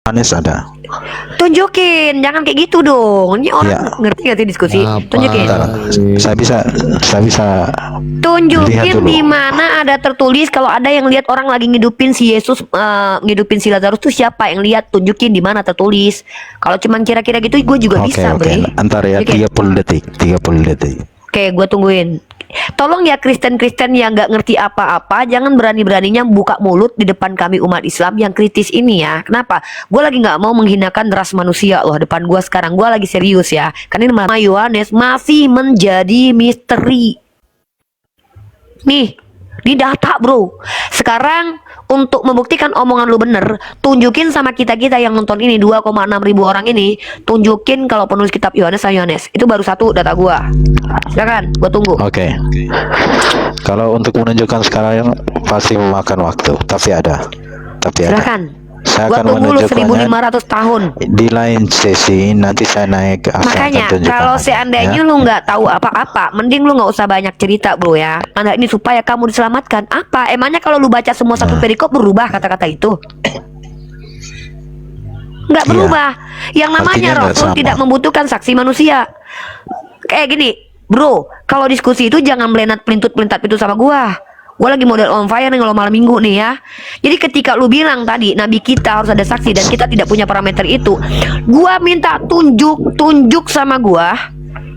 Anies ada. Tunjukin, jangan kayak gitu dong. Ini orang Ya. ngerti gak sih diskusi? Tunjukin. Bentar, saya bisa lihat Tunjukin dulu. di mana ada tertulis kalau ada yang lihat orang lagi ngidupin si Yesus, ngidupin si Lazarus tuh siapa yang lihat? Tunjukin di mana tertulis. Kalau cuman kira-kira gitu, gue juga bisa, Oke. Bre. Antar ya, Tunjukin. 30 detik. 30 detik. Oke, gue tungguin. Tolong ya Kristen-Kristen yang nggak ngerti apa-apa, jangan berani-beraninya buka mulut di depan kami umat Islam yang kritis ini ya. Kenapa? Gue lagi nggak mau menghinakan ras manusia loh depan gue sekarang. Gue lagi serius ya. Karena ini nama Yohanes masih menjadi misteri. Nih, di data bro. Sekarang untuk membuktikan omongan lu bener, tunjukin sama kita-kita yang nonton ini 2,6 ribu orang ini, tunjukin kalau penulis kitab Yohanes sama Yohanes. Itu baru satu data gua. Silakan, gua tunggu. Oke. Kalau untuk menunjukkan sekarang pasti memakan waktu, tapi ada. Silakan. Saya Gua akan tunggu lu menunjukkannya 1500 tahun. di lain sesi. Nanti saya naik akan Makanya tunjukkan kalau aja, seandainya ya. lu nggak tahu apa-apa, mending lu nggak usah banyak cerita bro ya. Anda ini supaya kamu diselamatkan. Apa? Emangnya kalau lu baca semua satu perikop berubah kata-kata itu? Nggak berubah. Yang namanya Artinya nggak Rasul sama. tidak membutuhkan saksi manusia. Kayak gini, bro. Kalau diskusi itu jangan melenat pelintut-pelintat itu sama gua. Gua lagi model on fire nih kalau malam minggu nih ya. Jadi ketika lu bilang tadi nabi kita harus ada saksi dan kita tidak punya parameter itu, gua minta tunjuk sama gua.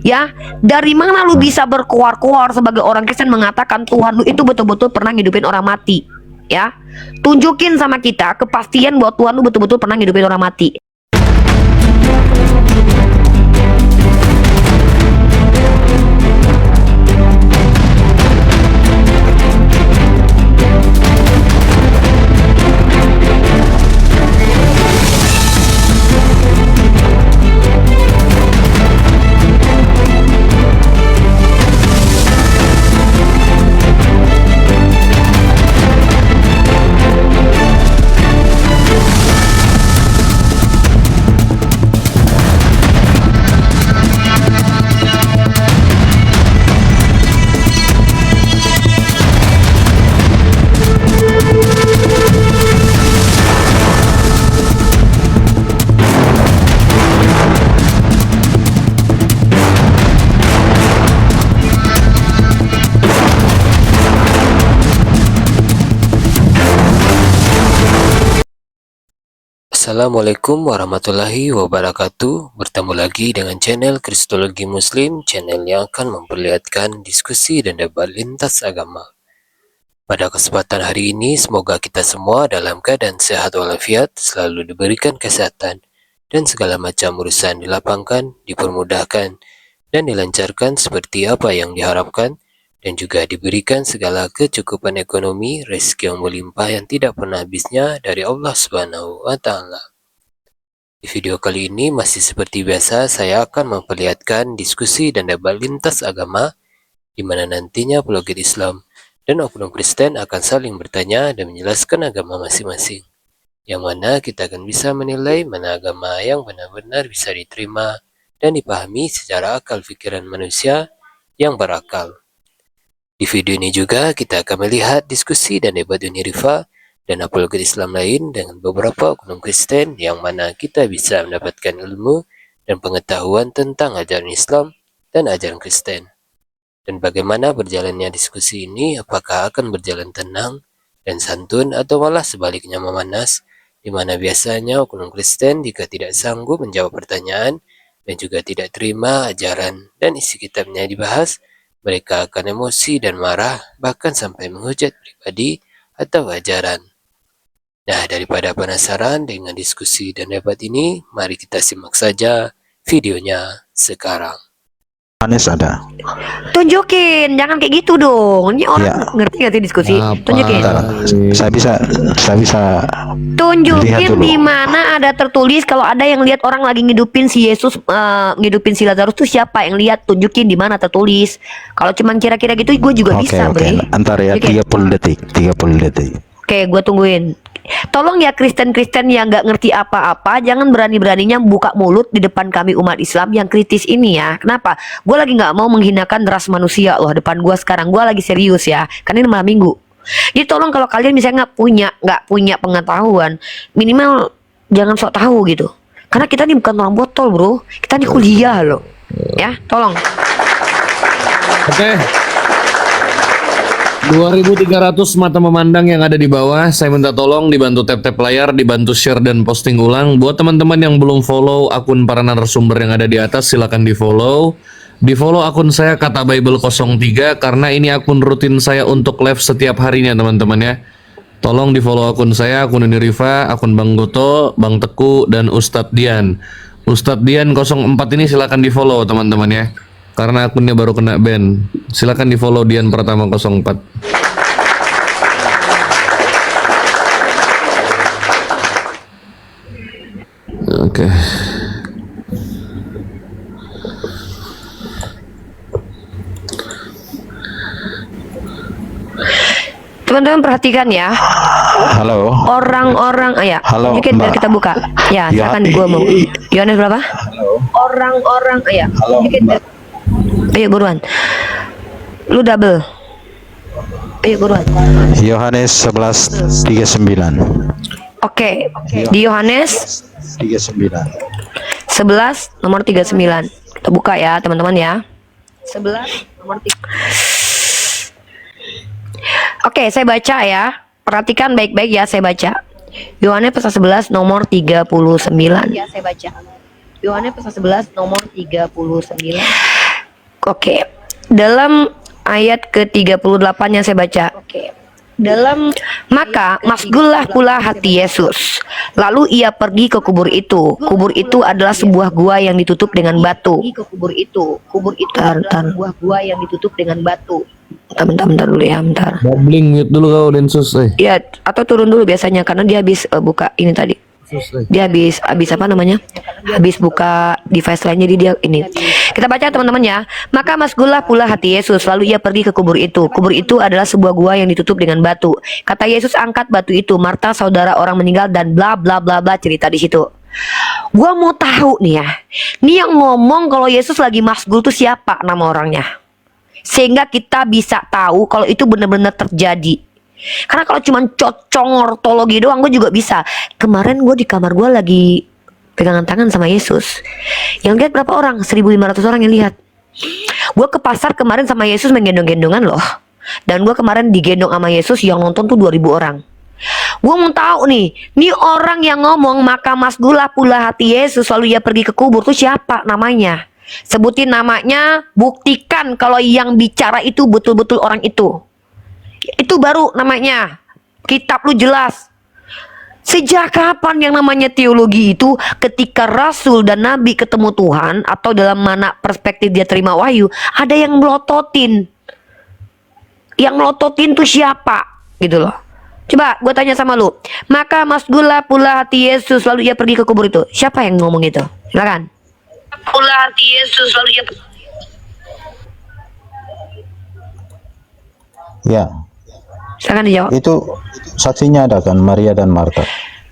Ya, dari mana lu bisa berkuar-kuar sebagai orang Kristen mengatakan Tuhan lu itu betul-betul pernah ngidupin orang mati? Ya, tunjukin sama kita kepastian bahwa Tuhan lu betul-betul pernah ngidupin orang mati. Assalamualaikum warahmatullahi wabarakatuh. Bertemu lagi dengan channel Kristologi Muslim, channel yang akan memperlihatkan diskusi dan debat lintas agama. Pada kesempatan hari ini, semoga kita semua dalam keadaan sehat walafiat, selalu diberikan kesehatan, dan segala macam urusan dilapangkan, dipermudahkan, dan dilancarkan seperti apa yang diharapkan, dan juga diberikan segala kecukupan ekonomi, rezeki yang melimpah yang tidak pernah habisnya dari Allah Subhanahu wa Ta'ala. Di video kali ini masih seperti biasa, saya akan memperlihatkan diskusi dan debat lintas agama, di mana nantinya apologet Islam dan oknum Kristen akan saling bertanya dan menjelaskan agama masing-masing, yang mana kita akan bisa menilai mana agama yang benar-benar bisa diterima dan dipahami secara akal pikiran manusia yang berakal. Di video ini juga kita akan melihat diskusi dan debat Unirifa dan apologet Islam lain dengan beberapa oknum Kristen yang mana kita bisa mendapatkan ilmu dan pengetahuan tentang ajaran Islam dan ajaran Kristen. Dan bagaimana berjalannya diskusi ini, apakah akan berjalan tenang dan santun atau malah sebaliknya memanas, di mana biasanya oknum Kristen jika tidak sanggup menjawab pertanyaan dan juga tidak terima ajaran dan isi kitabnya dibahas, mereka akan emosi dan marah, bahkan sampai menghujat pribadi atau ajaran. Nah, daripada penasaran dengan diskusi dan debat ini, mari kita simak saja videonya sekarang. Anies ada. Tunjukin, jangan kayak gitu dong. Ini orang Ya. ngerti gak sih diskusi? Tunjukin. Bentar, saya bisa lihat Tunjukin dulu. di mana ada tertulis kalau ada yang lihat orang lagi ngidupin si Yesus, ngidupin si Lazarus tuh siapa yang lihat? Tunjukin di mana tertulis. Kalau cuman kira-kira gitu, gue juga bisa, Bre. Antar ya, Tunjukin. 30 detik. 30 detik. Oke, gue tungguin. Tolong ya Kristen-Kristen yang nggak ngerti apa-apa, jangan berani-beraninya buka mulut di depan kami umat Islam yang kritis ini ya. Kenapa? Gue lagi nggak mau menghinakan ras manusia loh depan gue sekarang. Gue lagi serius ya. Karena ini malam minggu. Jadi tolong kalau kalian misalnya nggak punya pengetahuan, minimal jangan sok tahu gitu. Karena kita nih bukan orang botol, bro. Kita nih kuliah loh. Ya, tolong. Oke. 2.300 mata memandang yang ada di bawah, saya minta tolong dibantu tap-tap layar, dibantu share dan posting ulang. Buat teman-teman yang belum follow akun para narasumber yang ada di atas, silakan di-follow. Di-follow akun saya Kata Bible 03 karena ini akun rutin saya untuk live setiap harinya, teman-teman ya. Tolong di-follow akun saya, akun ini Riva, akun Bang Goto, Bang Teku, dan Ustadz Dian. Ustadz Dian 04 ini silakan di-follow, teman-teman ya. Karena akunnya baru kena ban. Silakan di-follow Dian Pratama 04. Oke. Teman-teman perhatikan ya. Halo. Orang-orang ya. Halo, Mungkin biar Mbak. kita buka. Ya, silakan gua mau. Yohanes berapa? Orang-orang ya. Halo, Mbak. Ayo buruan. Lu double. Ayo buruan. Yohanes 11:39. Oke. Di Yohanes 39. 11 nomor 39. Kita buka ya, teman-teman ya. 11 nomor 3. Oke, saya baca ya. Perhatikan baik-baik ya, saya baca. Yohanes pasal 11 nomor 39. Ya, saya baca. Yohanes pasal 11 nomor 39. Oke. Dalam ayat ke-38 yang saya baca. Oke. Dalam maka masgullah pula hati Yesus. Lalu ia pergi ke kubur itu. Kubur itu adalah sebuah gua yang ditutup dengan batu. Kubur itu adalah sebuah gua yang ditutup dengan batu. Bentar dulu ya, bentar. Bubbling mute dulu kau Densus, Ya, atau turun dulu biasanya karena dia habis buka ini tadi. Dia habis apa namanya? Habis buka device lainnya, jadi dia ini. Kita baca teman-teman ya. Maka masgullah pula hati Yesus, lalu ia pergi ke kubur itu. Kubur itu adalah sebuah gua yang ditutup dengan batu. Kata Yesus, angkat batu itu. Marta saudara orang meninggal dan bla bla bla bla, cerita di situ. Gua mau tahu nih ya. Nih yang ngomong kalau Yesus lagi masgul tuh siapa nama orangnya? Sehingga kita bisa tahu kalau itu benar-benar terjadi. Karena kalau cuma cocong ortologi doang, gue juga bisa. Kemarin gue di kamar gue lagi pegangan tangan sama Yesus. Yang lihat berapa orang? 1.500 orang yang lihat. Gue ke pasar kemarin sama Yesus menggendong-gendongan loh. Dan gue kemarin digendong sama Yesus yang nonton tuh 2.000 orang. Gue mau tahu nih orang yang ngomong maka masgullah pula hati Yesus lalu ia pergi ke kubur tuh siapa namanya? Sebutin namanya, buktikan kalau yang bicara itu betul-betul orang itu. Itu baru namanya kitab lu jelas. Sejak kapan yang namanya teologi itu ketika Rasul dan Nabi ketemu Tuhan atau dalam mana perspektif dia terima wahyu, ada yang melototin. Yang melototin tuh siapa? Gitu loh. Coba gue tanya sama lu. Maka masgullah pula hati Yesus lalu ia pergi ke kubur itu. Siapa yang ngomong itu? Silakan. Pula hati Yesus lalu ia. Ya. Silakan dijawab. Itu saksinya ada kan, Maria dan Marta.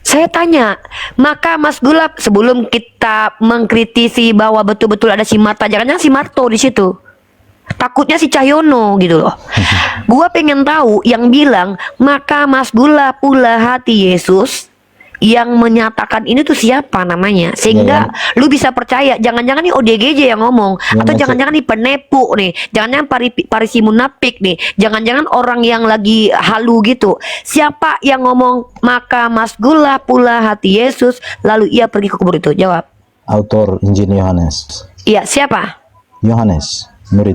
Saya tanya, maka Mas Gulab sebelum kita mengkritisi bahwa betul-betul ada si Marta, jangan-jangan si Marto di situ. Takutnya si Cahyono gitu loh. Gua pengen tahu yang bilang maka Mas Gula pula hati Yesus yang menyatakan ini tuh siapa namanya sehingga lu bisa percaya jangan-jangan nih ODGJ yang ngomong atau jangan-jangan nih penepu nih, jangan-jangan parisi munafik nih, jangan-jangan orang yang lagi halu gitu. Siapa yang ngomong maka Mas Gula pula hati Yesus lalu ia pergi ke kubur itu? Jawab. Autor Injil Yohanes. Iya, siapa? Yohanes.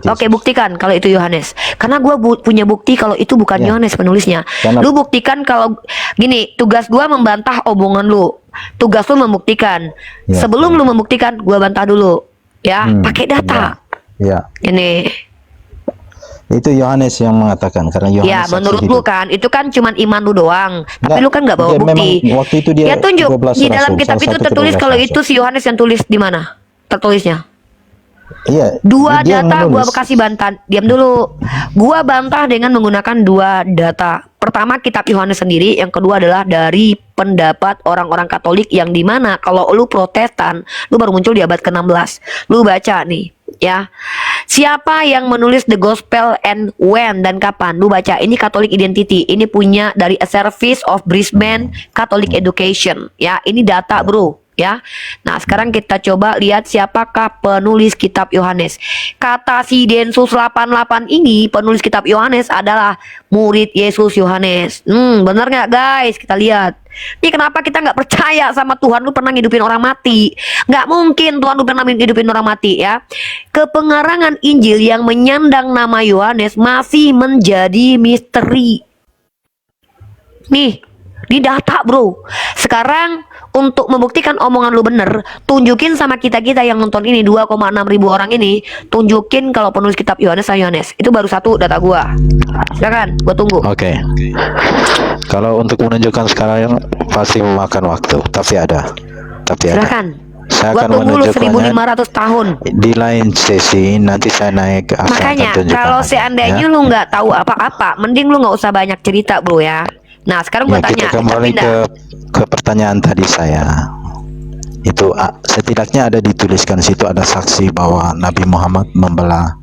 Oke, buktikan kalau itu Yohanes. Karena gue punya bukti kalau itu bukan Yohanes penulisnya. Lu buktikan kalau gini, tugas gue membantah omongan lu. Tugas lu membuktikan. Sebelum lu membuktikan, gue bantah dulu. Ya, pakai data. Ya. Ini. Itu Yohanes yang mengatakan karena Yohanes. Ya, menurut lu kan, itu kan cuman iman lu doang. Tapi lu kan nggak bawa dia bukti. Waktu itu dia ya tunjuk 12 di dalam rasul, kitab salah itu satu tertulis 12 kalau rasul. itu si Yohanes yang tulis di mana? Tertulisnya. Iya. Dua dia data menulis. gua kasih bantah. Diam dulu. Gua bantah dengan menggunakan dua data. Pertama kitab Yohanes sendiri, yang kedua adalah dari pendapat orang-orang Katolik yang dimana kalau lu Protestan, lu baru muncul di abad ke-16. Lu baca nih Ya, siapa yang menulis The Gospel and When dan kapan? Lu baca, ini Catholic Identity, ini punya dari A Service of Brisbane Catholic Education. Ya, ini data bro. Ya, nah sekarang kita coba lihat siapakah penulis kitab Yohanes. Kata si Densus 88 ini, penulis kitab Yohanes adalah murid Yesus Yohanes. Bener nggak guys? Kita lihat. Ini kenapa kita nggak percaya sama Tuhan lu pernah ngidupin orang mati? Nggak mungkin Tuhan lu pernah ngidupin orang mati ya. Kepengarangan Injil yang menyandang nama Yohanes masih menjadi misteri. Nih, di data bro. Sekarang untuk membuktikan omongan lu bener, tunjukin sama kita-kita yang nonton ini 2,6 ribu orang ini, tunjukin kalau penulis kitab Yohanes sama Yohanes. Itu baru satu data gua. Silakan, gua tunggu. Oke. Kalau untuk menunjukkan sekarang pasti memakan waktu, tapi ada. Silakan. Saya Gua akan tunggu lu menunjukkannya 1500 tahun. di lain sesi. Nanti saya naik akan Makanya tunjukkan kalau ada, seandainya ya. lu nggak tahu apa-apa, mending lu nggak usah banyak cerita bro ya. Nah sekarang gua Ya, tanya, kita kembali ke pertanyaan tadi saya. Itu setidaknya ada dituliskan situ, ada saksi bahwa Nabi Muhammad membelah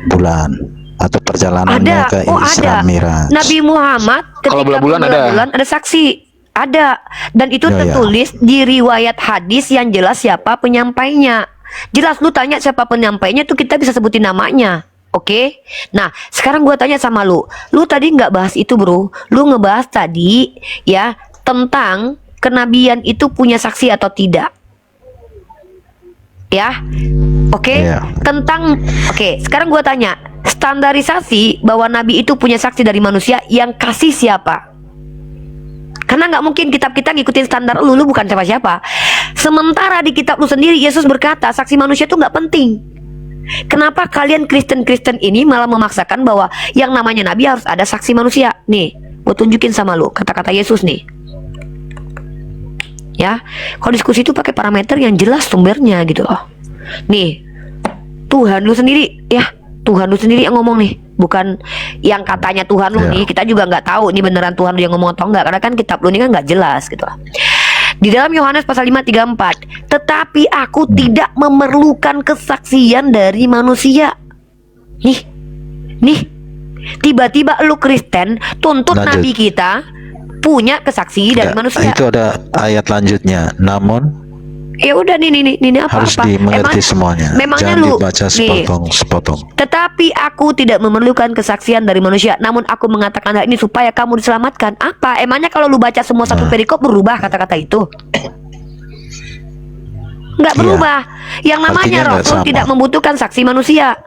bulan atau perjalanannya ada, ke Isra Miraj. Nabi Muhammad ketika belah bulan ada saksi, ada, dan itu Ya, ya. tertulis di riwayat hadis yang jelas siapa penyampainya. Jelas lu tanya siapa penyampainya tuh kita bisa sebutin namanya. Oke, nah sekarang gua tanya sama lu tadi nggak bahas itu bro, lu ngebahas tadi ya tentang kenabian itu punya saksi atau tidak, ya, oke, Iya. Oke, sekarang gua tanya, standarisasi bahwa nabi itu punya saksi dari manusia yang kasih siapa? Karena nggak mungkin kitab kita ngikutin standar lu bukan siapa-siapa. Sementara di kitab lu sendiri Yesus berkata saksi manusia itu nggak penting. Kenapa kalian Kristen-Kristen ini malah memaksakan bahwa yang namanya nabi harus ada saksi manusia? Nih, gue tunjukin sama lu kata-kata Yesus nih. Ya, kalau diskusi itu pakai parameter yang jelas sumbernya gitu loh. Nih, Tuhan lu sendiri ya, Tuhan lu sendiri yang ngomong nih, bukan yang katanya Tuhan lu Ya. nih. Kita juga nggak tahu ini beneran Tuhan lu yang ngomong atau enggak, karena kan kitab lu ini kan nggak jelas gitu loh. Di dalam Yohanes pasal 5:34, tetapi aku tidak memerlukan kesaksian dari manusia. Nih, tiba-tiba lu Kristen tuntut Lanjut. nabi kita punya kesaksi dari Ya, manusia. itu ada ayat lanjutnya. Namun Ya udah nih apa? harus dimengerti semuanya. Memangnya Jangan lu dibaca nih, sepotong-sepotong. tetapi aku tidak memerlukan kesaksian dari manusia, namun aku mengatakan hal ini supaya kamu diselamatkan. Apa? Emangnya kalau lu baca semua satu perikop berubah kata-kata itu? Nggak Iya. berubah. Yang namanya Artinya nggak Rasul sama. tidak membutuhkan saksi manusia.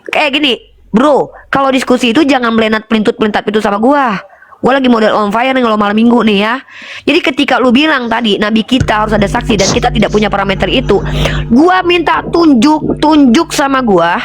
Kayak gini, bro, kalau diskusi itu jangan pelintut-pelintat itu sama gua. Gua lagi model on fire nih kalau malam minggu nih ya. Jadi ketika lu bilang tadi nabi kita harus ada saksi dan kita tidak punya parameter itu, gua minta tunjuk sama gua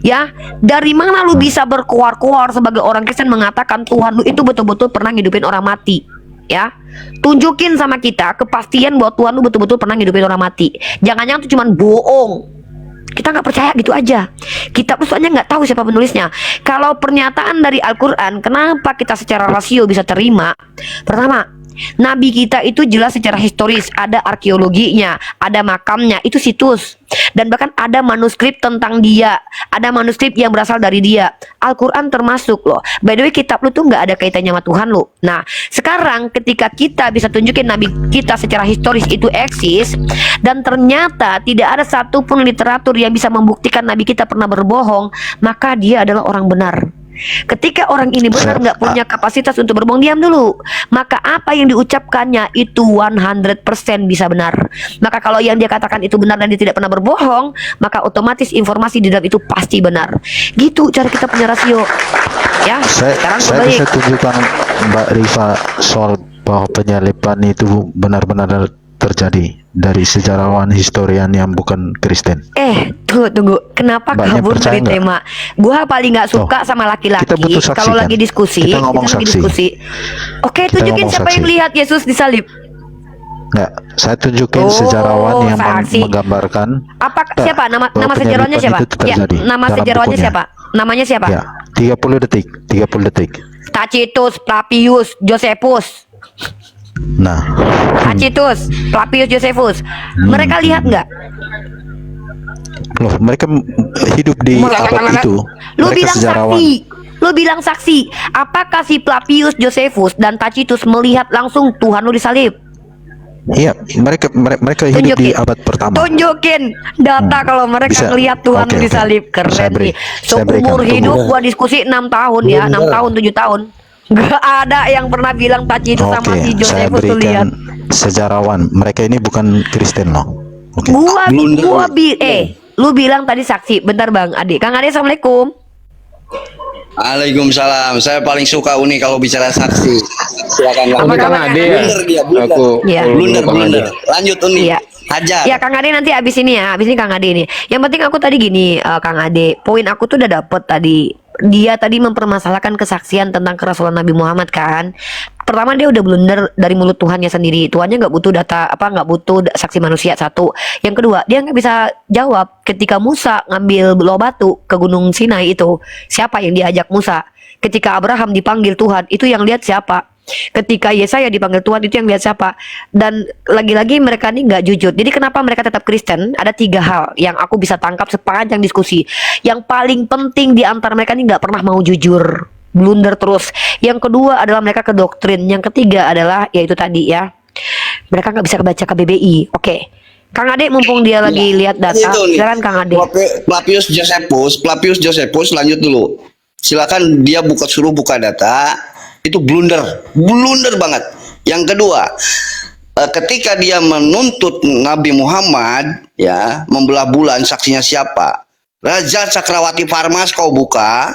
ya, dari mana lu bisa berkuar-kuar sebagai orang Kristen mengatakan Tuhan lu itu betul-betul pernah ngidupin orang mati. Ya, tunjukin sama kita kepastian bahwa Tuhan lu betul-betul pernah ngidupin orang mati. Jangan-jangan itu cuman bohong. Kita nggak percaya gitu aja. Kitab soalnya nggak tahu siapa penulisnya. Kalau pernyataan dari Al-Quran, kenapa kita secara rasio bisa terima? Pertama, nabi kita itu jelas secara historis, ada arkeologinya, ada makamnya, itu situs. Dan bahkan ada manuskrip tentang dia, ada manuskrip yang berasal dari dia. Al-Quran termasuk loh. By the way, kitab lu tuh nggak ada kaitannya sama Tuhan lu. Nah, sekarang ketika kita bisa tunjukin nabi kita secara historis itu eksis, dan ternyata tidak ada satupun literatur yang bisa membuktikan nabi kita pernah berbohong, maka dia adalah orang benar. Ketika orang ini benar nggak punya kapasitas untuk berbohong, diam dulu. Maka apa yang diucapkannya itu 100% bisa benar. Maka kalau yang dia katakan itu benar dan dia tidak pernah berbohong, maka otomatis informasi di dalam itu pasti benar. Gitu cara kita punya rasio. Ya, sekarang Saya kembali. bisa tunjukkan Mbak Rifa soal bahwa penyaliban itu benar-benar terjadi dari sejarawan historian yang bukan Kristen. Tunggu. Kenapa Mbaknya kabur percaya dari nggak? tema? Gua paling nggak suka sama laki-laki. kita butuh saksi, Kalau kan? lagi diskusi, Kita ngomong lagi saksi. diskusi. Oke, Kita tunjukin ngomong siapa yang saksi. lihat Yesus disalib. Nggak, saya tunjukin Oh, sejarawan yang saksi. menggambarkan. Apa Nggak, siapa nama bahwa sejarawannya penyaliban siapa? itu Ya, terjadi nama dalam sejarawannya bukunya. siapa? Namanya siapa? Ya, 30 detik. Tacitus, Flavius, Josephus. Nah, Tacitus, Flavius, Josephus. Mereka lihat nggak? Loh, mereka hidup di abad itu. Lu Mereka bilang sejarawan. saksi. Lu bilang saksi. Apakah si Flavius Josephus dan Tacitus melihat langsung Tuhan lu disalib? Iya, mereka hidup di abad pertama. Tunjukin data kalau mereka Bisa. ngelihat Tuhan Oke, lu oke. disalib. Keren Saya beri- nih. saya berikan. Seumur Tunggu. hidup gua diskusi 6 tahun ya, 6 tahun 7 tahun. Gak ada yang pernah bilang Tacitus sama si Oke, saya Josephus tuh lihat. berikan sejarawan. Mereka ini bukan Kristen loh. Oke. Lu bilang tadi saksi. Bentar Bang Ade. Kang Ade, assalamualaikum. Waalaikumsalam. Saya paling suka Uni kalau bicara saksi. Silakan Apa lanjut. kabar, Kang Ade? Blunder dia, blunder. Iya. Blunder. Lanjut Uni. Iya. Hajar. Ya Kang Ade nanti abis ini ya, abis ini Kang Ade ini. Yang penting aku tadi gini, Kang Ade, poin aku tuh udah dapet tadi. Dia tadi mempermasalahkan kesaksian tentang kerasulan Nabi Muhammad kan. Pertama dia udah blunder dari mulut Tuhannya sendiri. Tuhannya nggak butuh data nggak butuh saksi manusia satu. Yang kedua dia nggak bisa jawab ketika Musa ngambil belah batu ke Gunung Sinai itu siapa yang diajak Musa. Ketika Abraham dipanggil Tuhan itu yang lihat siapa. Ketika Yesaya dipanggil Tuhan itu yang lihat siapa. Dan lagi-lagi mereka ini nggak jujur. Jadi kenapa mereka tetap Kristen? Ada 3 hal yang aku bisa tangkap sepanjang diskusi. Yang paling penting di antara mereka ini nggak pernah mau jujur, blunder terus. Yang kedua adalah mereka ke doktrin. Yang ketiga adalah yaitu tadi ya, mereka nggak bisa baca KBBI. Oke, Kang Ade mumpung dia lagi lihat data, Itu nih. silakan Kang Ade. Flavius Josephus lanjut dulu. Silakan dia suruh buka data. Itu blunder banget. Yang kedua, ketika dia menuntut Nabi Muhammad ya membelah bulan, saksinya siapa? Raja Cakrawati Farmas kau buka,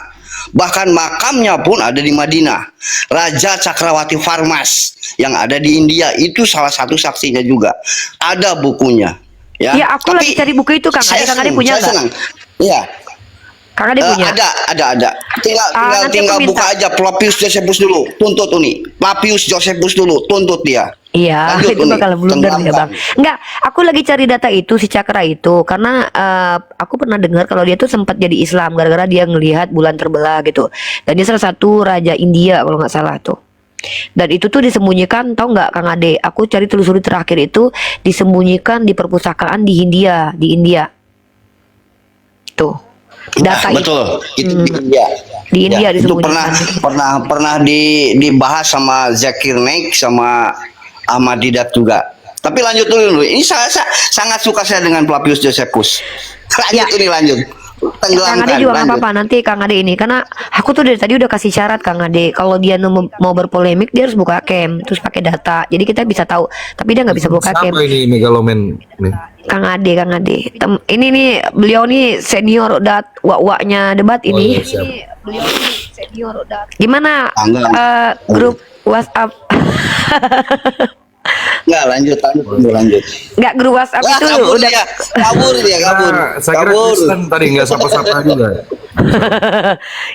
bahkan makamnya pun ada di Madinah. Raja Cakrawati Farmas yang ada di India itu salah satu saksinya juga. Ada bukunya. Ya, Ya, aku lagi cari buku itu, Kang Ade. Kang Ade punya saya nggak? senang. Iya. Kang Ade punya. Ada. Nanti Tinggal aku minta. buka aja Flavius Josephus dulu, tuntut Uni. Flavius Josephus dulu, tuntut dia. Iya, Lanjut, itu Uni. bakal blunder ya Tenggelamkan. Bang. Enggak, aku lagi cari data itu si Cakra itu karena aku pernah dengar kalau dia tuh sempat jadi Islam gara-gara dia ngelihat bulan terbelah gitu. Dan dia salah satu raja India kalau nggak salah tuh. Dan itu tuh disembunyikan, tahu nggak Kang Ade? Aku cari telusuri terakhir itu disembunyikan di perpustakaan di India. Tuh. Data Nah, betul. Itu di India. Di India Ya, itu disembunyikan. pernah dibahas sama Zakir Naik sama Ahmad Didat juga. Tapi lanjut dulu. Ini saya sangat suka saya dengan Flavius Josephus. Lanjut Ya. ini lanjut. Kang Tenggelamkan. Ade juga nggak lanjut. apa-apa nanti Kang Ade ini karena aku tuh dari tadi udah kasih syarat Kang Ade kalau dia mau berpolemik dia harus buka cam terus pakai data jadi kita bisa tahu tapi dia nggak bisa buka cam. Siapa ini megaloman nih? Kang Ade ini nih beliau nih senior wak-waknya debat ini. iya, siap. Beliau nih senior gimana Enggak. grup WhatsApp Enggak, lanjut. nggak grup WhatsApp Wah, itu kabur udah dia. Kabur. Nah, saya kira Kabur. Kristen tadi nggak sapa-sapa juga.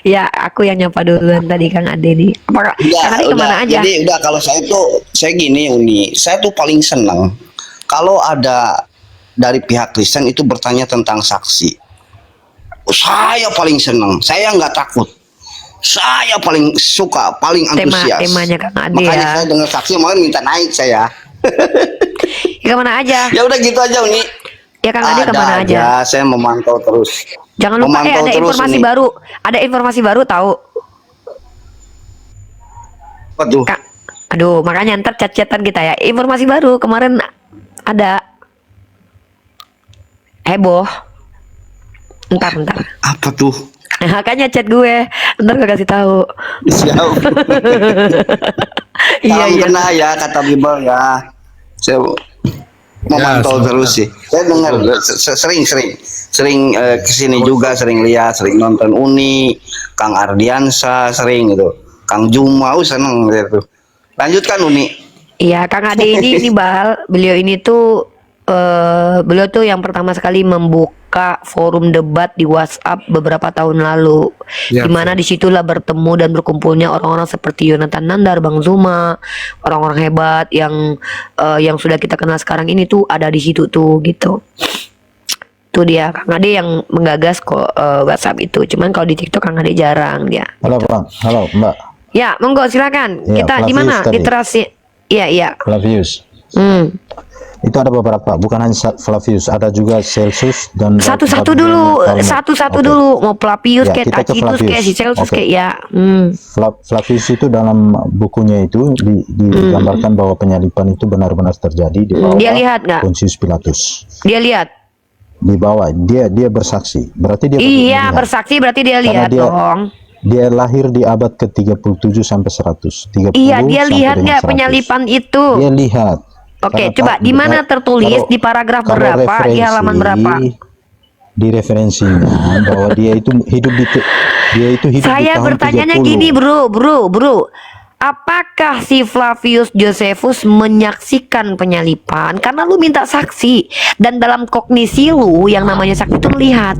ya aku yang nyapa duluan tadi Kang Ade nih apa Kang Ade kemana aja Jadi udah kalau saya gini Uni, saya tuh paling senang kalau ada dari pihak Kristen itu bertanya tentang saksi. Saya paling senang, saya nggak takut. Saya paling suka, paling antusias. temanya Kang Ade Makanya ya. saya dengar saksi malah minta naik saya. Ya, kemana aja Ya udah gitu aja Uni. ya Kang Ade kemana aja Saya memantau terus. jangan lupa Memantau ada terus informasi ini. baru tahu Waduh. Kak, aduh, makanya ntar chat-chatan kita ya. Informasi baru kemarin ada heboh. Ntar. Apa tuh? Makanya chat gue, ntar gue kasih tahu. Siap. Iya. Salam kena ya kata Bimbel ya. Saya memantau salam terus sih. Saya dengar sering kesini juga, sering lihat, sering nonton Uni, Kang Ardiansa sering gitu, Kang Juma, seneng gitu. Lanjutkan Uni. Iya, Kang Ade ini beliau ini tuh beliau tuh yang pertama sekali membuka forum debat di WhatsApp beberapa tahun lalu, Ya, dimana disitulah bertemu dan berkumpulnya orang-orang seperti Yonatan Nandar, Bang Zuma, orang-orang hebat yang sudah kita kenal sekarang ini tuh ada di situ tuh gitu. Tuh dia Kang Ade yang menggagas kok WhatsApp itu. Cuman kalau di TikTok Kang Ade jarang dia. Halo Bang, halo Mbak. Ya, monggo silakan. Ya, Kita Flavius gimana tadi. literasi? Iya. Flavius. Itu ada beberapa, bukan hanya Flavius, ada juga Celsus dan Satu-satu Babylonia dulu, Talmud. satu-satu Oke. dulu. Mau Flavius Ya, kayak kita ke Tacitus kayak Flavius. si Celsus Oke. kayak ya. Flavius itu dalam bukunya itu digambarkan bahwa penyalipan itu benar-benar terjadi di bawah Dia lihat nggak? Pontius Pilatus. Dia lihat. Di bawah dia bersaksi. Berarti dia Iya, melihat. bersaksi berarti dia Karena lihat dia- dong. Dia lahir di abad ke-37 sampai 100. 30 Iya, dia sampai lihat dengan nggak 100. penyalipan itu? Dia lihat. Oke, Karena coba di mana tertulis, di paragraf berapa, di halaman berapa? Di referensinya bahwa dia itu hidup di Saya tahun bertanyanya 30. gini, bro. Apakah si Flavius Josephus menyaksikan penyalipan? Karena lu minta saksi, dan dalam kognisi lu yang namanya saksi itu melihat.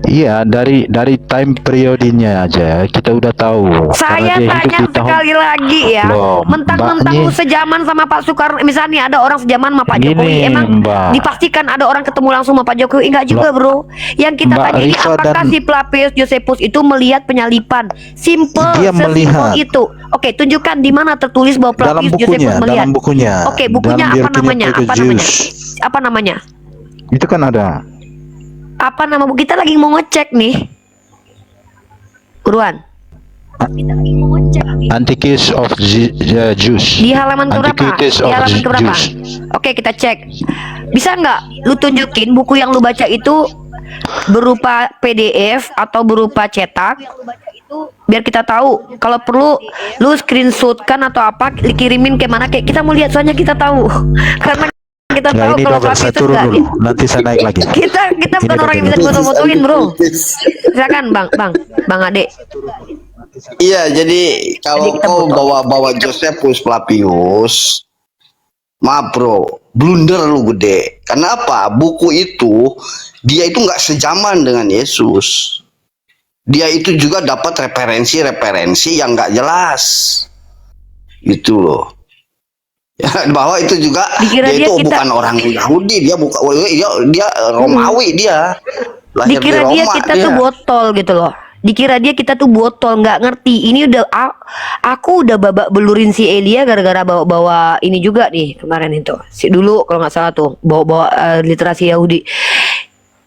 Iya, dari time periodenya aja kita udah tahu. Saya Karena dia hidup tanya di tahun sekali lagi ya, Loh, mentang-mentang Mbak, lu sejaman sama Pak Soekarno, misalnya ada orang sejaman sama Pak Gini, Jokowi, emang Mbak. dipastikan ada orang ketemu langsung sama Pak Jokowi? Enggak juga, bro. Yang kita Mbak tanya ini, Rifa apakah dan- si Flavius Josephus itu melihat penyalipan? Simple, Dia sesimpel melihat. itu. Oke, tunjukkan di mana tertulis bahwa dalam Flavius Josephus bukunya, melihat. dalam bukunya. Oke, bukunya dalam apa namanya? Virginia Apa namanya? Jews. Apa namanya? Itu kan ada. Apa nama buku? Kita lagi mau ngecek nih. Buruan. Antiquities of Jews. Di halaman keberapa? Antiquities Di of halaman keberapa? Jews. Oke, kita cek. Bisa nggak lu tunjukin buku yang lu baca itu berupa PDF atau berupa cetak? Biar kita tahu. Kalau perlu lu screenshotkan atau apa, kirimin ke mana, kayak kita mau lihat, soalnya kita tahu. Karena kita Nah, tahu ini kalau double, Flavius saya itu turun nggak. dulu. Nanti saya naik lagi. Kita bukan Ini orang yang bisa double. foto-fotoin, bro. Silakan, Bang Ade. Iya, jadi kalau Jadi kita kau butuh. bawa Josephus Flavius, maaf bro, blunder lu gede. Kenapa? Buku itu dia itu nggak sejaman dengan Yesus. Dia itu juga dapat referensi-referensi yang nggak jelas, gitu loh. Ya, bahwa itu juga Dikira dia dia itu kita- bukan orang Yahudi, dia dia Romawi dia. Lahir Dikira di dia Roma, kita tuh botol gitu loh. Dikira dia kita tuh botol, nggak ngerti. Ini udah aku udah babak belurin si Elia gara-gara bawa-bawa ini juga nih kemarin itu. Si dulu kalau nggak salah tuh bawa-bawa literasi Yahudi.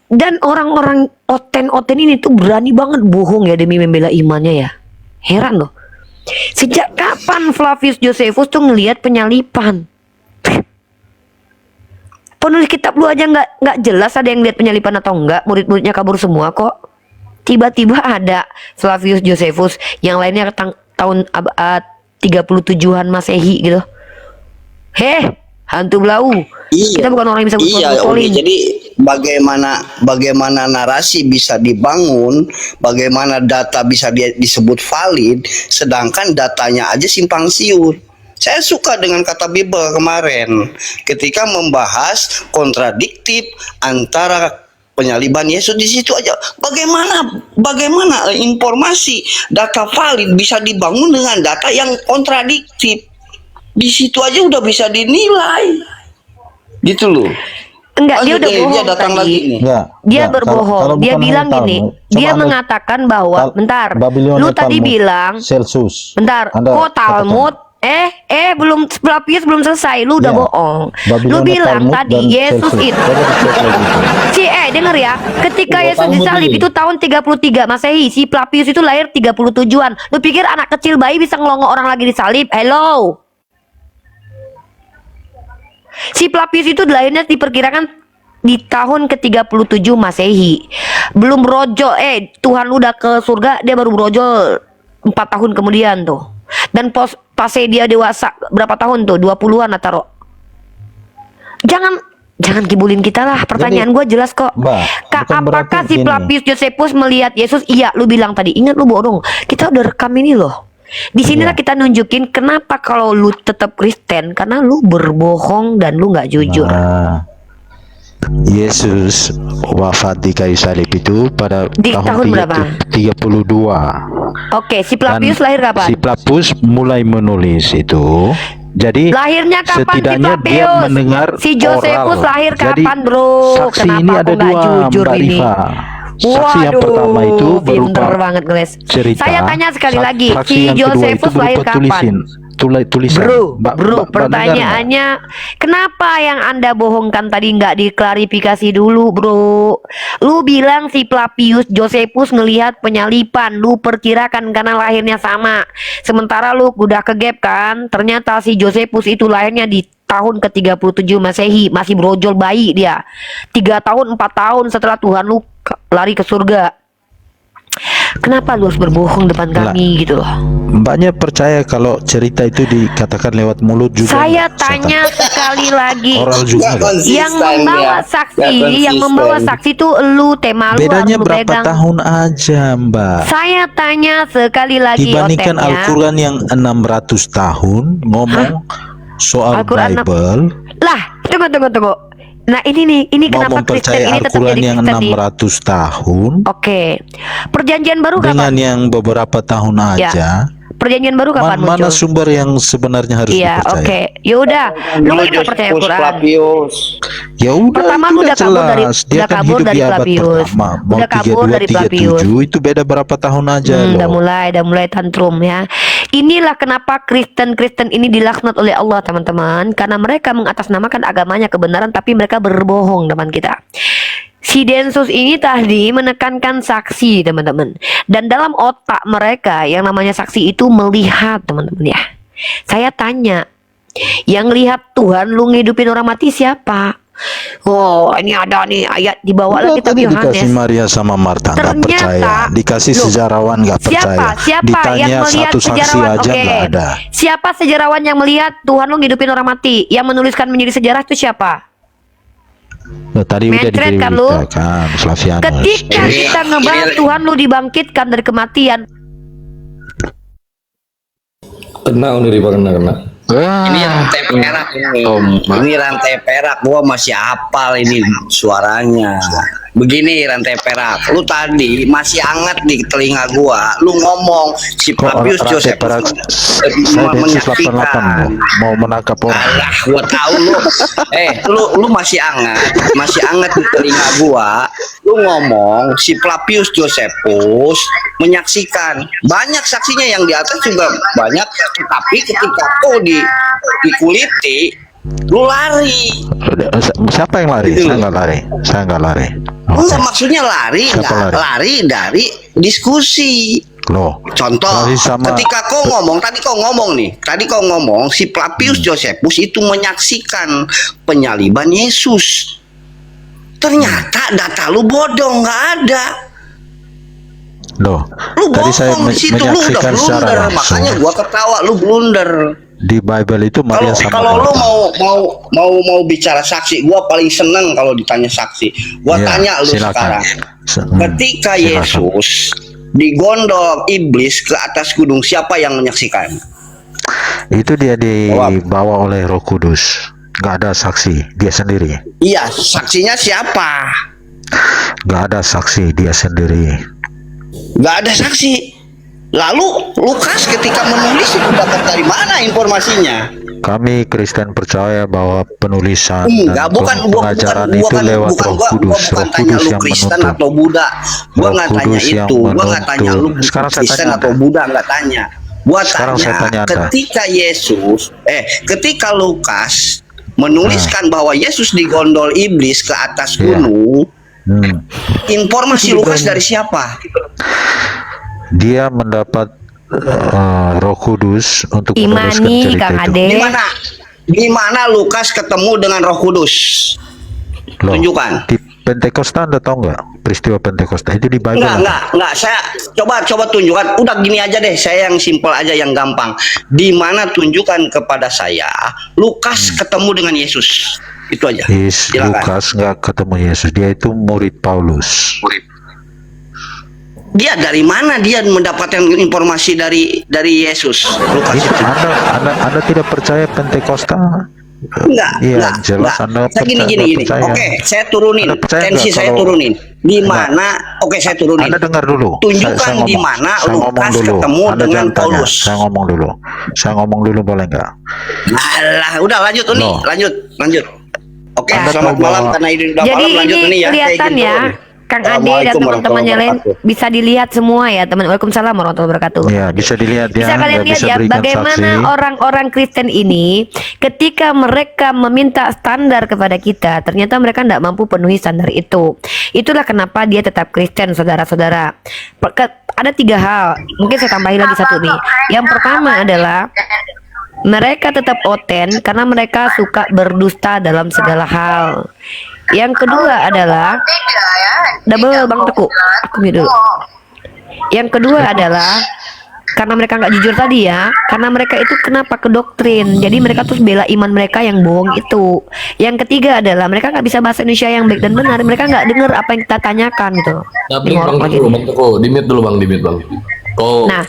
Dan orang-orang oten ini tuh berani banget bohong ya demi membela imannya ya. Heran loh. Sejak kapan Flavius Josephus tuh ngelihat penyalipan? Penulis kitab lu aja nggak jelas ada yang lihat penyalipan atau enggak. Murid-muridnya kabur semua kok. Tiba-tiba ada Flavius Josephus, yang lainnya tahun 37-an Masehi gitu. Heh, hantu belau. Iya. Kita bukan orang yang bisa Iya, foto-fotoin. oke. Jadi bagaimana narasi bisa dibangun, bagaimana data bisa disebut valid, sedangkan datanya aja simpang siur. Saya suka dengan kata Bible kemarin ketika membahas kontradiktif antara penyaliban Yesus. Di situ aja bagaimana informasi data valid bisa dibangun dengan data yang kontradiktif. Di situ aja udah bisa dinilai, gitu loh. Enggak, dia Lanjut udah deh, bohong dia datang tadi. lagi nih. Ya, Dia ya, berbohong. kalau Dia bukan bilang hanya gini. Talmud, coba Dia Anda- mengatakan bahwa bentar. Babilonia Lu tadi Talmud, bilang Celsus. bentar. Anda Kok Talmud? katakan. Belum Flavius belum selesai. Lu udah Ya, bohong. Lu Babilonia bilang Talmud tadi dan Yesus Celsus. itu Coba dicek lagi. denger ya. Ketika Bawa Yesus Talmud disalib dulu. itu tahun 33 Masehi. Si Flavius itu lahir 37-an. Lu pikir anak kecil bayi bisa ngelongo orang lagi disalib? Hello. Si Flavius itu lahirnya diperkirakan di tahun ke-37 Masehi. Belum brojol, Tuhan lu udah ke surga, dia baru brojol 4 tahun kemudian tuh. Dan pas dia dewasa berapa tahun tuh? 20-an atau Jangan kibulin kita lah. Pertanyaan gue jelas kok. Mbak, bukan Apakah berarti si gini. Flavius Josephus melihat Yesus? Iya, lu bilang tadi. Ingat lu bohong. Kita udah rekam ini loh. Di sinilah Iya. kita nunjukin kenapa kalau lu tetap Kristen, karena lu berbohong dan lu nggak jujur. Nah, Yesus wafat di kayu salib itu pada Di tahun berapa? 32. Oke, si Flavius Dan lahir kapan? Si Flavius mulai menulis itu. Jadi Lahirnya kapan si setidaknya dia Flavius? mendengar Si Josephus oral. lahir Jadi, kapan, bro? Saksi Kenapa ini aku ada nggak dua, jujur Mbak ini? Rifa. Saksi yang pertama itu pinter berupa banget, guys. cerita. Saya tanya sekali lagi, Saksi si yang kedua Josephus itu berupa lahir kapan? tulisin. tulisan. Bro, Mbak dengar nggak? pertanyaannya kenapa yang Anda bohongkan tadi nggak diklarifikasi dulu, Bro? Lu bilang si Flavius Josephus ngelihat penyalipan, lu perkirakan karena lahirnya sama. Sementara lu udah kegap kan, ternyata si Josephus itu lahirnya di tahun ke-37 Masehi, masih brojol bayi dia. 3 tahun, 4 tahun setelah Tuhan lu lari ke surga. Kenapa lu harus berbohong depan Lah, kami gitu loh? Mbaknya percaya kalau cerita itu dikatakan lewat mulut juga? Saya nggak, tanya sekali lagi. Oral juga Nggak nggak? konsisten Yang membawa ya. saksi, Nggak yang membawa konsisten. saksi itu lu tema lu Bedanya harus lu berapa pegang. tahun aja, Mbak? Saya tanya sekali lagi Dibandingkan otennya. Al-Quran yang 600 tahun ngomong soal Al-Quran Bible, Lah, tunggu. Nah ini mau kenapa Kristen mempercayai ini tetap Al-Quran jadi yang Kristen nih? 600 tahun Oke. Perjanjian baru dengan kapan? yang beberapa tahun Ya. aja, Perjanjian baru kapan mana muncul? sumber yang sebenarnya harus Iya, dipercaya? oke. Yaudah, lu kan nggak percaya Josephus Quran. Flavius. Ya udah, Pertama itu lu udah udah kabur dari jelas. Dia udah kan kabur hidup dari di abad Flavius. pertama. Mau Udah kabur 32, dari Flavius. 37 itu beda berapa tahun aja Udah loh. mulai tantrum ya. Inilah kenapa Kristen ini dilaknat oleh Allah teman-teman, karena mereka mengatasnamakan agamanya kebenaran tapi mereka berbohong depan kita. Si Densus ini tadi menekankan saksi teman-teman, dan dalam otak mereka yang namanya saksi itu melihat teman-teman ya. Saya tanya, yang lihat Tuhan lu ngidupin orang mati siapa? Oh, ini ada nih ayat dibawa Udah, lagi tadi tapi dikasih Yohanes. Maria sama Marta nggak Ternyata, percaya, dikasih loh, sejarawan nggak percaya, Siapa ditanya yang melihat satu saksi sejarawan? aja Oke. nggak ada. Siapa sejarawan yang melihat Tuhan lu ngidupin orang mati? Yang menuliskan menjadi sejarah itu siapa? Loh, tadi udah Mentret kan lu? diberitakan Flavianus. Ketika Ini- kita ngebahas ini- Tuhan lu dibangkitkan dari kematian, Kena nih kena. Ini rantai perak ini. Ini rantai perak. Gua masih hafal ini suaranya. Begini rantai perak. Lu tadi masih hangat di telinga gua. Lu ngomong si Kok Flavius rantai Josephus perak? Saya Densus 88 menyakitkan. mau menangkap orang. Alah, gua tahu lu. Lu masih hangat di telinga gua. Lu ngomong si Flavius Josephus menyaksikan. Banyak saksinya yang di atas juga banyak, tapi ketika kau dikuliti, lu lari. Siapa yang lari? Gitu. Saya nggak lari. Enggak, maksudnya lari, Siapa enggak lari? lari dari diskusi. Loh, Contoh, lari sama ketika kau ngomong, tadi kau ngomong si Flavius Josephus itu menyaksikan penyaliban Yesus. Ternyata data lu bodong, nggak ada. loh. Lu Tadi saya bohong di situ, lu udah menyaksikan secara blunder. langsung Makanya gua ketawa, lu blunder. di Bible itu Maria sama Kalau lu Marta. mau bicara saksi, gua paling seneng kalau ditanya saksi. Gua Iya, tanya lu silakan. sekarang. Ketika Silakan. Yesus digondol iblis ke atas gunung, siapa yang menyaksikan? Itu dia dibawa oleh Roh Kudus. Nggak ada saksi, dia sendiri. Iya, saksinya siapa? Nggak ada saksi, dia sendiri. Nggak ada saksi. Lalu Lukas ketika menulis itu dapat dari mana informasinya? Kami Kristen percaya bahwa penulisan Enggak, dan bukan pengajaran itu lewat Roh Kudus. bukan Roh tanya Kudus lu yang Kristen menuntun. atau Buddha. Gua Roh nggak tanya Kudus yang itu. Gua nggak tanya lu menuntun. Sekarang saya Kristen tanya atau Anda. Buddha, nggak tanya. Gua Sekarang saya tanya tanya Anda. ketika Lukas menuliskan bahwa Yesus digondol iblis ke atas Iya. gunung, informasi Itu Lukas bukan- dari siapa? Dia mendapat Roh Kudus untuk menuliskan Imani cerita Kang itu. Ade. Di mana Lukas ketemu dengan Roh Kudus? Loh, Tunjukkan. di Pentakosta Anda tahu nggak peristiwa Pentakosta itu di Bible? Enggak. Saya coba tunjukkan. Udah gini aja deh. Saya yang simpel aja, yang gampang. Di mana tunjukkan kepada saya Lukas ketemu dengan Yesus. Itu aja. Silakan. Lukas nggak ketemu Yesus. Dia itu murid Paulus. Dia dari mana dia mendapatkan informasi dari Yesus? Lukas Ini itu. Anda tidak percaya Pentakosta? Enggak, Iya, jelas Anda Saya gini. percaya. Oke, saya turunin. Anda percaya Tensi nggak saya kalau- turunin. Di Enggak. mana? Oke, saya turunin. Anda dengar dulu. Tunjukkan di ngomong. mana Saya ngomong Lukas dulu. ketemu Anda dengan jangan tanya. Paulus. Saya ngomong dulu boleh nggak? Alah, udah lanjut Uni. Loh. Lanjut. Oke, Anda selamat tahu malam bahwa- karena ini udah Jadi malam, lanjut ini Uni ya. Saya kelihatan izin ya, turun. Kang Ade dan Assalamualaikum teman-temannya lain warahmatullahi wabarakatuh. bisa dilihat semua ya teman. Waalaikumsalam warahmatullahi wabarakatuh. Ya, bisa dilihat ya. Bisa kalian dan lihat bisa ya berikan bagaimana saksi. orang-orang Kristen ini ketika mereka meminta standar kepada kita, ternyata mereka tidak mampu penuhi standar itu. Itulah kenapa dia tetap Kristen, saudara-saudara. Ada 3 hal, mungkin saya tambahin lagi satu nih. Yang pertama adalah mereka tetap oten karena mereka suka berdusta dalam segala hal. Yang kedua adalah double Bang Teku. Aku mute dulu. Yang kedua adalah karena mereka nggak jujur tadi ya, karena mereka itu kenapa ke doktrin, jadi mereka terus bela iman mereka yang bohong itu. Yang ketiga adalah mereka nggak bisa bahasa Indonesia yang baik dan benar, mereka nggak dengar apa yang kita tanyakan gitu. Nah, Ini ngorok lagi nih. Bang Teguh, di-mute dulu Bang, di-mute Bang. Oh. Nah,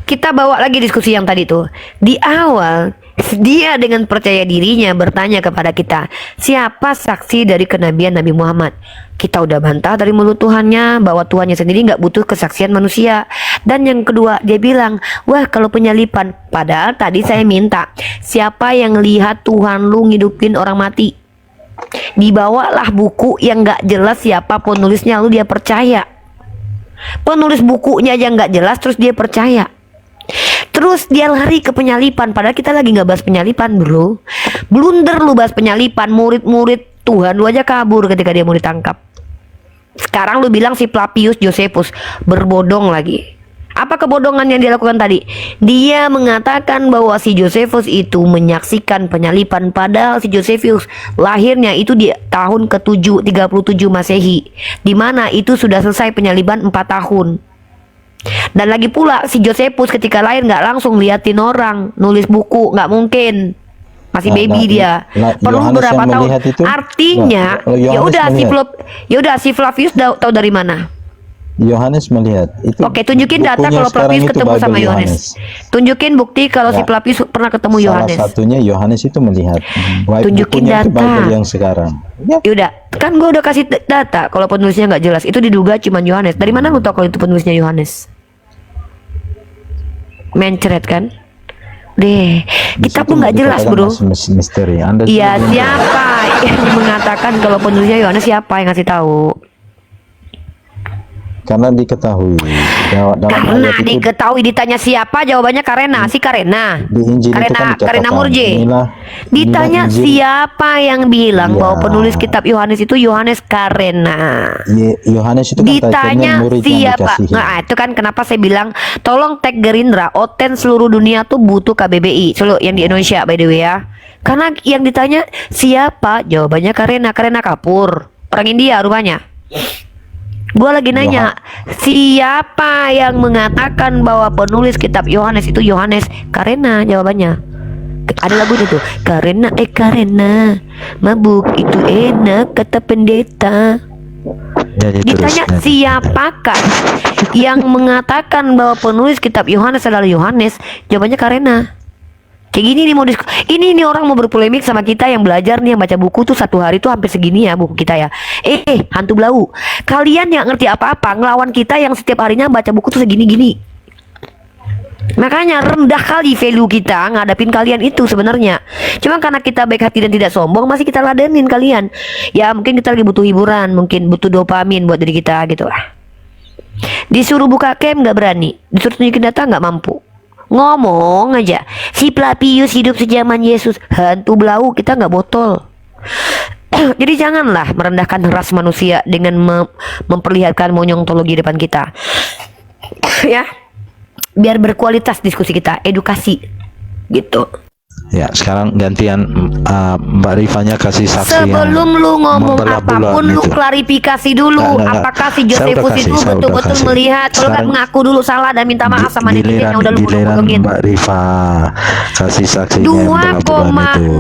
kita bawa lagi diskusi yang tadi tuh. Di awal dia dengan percaya dirinya bertanya kepada kita, siapa saksi dari kenabian Nabi Muhammad? Kita udah bantah dari mulut Tuhannya bahwa Tuhannya sendiri nggak butuh kesaksian manusia. Dan yang kedua dia bilang, wah kalau penyalipan, padahal tadi saya minta siapa yang lihat Tuhan lu ngidupin orang mati. Dibawalah buku yang nggak jelas siapa penulisnya, lalu dia percaya. Penulis bukunya aja nggak jelas terus dia percaya. Terus dia lari ke penyalipan, padahal kita lagi nggak bahas penyalipan bro. Blunder lu bahas penyalipan, murid-murid Tuhan lu aja kabur ketika dia mau ditangkap. Sekarang lu bilang si Flavius Josephus berbodong lagi. Apa kebodohan yang dia lakukan tadi? Dia mengatakan bahwa si Josephus itu menyaksikan penyalipan, padahal si Josephus lahirnya itu di tahun ke-7 37 Masehi, di mana itu sudah selesai penyalipan 4 tahun. Dan lagi pula si Josephus ketika lahir nggak langsung liatin orang, nulis buku, nggak mungkin. Masih baby dia. Perlu Yohanes berapa yang tahun? melihat itu? Artinya, Yohanes ya udah si Flavius tahu dari mana? Yohanes melihat itu. Oke, tunjukin data bukunya kalau sekarang Flavius itu ketemu Bible sama Yohanes. Tunjukin bukti kalau si Ya. Flavius pernah ketemu Salah Yohanes. satunya Yohanes itu melihat. Tunjukin Bukunya itu data. Bible yang sekarang. Ya. Yaudah, kan gue udah kasih data kalau penulisnya nggak jelas. Itu diduga cuma Yohanes. Dari mana lu tahu kalau itu penulisnya Yohanes? Mencret kan? Deh, kita pun nggak jelas bro. Misteri. Anda Iya, juga belum siapa yang mengatakan kalau penulisnya Yohanes? Siapa yang ngasih tahu? karena diketahui dalam Karena ayat itu diketahui, ditanya siapa, jawabannya Karena, si Karena. di Injil itu kan dikatakan, Karena Murje. inilah Ditanya Injil. siapa yang bilang Ya. bahwa penulis kitab Yohanes itu Yohanes Karena. Yohanes itu kan titlenya Ditanya murid yang siapa? dikasihi. Nah, itu kan kenapa saya bilang tolong tag Gerindra, Oten seluruh dunia tuh butuh KBBI, seluruh yang di Indonesia by the way ya. Karena yang ditanya siapa, jawabannya Karena Kapur, orang India rupanya. Gua lagi nanya, siapa yang mengatakan bahwa penulis kitab Yohanes itu Yohanes Karena? Jawabannya ada lagunya tuh, Karena mabuk itu enak kata pendeta. Jadi Ditanya terus, siapakah yang mengatakan bahwa penulis kitab Yohanes adalah Yohanes? Jawabannya Karena. Kayak gini nih ini nih orang mau berpolemik sama kita yang belajar nih, yang baca buku tuh satu hari tuh hampir segini ya buku kita ya. Hantu blau. Kalian yang ngerti apa-apa ngelawan kita yang setiap harinya baca buku tuh segini-gini. Makanya rendah kali value kita ngadapin kalian itu sebenarnya. Cuma karena kita baik hati dan tidak sombong, masih kita ladenin kalian. Ya mungkin kita lagi butuh hiburan, mungkin butuh dopamin buat diri kita gitu lah. Disuruh buka cam nggak berani, disuruh tunjukin data nggak mampu. Ngomong aja, si Flavius hidup sejaman Yesus, hantu blau, kita nggak botol. Jadi janganlah merendahkan ras manusia dengan memperlihatkan monyontologi depan kita. Ya, biar berkualitas diskusi kita, edukasi, gitu. ya sekarang gantian Mbak Rifanya kasih saksi Sebelum lu ngomong membelah apapun, bulan lu itu. klarifikasi dulu. Nggak. Apakah si Saya udah Josephus kasih, itu saya udah betul-betul kasih. melihat? Kalau nggak Sekarang mengaku dulu salah dan minta maaf sama netizen yang udah lu giliran potong-potongin. Mbak Rifa kasih saksinya yang membelah bulan itu.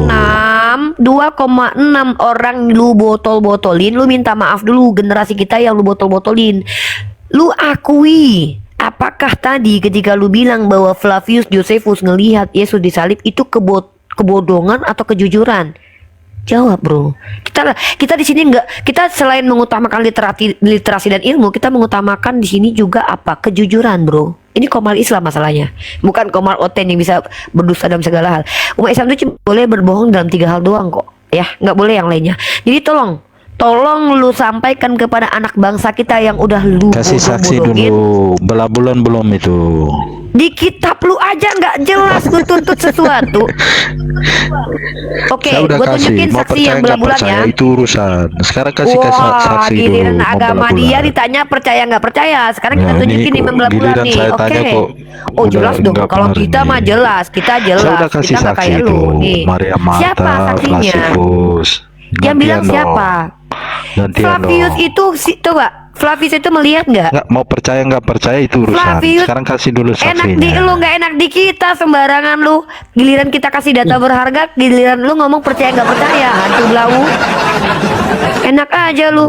2,6 orang lu botol-botolin, lu minta maaf dulu generasi kita yang lu botol-botolin. Lu akui, apakah tadi ketika lu bilang bahwa Flavius Josephus ngelihat Yesus disalib itu kebodongan atau kejujuran? Jawab bro. Kita di sini kita selain mengutamakan literasi dan ilmu, kita mengutamakan di sini juga apa? Kejujuran bro. Ini komal Islam masalahnya, bukan komal Oten yang bisa berdusta dalam segala hal. Umat Islam itu cuma boleh berbohong dalam 3 hal doang kok, ya, nggak boleh yang lainnya. Jadi tolong tolong lu sampaikan kepada anak bangsa kita yang udah lu Kasih saksi bodoh-bodohin. dulu. Belah bulan belum itu? Di kitab lu aja nggak jelas lu tuntut sesuatu. Oke, Saya udah gue kasih. tunjukin Mau saksi percaya yang nggak belah-bulan percaya ya. itu urusan. Sekarang kasih saksi dulu. Giliran mau agama belah dia bulan. ditanya percaya nggak percaya. Sekarang kita Nah, ini tunjukin nih membelah bulan giliran nih. saya Oke. tanya kok Oh udah jelas dong. nggak Kalau benar kita ini. mah jelas, kita Saya jelas. udah kasih Kita nggak saksi kayak itu. lu. Nih. Maria Siapa Marta, saksinya? Flavius. Yang bilang Gantian siapa? dong. Gantian Flavius dong. itu coba Flavius itu melihat nggak? Nggak mau percaya nggak percaya itu urusan. Flavius, Sekarang kasih dulu enak di saksinya. lu, nggak enak di kita, sembarangan lu. Giliran kita kasih data berharga, giliran lu ngomong percaya nggak percaya, hantu belau. Enak aja lu.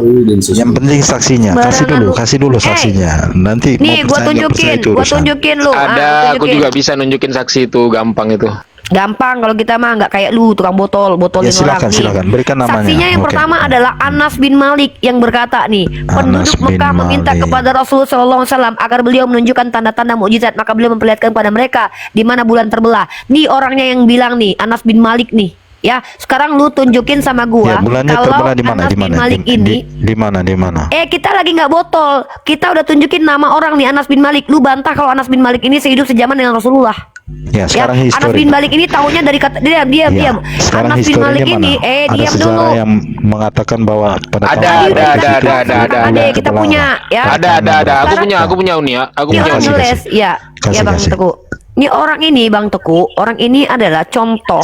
Yang penting saksinya. Barangan lu. Kasih dulu saksinya. Nanti Nih, mau gua percaya nggak percaya tunjukin, itu gua urusan. tunjukin lu. Ada, gua aku tunjukin. juga bisa nunjukin saksi itu, gampang itu. Gampang kalau kita mah nggak kayak lu tukang botolin Ya, silakan, orang nih. silakan. Berikan namanya. Saksinya yang Oke. pertama adalah Anas bin Malik yang berkata nih, penduduk Anas bin Mekah meminta Malik. kepada Rasulullah SAW agar beliau menunjukkan tanda-tanda mukjizat, maka beliau memperlihatkan kepada mereka di mana bulan terbelah. Nih orangnya yang bilang nih, Anas bin Malik nih. Ya, sekarang lu tunjukin sama Ya, gua bulannya kalau terbelah di mana? Anas Di bin mana? Malik ini Di mana? Di mana? kita lagi nggak botol. Kita udah tunjukin nama orang nih, Anas bin Malik. Lu bantah kalau Anas bin Malik ini sehidup sejaman dengan Rasulullah. Ya, sekarang Anas histori. bin Malik ini tahunya dari kata diam. Ya, sekarang Anas bin Malik historinya ini mana? Ada diam sejarah dulu. yang mengatakan bahwa pada Ada, tahun ada, 200 itu ada. Ada kita terbelah. punya ya. Ada. Aku Sekarang- punya Uni ya. Aku Ini punya orang Uni. nulis, ya, Kasih, ya Bang kasih. Teguh. Ini orang ini Bang Teguh, orang ini adalah contoh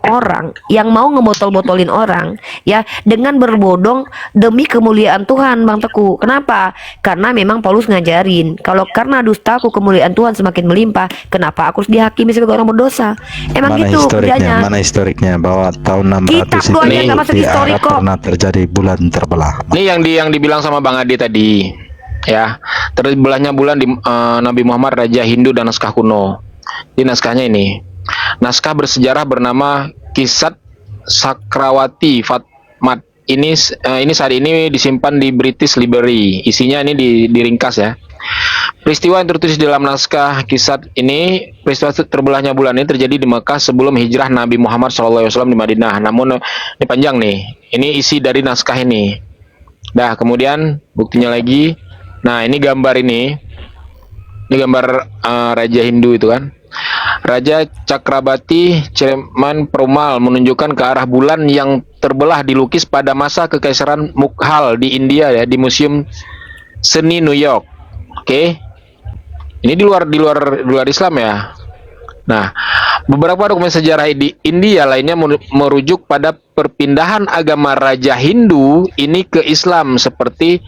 orang yang mau ngebotol-botolin orang ya dengan berbodong demi kemuliaan Tuhan Bang Teguh. Kenapa? Karena memang Paulus ngajarin kalau karena dustaku kemuliaan Tuhan semakin melimpah, kenapa aku harus dihakimi sebagai orang berdosa? Emang Mana gitu historiknya? kerjanya. Mana historiknya bahwa tahun 600 Kitab itu lu aja Nih, nggak masuk di historik Arab kok. pernah terjadi bulan terbelah. Ini yang dibilang sama Bang Adi tadi. Ya, terbelahnya bulan di Nabi Muhammad, Raja Hindu dan naskah kuno. Di naskahnya ini, naskah bersejarah bernama Kisat Sakrawati Fatmat. Ini saat ini disimpan di British Library. Isinya ini diringkas ya. Peristiwa yang tertulis dalam naskah Kisat ini, peristiwa terbelahnya bulan ini terjadi di Mekah sebelum hijrah Nabi Muhammad SAW di Madinah. Namun ini panjang nih. Ini isi dari naskah ini. Nah, kemudian buktinya lagi. Nah, ini gambar ini. Ini gambar Raja Hindu itu kan. Raja Cakrabati Cereman Perumal menunjukkan ke arah bulan yang terbelah dilukis pada masa kekaisaran Mughal di India ya, di Museum Seni New York. Oke. Ini di luar Islam ya. Nah, beberapa dokumen sejarah di India lainnya merujuk pada perpindahan agama Raja Hindu ini ke Islam seperti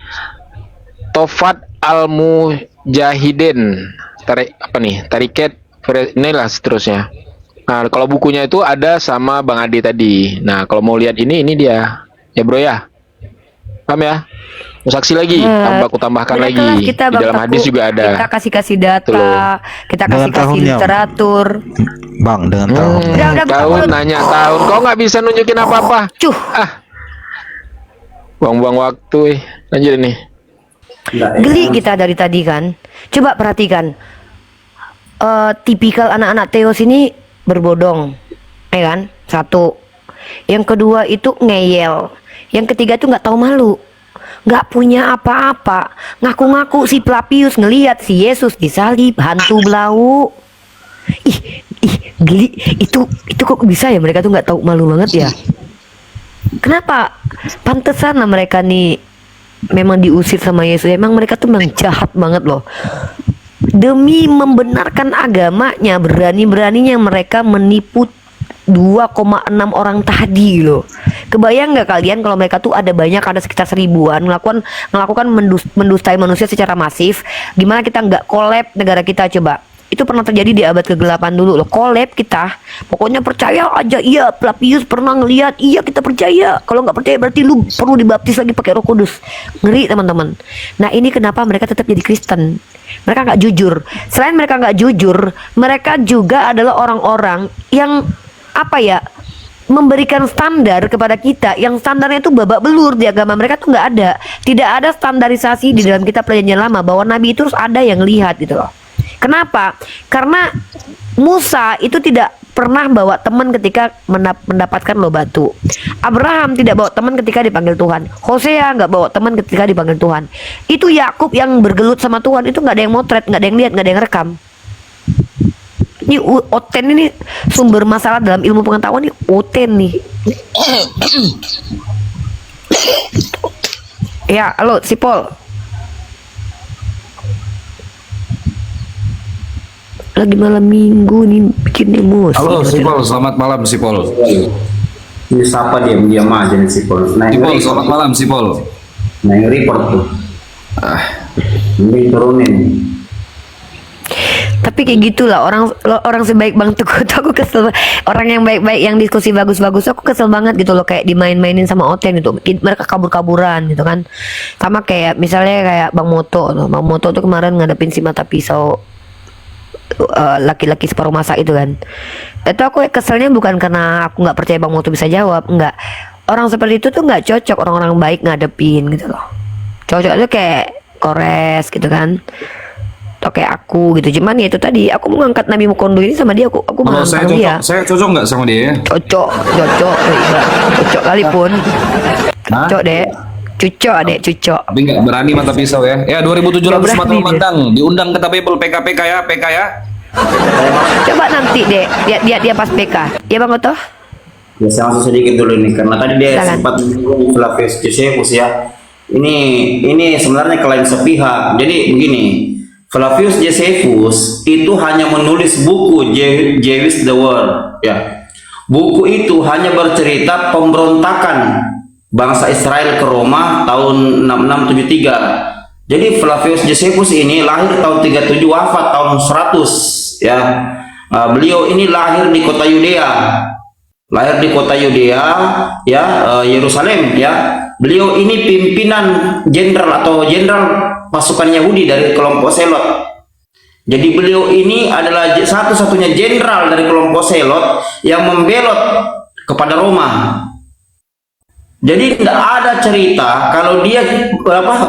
Tofat Al-Mujahidin, Tarikat, inilah seterusnya. Nah, kalau bukunya itu ada sama Bang Adi tadi. Nah, kalau mau lihat ini dia. Ya, Bro ya. Paham ya? Mau saksi lagi, aku tambahkan Mereka lah lagi. kita, Di Bang dalam Teguh, hadis juga ada. Kita kasih data, Tuh. kita Dengan kasih tahunnya. literatur. Bang, dengan tahun. Udah, buka Tahun mulut. nanya tahun, kok nggak bisa nunjukin apa-apa? Cuh. Buang-buang waktu. Lanjut ini. Geli kita dari tadi kan. Coba perhatikan. Tipikal anak-anak Teos ini berbodong, ya kan? Satu. Yang kedua itu ngeyel. Yang ketiga tuh nggak tahu malu, nggak punya apa-apa. Ngaku-ngaku si Flavius ngelihat si Yesus disalib, hantu belau. Ih, geli. Itu kok bisa ya mereka tuh nggak tahu malu banget ya? Kenapa? Pantesan lah mereka nih memang diusir sama Yesus. Emang mereka tuh memang jahat banget loh. Demi membenarkan agamanya, berani-beraninya mereka menipu 2,6 orang tadi loh. Kebayang nggak kalian kalau mereka tuh ada sekitar 1000-an melakukan mendustai manusia secara masif. Gimana kita nggak collab negara kita coba? Itu pernah terjadi di abad ke-8 dulu loh. Collab kita. Pokoknya percaya aja. Iya, Flavius pernah ngelihat. Iya, kita percaya. Kalau nggak percaya berarti lu perlu dibaptis lagi pakai Roh Kudus. Ngeri teman-teman. Nah, ini kenapa mereka tetap jadi Kristen. Mereka nggak jujur. Selain mereka nggak jujur, mereka juga adalah orang-orang yang memberikan standar kepada kita yang standarnya itu babak belur. Di agama mereka tuh nggak ada. Tidak ada standarisasi di dalam kitab perjanjian lama bahwa nabi itu harus ada yang lihat gitu loh. Kenapa? Karena Musa itu tidak pernah bawa teman ketika mendapatkan loh batu. Abraham tidak bawa teman ketika dipanggil Tuhan. Hosea nggak bawa teman ketika dipanggil Tuhan. Itu Yakub yang bergelut sama Tuhan, itu nggak ada yang motret, nggak ada yang lihat, nggak ada yang rekam. Ini Oten ini sumber masalah dalam ilmu pengetahuan nih, Oten nih. Ya, halo si Paul. Lagi malam minggu nih bikin emosi. Halo Sipol, selamat malam Sipol. Ini siapa diam-diam aja nih Sipol. Sipol, selamat malam Sipol. Nah, yang report tuh. Ini turunin. Tapi kayak gitulah orang sebaik Bang Teguh tuh aku kesel. Orang yang baik-baik yang diskusi bagus-bagus aku kesel banget gitu loh, kayak dimain-mainin sama Oten itu. Mereka kabur-kaburan gitu kan. Sama kayak misalnya kayak Bang Moto tuh. Bang Moto tuh kemarin ngadepin si mata pisau laki-laki separuh masa itu kan. Itu aku keselnya bukan karena aku nggak percaya Bang Moto bisa jawab, enggak. Orang seperti itu tuh nggak cocok orang-orang baik ngadepin gitu loh. Cocok itu kayak Kores gitu kan, atau kayak aku gitu. Cuman ya itu tadi aku mau ngangkat Nabi Mukondo ini sama dia, aku Kalau saya menantang cocok, dia. saya cocok nggak sama dia ya? Cocok kali pun. Cocok deh. Cucok adek, cucok. Tapi nggak berani mata pisau ya. Ya 2700 Nggak berani mata dia. memandang, diundang ke Tabel PK ya, PK ya. Coba nanti deh dia pas PK. Ya Bang Oto? Ya saya langsung sedikit dulu nih, karena tadi dia Silakan. sempat menyinggung Flavius Josephus ya. Ini sebenarnya klaim sepihak. Jadi begini, Flavius Josephus itu hanya menulis buku Jewish the World ya. Buku itu hanya bercerita pemberontakan bangsa Israel ke Roma tahun 6673. Jadi Flavius Josephus ini lahir tahun 37, wafat tahun 100 ya. Beliau ini lahir di kota Yudea. Lahir di kota Yudea ya, Yerusalem ya. Beliau ini pimpinan jenderal atau jenderal pasukan Yahudi dari kelompok Selot. Jadi beliau ini adalah satu-satunya jenderal dari kelompok Selot yang membelot kepada Roma. Jadi tidak ada cerita kalau dia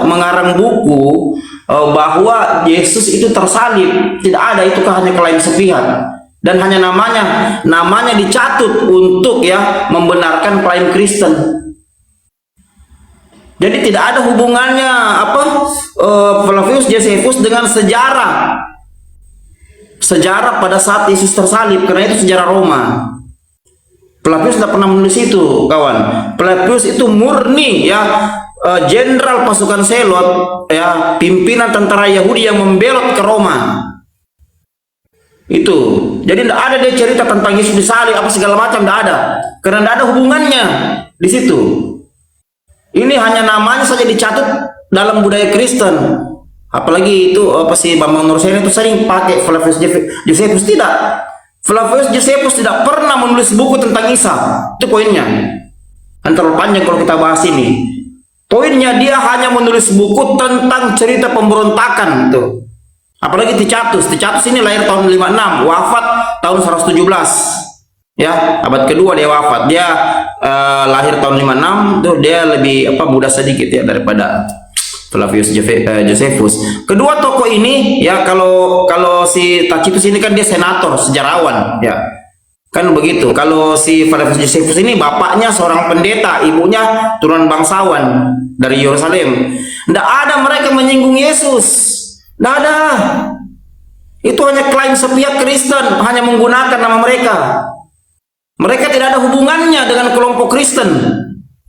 mengarang buku bahwa Yesus itu tersalib. Tidak ada, itu hanya klaim sepihak dan hanya namanya dicatut untuk ya membenarkan klaim Kristen. Jadi tidak ada hubungannya Flavius Josephus dengan sejarah pada saat Yesus tersalib, karena itu sejarah Roma. Flavius tidak pernah menulis itu, kawan. Flavius itu murni ya jenderal pasukan Selot ya, pimpinan tentara Yahudi yang membelot ke Roma. Itu. Jadi tidak ada dia cerita tentang Yesus disalib apa segala macam, tidak ada. Karena tidak ada hubungannya di situ. Ini hanya namanya saja dicatut dalam budaya Kristen. Apalagi itu si Bambang Nursen itu sering pakai Flavius Josephus. Tidak. Flavius Josephus tidak pernah menulis buku tentang Isa. Itu poinnya. Kan terlalu panjang kalau kita bahas ini. Poinnya dia hanya menulis buku tentang cerita pemberontakan tuh. Apalagi Tichatus. Tichatus ini lahir tahun 56, wafat tahun 117. Ya, abad kedua dia wafat. Dia lahir tahun 56 tuh, dia lebih muda sedikit ya daripada Flavius Josephus. Kedua tokoh ini ya, kalau si Tacitus ini kan dia senator, sejarawan ya. Kan begitu. Kalau si Flavius Josephus ini bapaknya seorang pendeta, ibunya turunan bangsawan dari Yerusalem. Tidak ada mereka menyinggung Yesus. Tidak ada. Itu hanya klaim sepihak Kristen, hanya menggunakan nama mereka. Mereka tidak ada hubungannya dengan kelompok Kristen.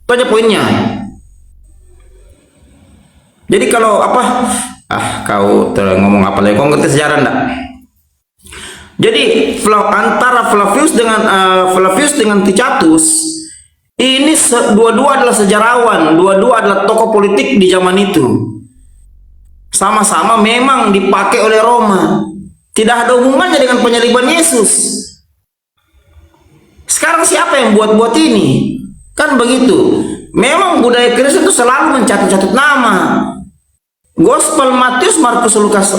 Itu aja poinnya. Jadi kalau kau ngomong apa lagi? Kau ngerti sejarah enggak? Jadi antara Flavius dengan Tichatus ini dua-dua adalah sejarawan, dua-dua adalah tokoh politik di zaman itu. Sama-sama memang dipakai oleh Roma. Tidak ada hubungannya dengan penyaliban Yesus. Sekarang siapa yang buat-buat ini? Kan begitu. Memang budaya Kristen itu selalu mencatut-catut nama. Gospel Matius, Markus, Lukas,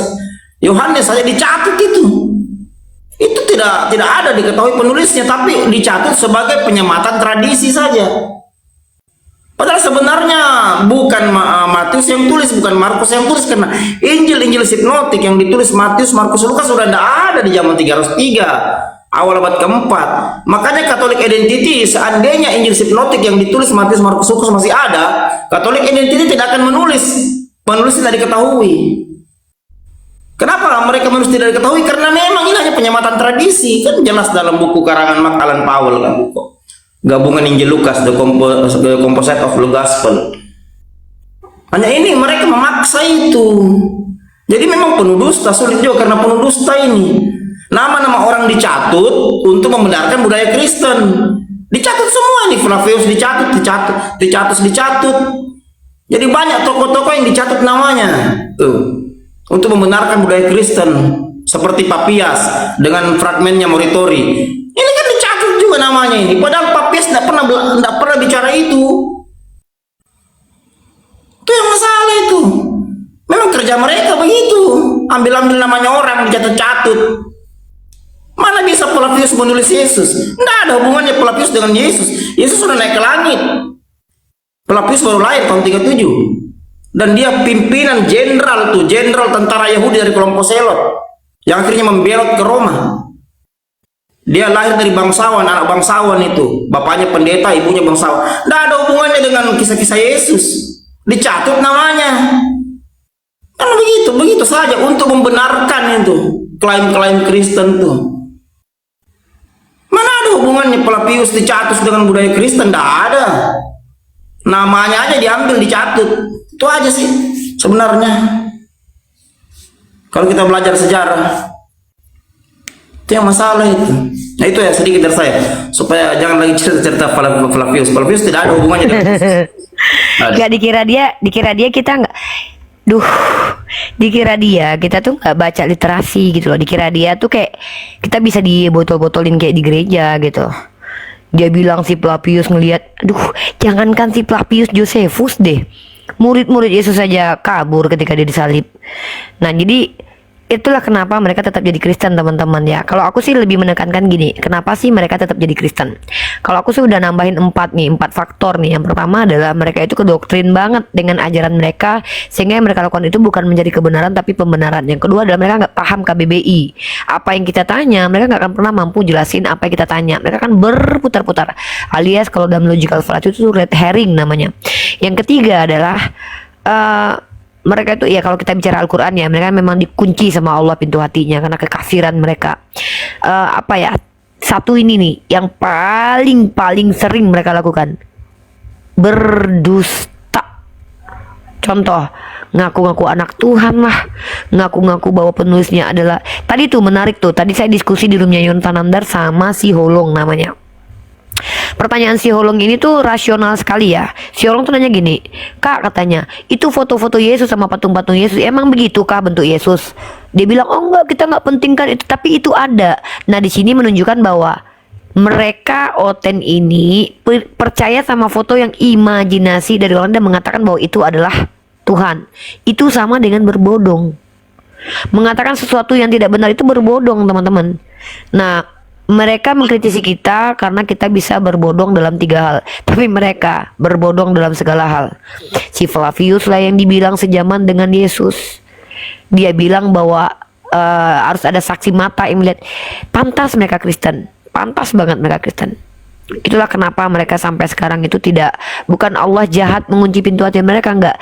Yohanes saja dicatut itu. Itu tidak ada diketahui penulisnya, tapi dicatut sebagai penyematan tradisi saja. Padahal sebenarnya bukan Matius yang tulis, bukan Markus yang tulis, karena Injil sinoptik yang ditulis Matius, Markus, Lukas sudah tidak ada di zaman 303 awal abad keempat. Makanya Catholic Identity, seandainya Injil sinoptik yang ditulis Matius, Markus, Lukas masih ada, Catholic Identity tidak akan menulis. Penulis tidak diketahui. Kenapa mereka menulis tidak diketahui? Karena memang ini hanya penyematan tradisi, kan jelas dalam buku karangan Mark Alan Powell kan, gabungan Injil Lukas, the Composite of the Gospel. Hanya ini mereka memaksa itu. Jadi memang penuh dusta, sulit juga karena penuh dusta ini. Nama-nama orang dicatut untuk membenarkan budaya Kristen. Dicatut semua nih, Flavius dicatut. Jadi banyak tokoh-tokoh yang dicatut namanya tuh untuk membenarkan budaya Kristen, seperti Papias dengan fragmennya Moritori. Ini kan dicatat juga namanya ini. Padahal Papias tidak pernah bicara itu. Itu yang masalah itu. Memang kerja mereka begitu. Ambil-ambil namanya orang, dicatat-catut. Mana bisa Flavius menulis Yesus? Tidak ada hubungannya Flavius dengan Yesus. Yesus sudah naik ke langit. Flavius baru lahir tahun 37. Dan dia pimpinan jenderal tentara Yahudi dari kelompok Selot yang akhirnya membelot ke Roma. Dia lahir dari bangsawan, anak bangsawan itu. Bapaknya pendeta, ibunya bangsawan. Tidak ada hubungannya dengan kisah-kisah Yesus. Dicatut namanya. Karena begitu saja untuk membenarkan itu klaim-klaim Kristen itu. Mana ada hubungannya Flavius dicatut dengan budaya Kristen? Tidak ada. Namanya aja diambil, dicatut. Itu aja sih sebenarnya. Kalau kita belajar sejarah, itu yang masalah itu. Nah itu ya sedikit dari saya, supaya jangan lagi cerita Flavius. Flavius tidak ada hubungannya dengan Gak dikira dia kita nggak, dikira dia kita tuh nggak baca literasi gitu loh. Dikira dia tuh kayak kita bisa dibotol-botolin kayak di gereja gitu. Dia bilang si Flavius ngelihat, jangankan si Flavius, Josephus deh, murid-murid Yesus saja kabur ketika dia disalib. Nah jadi itulah kenapa mereka tetap jadi Kristen, teman-teman ya. Kalau aku sih lebih menekankan gini, kenapa sih mereka tetap jadi Kristen? Kalau aku sih udah nambahin 4 faktor nih. Yang pertama adalah mereka itu kedoktrin banget dengan ajaran mereka, sehingga yang mereka lakukan itu bukan menjadi kebenaran tapi pembenaran. Yang kedua adalah mereka nggak paham KBBI. Apa yang kita tanya, mereka nggak akan pernah mampu jelasin apa yang kita tanya. Mereka akan berputar-putar, alias kalau dalam logical fallacy itu red herring namanya. Yang ketiga adalah mereka itu ya, kalau kita bicara Al-Quran ya, mereka memang dikunci sama Allah pintu hatinya karena kekafiran mereka. Satu ini nih yang paling sering mereka lakukan, berdusta. Contoh, ngaku-ngaku anak Tuhan lah, ngaku-ngaku bahwa penulisnya adalah, tadi tuh menarik tuh, tadi saya diskusi di roomnya Yontan Namdar sama si Holong namanya. Pertanyaan si Holong ini tuh rasional sekali ya. Si Holong tuh nanya gini, Kak, katanya, itu foto-foto Yesus sama patung-patung Yesus, emang begitu kah bentuk Yesus? Dia bilang, oh enggak, kita nggak pentingkan itu, tapi itu ada. Nah di sini menunjukkan bahwa mereka Oten ini percaya sama foto yang imajinasi dari orang dan mengatakan bahwa itu adalah Tuhan. Itu sama dengan berbodong. Mengatakan sesuatu yang tidak benar itu berbodong, teman-teman. Nah, mereka mengkritisi kita karena kita bisa berbodong dalam 3 hal, tapi mereka berbodong dalam segala hal. Si Flavius lah yang dibilang sejaman dengan Yesus. Dia bilang bahwa harus ada saksi mata yang melihat. Pantas mereka Kristen, pantas banget mereka Kristen. Itulah kenapa mereka sampai sekarang itu tidak, bukan Allah jahat mengunci pintu hati mereka, enggak.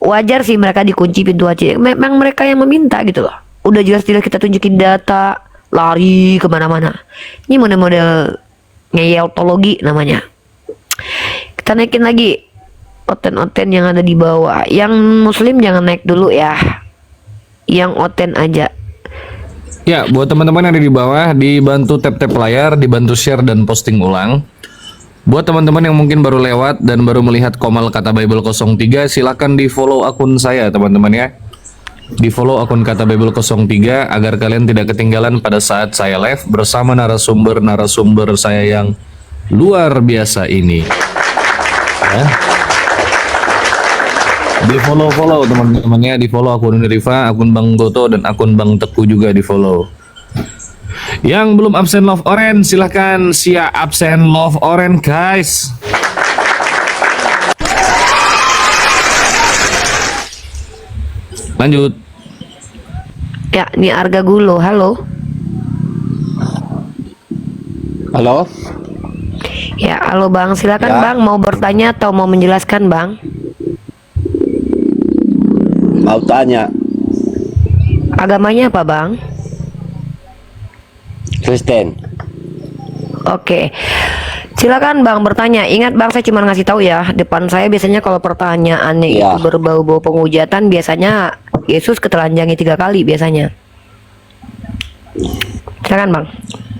Wajar sih mereka dikunci pintu hati, memang mereka yang meminta gitu loh. Udah jelas-jelas kita tunjukin data, lari kemana-mana. Ini model-model ngeyeltologi namanya. Kita naikin lagi oten-oten yang ada di bawah. Yang muslim jangan naik dulu ya, yang oten aja. Ya, buat teman-teman yang ada di bawah, dibantu tap-tap layar, dibantu share dan posting ulang. Buat teman-teman yang mungkin baru lewat dan baru melihat Komal Kata Bible 03, silakan di follow akun saya teman-teman ya. Di follow akun Kata Bible 03 agar kalian tidak ketinggalan pada saat saya live bersama narasumber saya yang luar biasa ini ya. Di follow teman-teman ya, di follow akun Riva, akun Bang Goto, dan akun Bang Teku juga di follow. Yang belum absen love orange silahkan siap absen love orange guys. Lanjut. Ya, ini Arga Gulo. Halo. Halo, Ya, halo Bang. Silakan Ya. Bang, mau bertanya atau mau menjelaskan Bang? mau tanya, Agamanya apa Bang? Kristen. Oke. Silakan Bang bertanya. Ingat Bang, saya cuma ngasih tahu ya. Depan saya biasanya kalau pertanyaannya Ya. itu berbau-bau penghujatan, biasanya Yesus ketelanjangi 3 kali biasanya. Silakan Bang.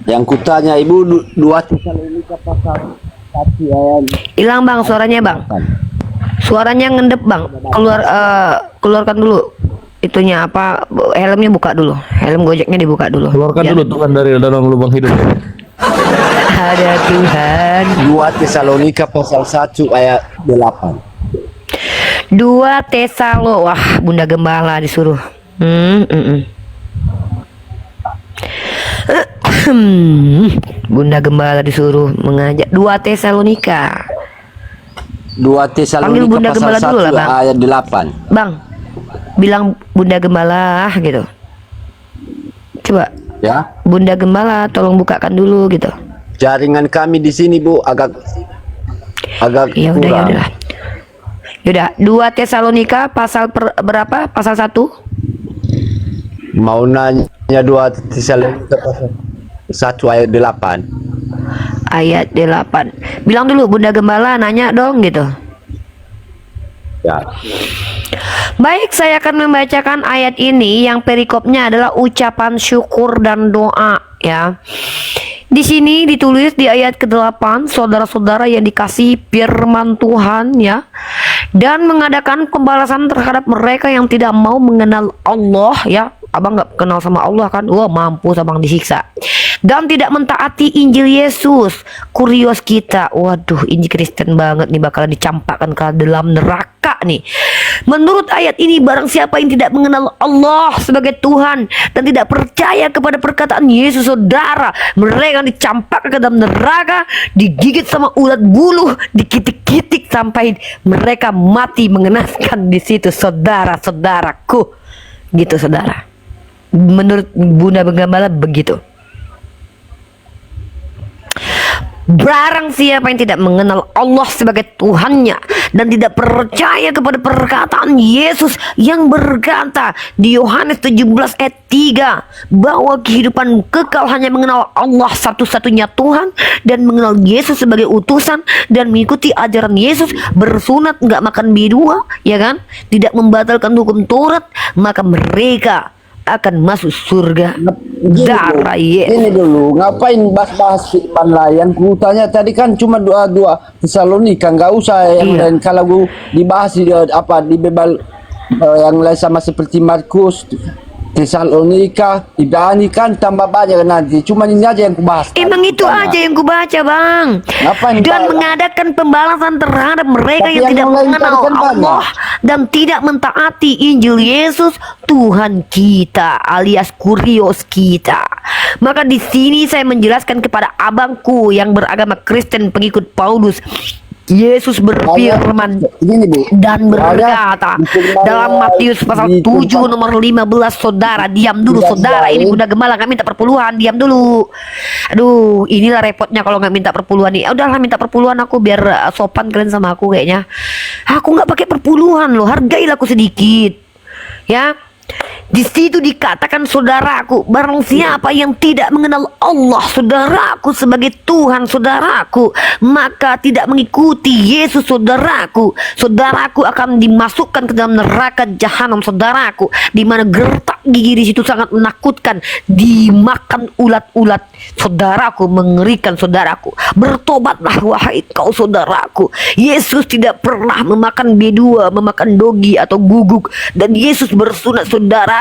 Yang kutanya Ibu 2 Tesalonika pasal 1 ayat Hilang Bang suaranya Bang. Suaranya ngendep Bang. Keluarkan dulu itunya apa, helmnya buka dulu. Helm Gojeknya dibuka dulu. Keluarkan Ya. dulu Tuhan dari dalam lubang hidup. Ada Tuhan. 2 Tesalonika pasal 1 ayat 8. 2 Tesalo. Wah, Bunda Gembala disuruh. Bunda Gembala disuruh mengajak 2 Tesalonika. 2 Panggil Tesalonika Bunda pasal Gembala 1 dulu lah, Bang. ayat 8. Bang, bilang Bunda Gembala gitu. Coba Ya. Bunda Gembala tolong bukakan dulu gitu. Jaringan kami di sini Bu agak Ya udah, ya kurang. udahlah. Yaudah, 2 Tesalonika pasal berapa? Pasal 1. Mau nanya 2 Tesalonika pasal 1 ayat 8. Ayat 8. Bilang dulu Bunda Gembala nanya dong gitu. Ya. Baik, saya akan membacakan ayat ini yang perikopnya adalah ucapan syukur dan doa ya. Di sini ditulis di ayat ke-8, saudara-saudara yang dikasihi firman Tuhan ya, dan mengadakan pembalasan terhadap mereka yang tidak mau mengenal Allah ya. Abang nggak kenal sama Allah kan? Wah, mampus abang disiksa. Dan tidak mentaati Injil Yesus, kurios kita. Waduh, ini Kristen banget nih, bakalan dicampakkan ke dalam neraka nih. Menurut ayat ini, barang siapa yang tidak mengenal Allah sebagai Tuhan dan tidak percaya kepada perkataan Yesus, saudara, mereka dicampakkan ke dalam neraka, digigit sama ulat bulu, dikitik-kitik sampai mereka mati mengenaskan di situ, saudara-saudaraku. Gitu, saudara. Menurut Bunda Gembala begitu. Barang siapa yang tidak mengenal Allah sebagai Tuhannya dan tidak percaya kepada perkataan Yesus yang berkata di Yohanes 17 ayat 3 bahwa kehidupan kekal hanya mengenal Allah satu-satunya Tuhan dan mengenal Yesus sebagai utusan dan mengikuti ajaran Yesus, bersunat, nggak makan bidua, ya kan, tidak membatalkan hukum Taurat, maka mereka akan masuk surga darah Yesus. Ini dulu, ngapain bahas-bahas firman lah? Yang ku tanya tadi kan cuma 2 Tesalonika, nggak usah yang Iya. lain. Kalau dibahas di Bebal yang lain sama seperti Markus, Tesalonika, Ibrani kan tambah banyak nanti. Cuma ini aja yang ku bahas. Emang itu aja yang ku baca Bang. Ngapain Dan Bang? mengadakan pembalasan terhadap mereka Tapi yang yang tidak lain mengenal tadi kan Allah dan tidak mentaati Injil Yesus Tuhan kita alias kurios kita. Maka di sini saya menjelaskan kepada abangku yang beragama Kristen pengikut Paulus. Yesus berfirman Gini Bu, dan berkata Soalnya, dalam Matius pasal di 7 tempat- nomor 15, saudara, diam dulu Tidak saudara, ini lain. Bunda Gembala nggak minta perpuluhan, diam dulu. Aduh, inilah repotnya kalau nggak minta perpuluhan nih. Udahlah, minta perpuluhan aku biar sopan kalian sama aku kayaknya. Aku nggak pakai perpuluhan loh, hargailah aku sedikit. Ya. Di situ dikatakan, saudaraku, barang siapa yang tidak mengenal Allah, saudaraku, sebagai Tuhan, saudaraku, maka tidak mengikuti Yesus, saudaraku, saudaraku akan dimasukkan ke dalam neraka jahanam, saudaraku, di mana gertak gigi di situ sangat menakutkan, dimakan ulat-ulat, saudaraku, mengerikan, saudaraku. Bertobatlah wahai kau, saudaraku. Yesus tidak pernah memakan B2, memakan dogi atau guguk, dan Yesus bersunat, saudaraku.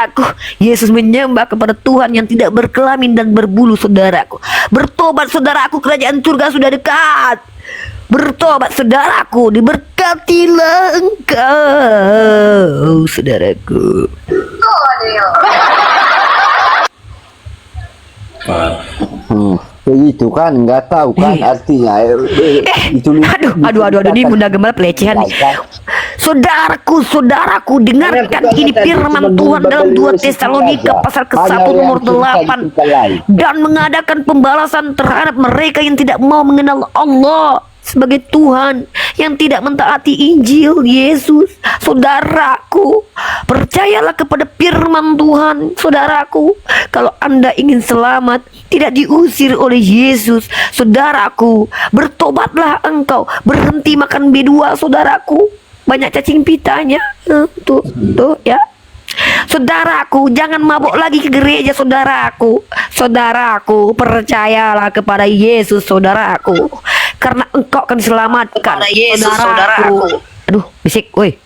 Yesus menyembah kepada Tuhan yang tidak berkelamin dan berbulu, saudaraku. Bertobat, saudaraku, kerajaan surga sudah dekat. Bertobat, saudaraku, diberkatilah engkau, saudaraku. begitu kan, nggak tahu kan Iya. artinya. Aduh, ini Bunda Gembala pelecehan nih. Saudaraku, dengarkan ini firman Tuhan dalam 2 Tesalonika pasal ke-1 nomor 8, dan mengadakan pembalasan terhadap mereka yang tidak mau mengenal Allah sebagai Tuhan, yang tidak mentaati Injil Yesus. Saudaraku, percayalah kepada firman Tuhan. Saudaraku, kalau Anda ingin selamat, tidak diusir oleh Yesus. Saudaraku, bertobatlah engkau, berhenti makan B2. Saudaraku, banyak cacing pitanya. Tuh ya. Saudaraku, jangan mabuk lagi ke gereja. Saudaraku, percayalah kepada Yesus. Saudaraku, karena engkau akan diselamatkan. Saudaraku. Aduh, bisik, woi.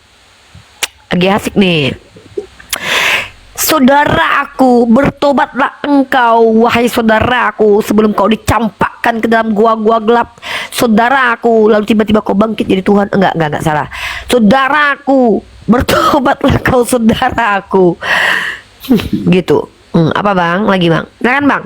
Lagi asik nih. Saudaraku, bertobatlah engkau, wahai saudaraku, sebelum kau dicampakkan ke dalam gua-gua gelap. Saudaraku, lalu tiba-tiba kau bangkit jadi Tuhan. Enggak salah. Saudaraku, bertobatlah kau, saudaraku. Gitu. Apa bang? Lagi bang? Silakan bang.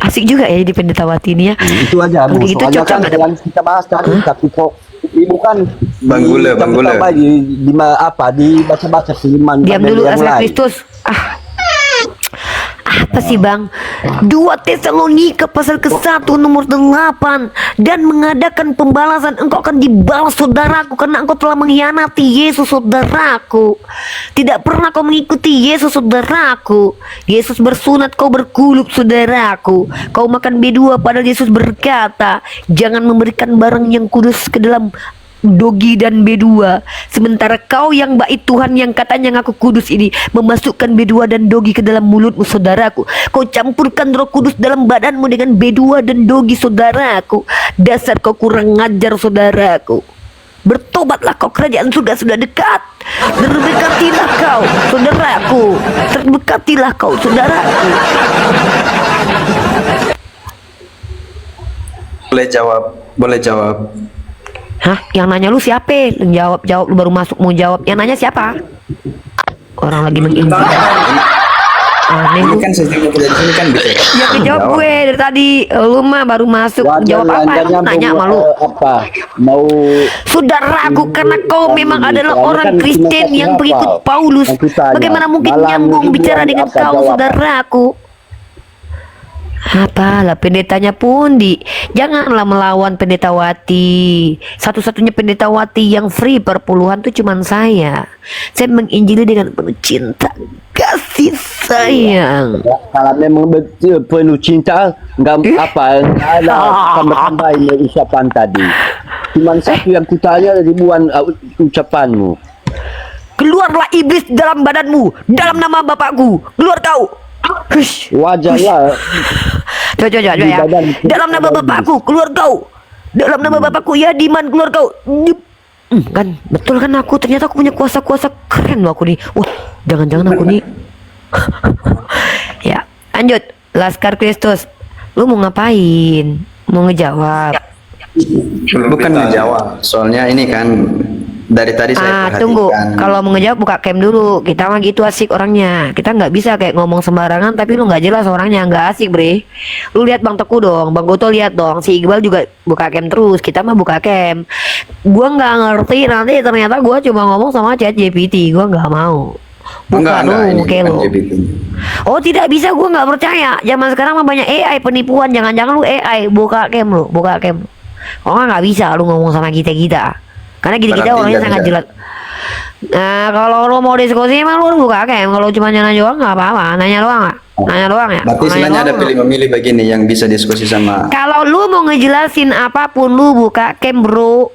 Asik juga ya jadi pendetawati ini ya. Itu aja. Kalau gitu Soalnya cocok kan ada. yang kita bahas tadi, tapi kok ibu kan Bang Gule. dibaca-baca firman Diam dulu, yang asal lain. Kristus. Apa sih bang? 2 Tesalonika pasal ke-1 nomor 8, dan mengadakan pembalasan. Engkau akan dibalas saudaraku, karena engkau telah mengkhianati Yesus saudaraku. Tidak pernah kau mengikuti Yesus saudaraku. Yesus bersunat, kau berkulup saudaraku. Kau makan B2 padahal Yesus berkata, jangan memberikan barang yang kudus ke dalam dogi dan B2. Sementara kau yang bait Tuhan yang katanya ngaku kudus ini memasukkan B2 dan dogi ke dalam mulutmu saudaraku. Kau campurkan Roh Kudus dalam badanmu dengan B2 dan dogi saudaraku. Dasar kau kurang ngajar saudaraku. Bertobatlah kau, kerajaan surga sudah dekat. Berdekatilah kau saudaraku. Terdekatilah kau saudaraku. Boleh jawab. Hah? Yang nanya lu siapa? Lu jawab, lu baru masuk mau jawab. Yang nanya siapa? Orang lagi menginginkan. Aneh lu. Kan sistem di sini kan bisa. Ya kejawab gue dari tadi. Lu mah baru masuk. Jawab apa? Lu nanya sama lu. Apa? Mau Saudaraku, karena kau memang adalah orang Kristen yang pengikut Paulus. Bagaimana mungkin nyambung bicara dengan kau, saudaraku? Apalah pendetanya pun janganlah melawan pendetawati. Satu-satunya pendetawati yang free per puluhan tuh cuman saya. Saya menginjili dengan penuh cinta, kasih sayang. kalau memang betul penuh cinta, nggak ada tambah-tambahin ucapan tadi. Cuman satu yang kutanya ribuan ucapanmu. Keluarlah iblis dalam badanmu, dalam nama Bapakku. Keluar kau. Hush. Wajarlah. Coba ya. Dalam nama Bapakku, keluar kau. Dalam nama Bapakku, ya Diman, keluar kau. Kan betul kan aku, ternyata aku punya kuasa-kuasa keren loh aku nih. Wah, jangan-jangan aku nih. Ya, lanjut. Laskar Kristus, lu mau ngapain? Mau ngejawab? Bukan ngejawab, soalnya ini kan dari tadi saya perhatikan. Tunggu, kalau mau ngejawab buka cam dulu. Kita mah gitu asik orangnya. Kita nggak bisa kayak ngomong sembarangan tapi lu nggak jelas orangnya, nggak asik bre. Lu lihat Bang Teku dong, Bang Goto lihat dong, si Iqbal juga buka cam terus. Kita mah buka cam. Gua nggak ngerti nanti ternyata gua cuma ngomong sama ChatGPT. Gua nggak mau. Buka lu, kayak lu. Oh tidak bisa, gua nggak percaya. Zaman sekarang mah banyak AI penipuan. Jangan-jangan lu AI. Buka cam lu, buka cam. Oh nggak bisa lu ngomong sama kita. Karena kita orangnya sangat jelas. Nah, kalau lo mau diskusi emang lo buka cam. Kalau cuma nanya doang nggak apa-apa. Nanya doang ya. Berarti sebenarnya ada pilih memilih begini yang bisa diskusi sama. Kalau lu mau ngejelasin apapun lu buka cam bro.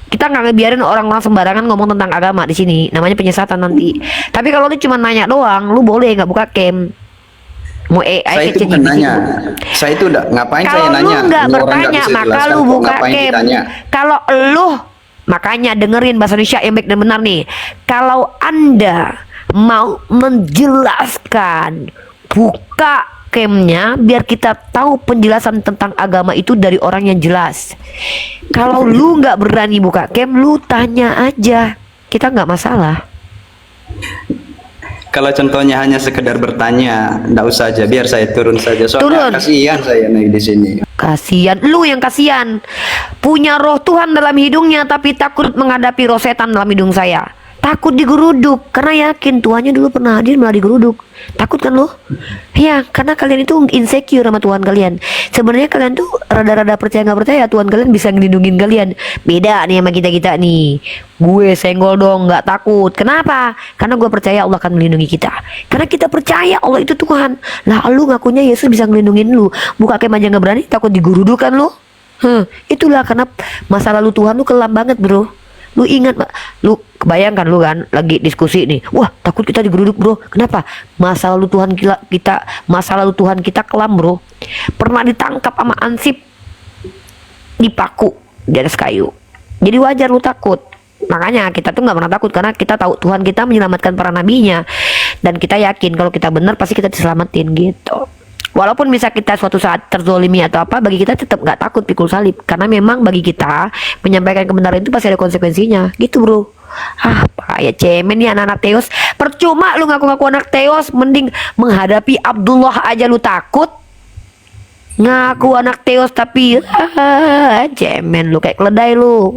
Kita nggak ngebiarin orang-orang sembarangan ngomong tentang agama di sini. Namanya penyesatan nanti. Tapi kalau lu cuma nanya doang, lu boleh nggak buka cam. Mau AI Saya itu bukan nanya. Saya itu udah ngapain saya nanya? Kalau lu nggak Ini orang bertanya, bisa maka jelaskan lu kok, buka ngapain cam. ditanya? Kalau lu, makanya dengerin bahasa Indonesia yang baik dan benar nih. Kalau Anda mau menjelaskan, buka camnya biar kita tahu penjelasan tentang agama itu dari orang yang jelas. Kalau lu nggak berani buka cam, lu tanya aja. Kita nggak masalah. Kalau contohnya hanya sekedar bertanya, enggak usah aja, biar saya turun saja. Soalnya Turun. kasihan saya naik di sini. Kasihan, lu yang kasihan. Punya roh Tuhan dalam hidungnya tapi takut menghadapi roh setan dalam hidung saya. Takut digeruduk karena yakin Tuhannya dulu pernah hadir malah digeruduk. Takut kan lo? Ya, karena kalian itu insecure sama Tuhan kalian. Sebenarnya kalian tuh rada-rada percaya nggak percaya Tuhan kalian bisa ngelindungin kalian. Beda nih sama kita nih. Gue senggol dong, nggak takut. Kenapa? Karena gue percaya Allah akan melindungi kita. Karena kita percaya Allah itu Tuhan. Lah lu ngakunya Yesus bisa ngelindungin lu. Buka kayak aja nggak berani, takut digeruduk kan lu? Itulah karena masa lalu Tuhan lu kelam banget bro. Lu ingat, lu kebayangkan lu kan lagi diskusi nih, wah takut kita digeruduk bro. Kenapa? Masa lalu Tuhan kita kelam bro. Pernah ditangkap sama ansip, dipaku di atas kayu. Jadi wajar lu takut. Makanya kita tuh nggak pernah takut karena kita tahu Tuhan kita menyelamatkan para nabinya dan kita yakin kalau kita benar pasti kita diselamatin gitu. Walaupun bisa kita suatu saat terzolimi atau apa, bagi kita tetap nggak takut pikul salib. Karena memang bagi kita menyampaikan kebenaran itu pasti ada konsekuensinya. Gitu bro. Pak ya cemen nih anak-anak Teos. Percuma lu ngaku-ngaku anak Teos, mending menghadapi Abdullah aja lu takut. Ngaku anak Teos tapi cemen lu kayak keledai lu.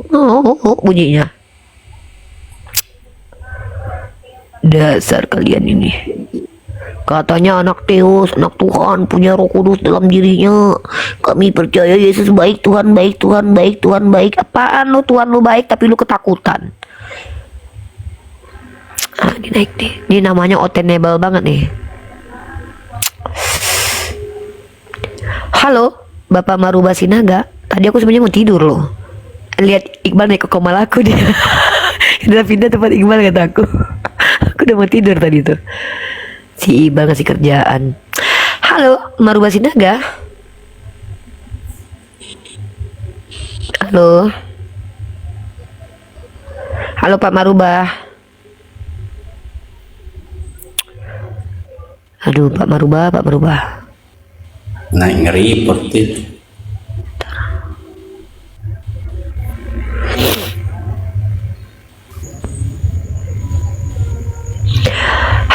Bunyinya. Dasar kalian ini. Katanya anak Teos, anak Tuhan, punya Roh Kudus dalam dirinya. Kami percaya Yesus baik, Tuhan baik, Tuhan baik, Tuhan baik. Apaan lu Tuhan lu baik tapi lu ketakutan? Ini naik nih. Ini namanya otenable banget nih. Halo, Bapak Maruba Sinaga. Tadi aku sebenarnya mau tidur loh. Lihat Iqbal naik ke komal aku dia. Udah pindah tempat Iqbal kata aku. Aku udah mau tidur tadi tuh. Si Iqbal ngasih kerjaan. Halo, Maruba Sinaga. Halo. Halo Pak Maruba. Aduh, Pak Maruba. Naik nge-report itu.